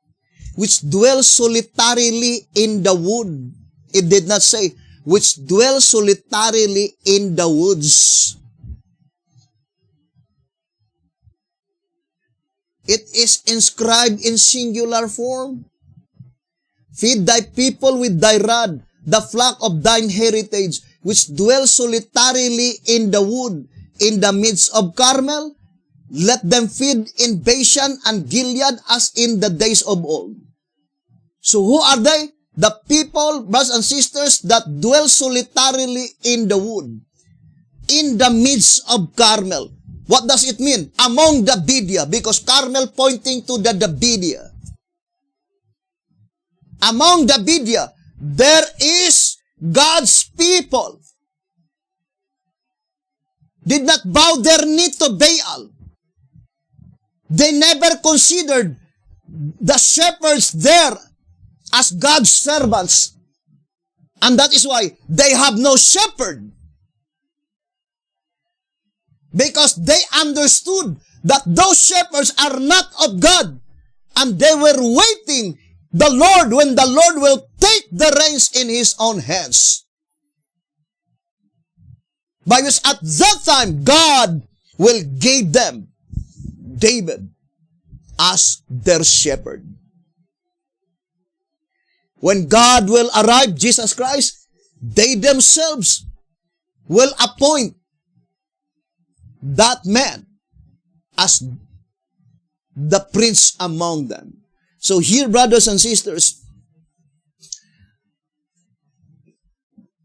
which dwell solitarily in the wood. It did not say, which dwell solitarily in the woods. It is inscribed in singular form. Feed thy people with thy rod, the flock of thine heritage, which dwell solitarily in the wood, in the midst of Carmel. Let them feed in Bashan and Gilead as in the days of old. So who are they? The people, brothers and sisters, that dwell solitarily in the wood, in the midst of Carmel. What does it mean? Among the Bidia, because Carmel pointing to the Bidia. Among the Bidia, there is God's people. Did not bow their knee to Baal. They never considered the shepherds there as God's servants. And that is why they have no shepherd. Because they understood that those shepherds are not of God. And they were waiting the Lord when the Lord will take the reins in His own hands. Because at that time, God will give them David as their shepherd. When God will arrive, Jesus Christ, they themselves will appoint that man as the prince among them. So here, brothers and sisters,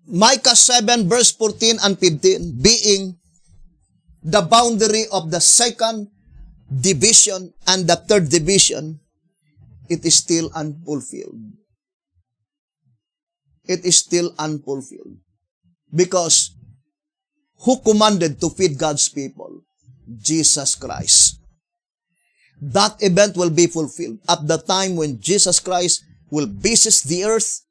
Micah 7 verse 14 and 15 being the boundary of the second division and the third division, it is still unfulfilled. It is still unfulfilled. Because who commanded to feed God's people? Jesus Christ. That event will be fulfilled at the time when Jesus Christ will visit the earth,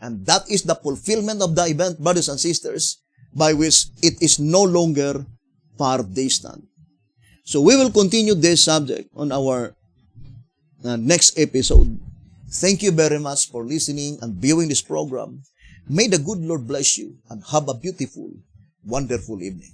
and that is the fulfillment of the event, brothers and sisters, by which it is no longer far distant. So we will continue this subject on our next episode. Thank you very much for listening and viewing this program. May the good Lord bless you and have a beautiful, wonderful evening.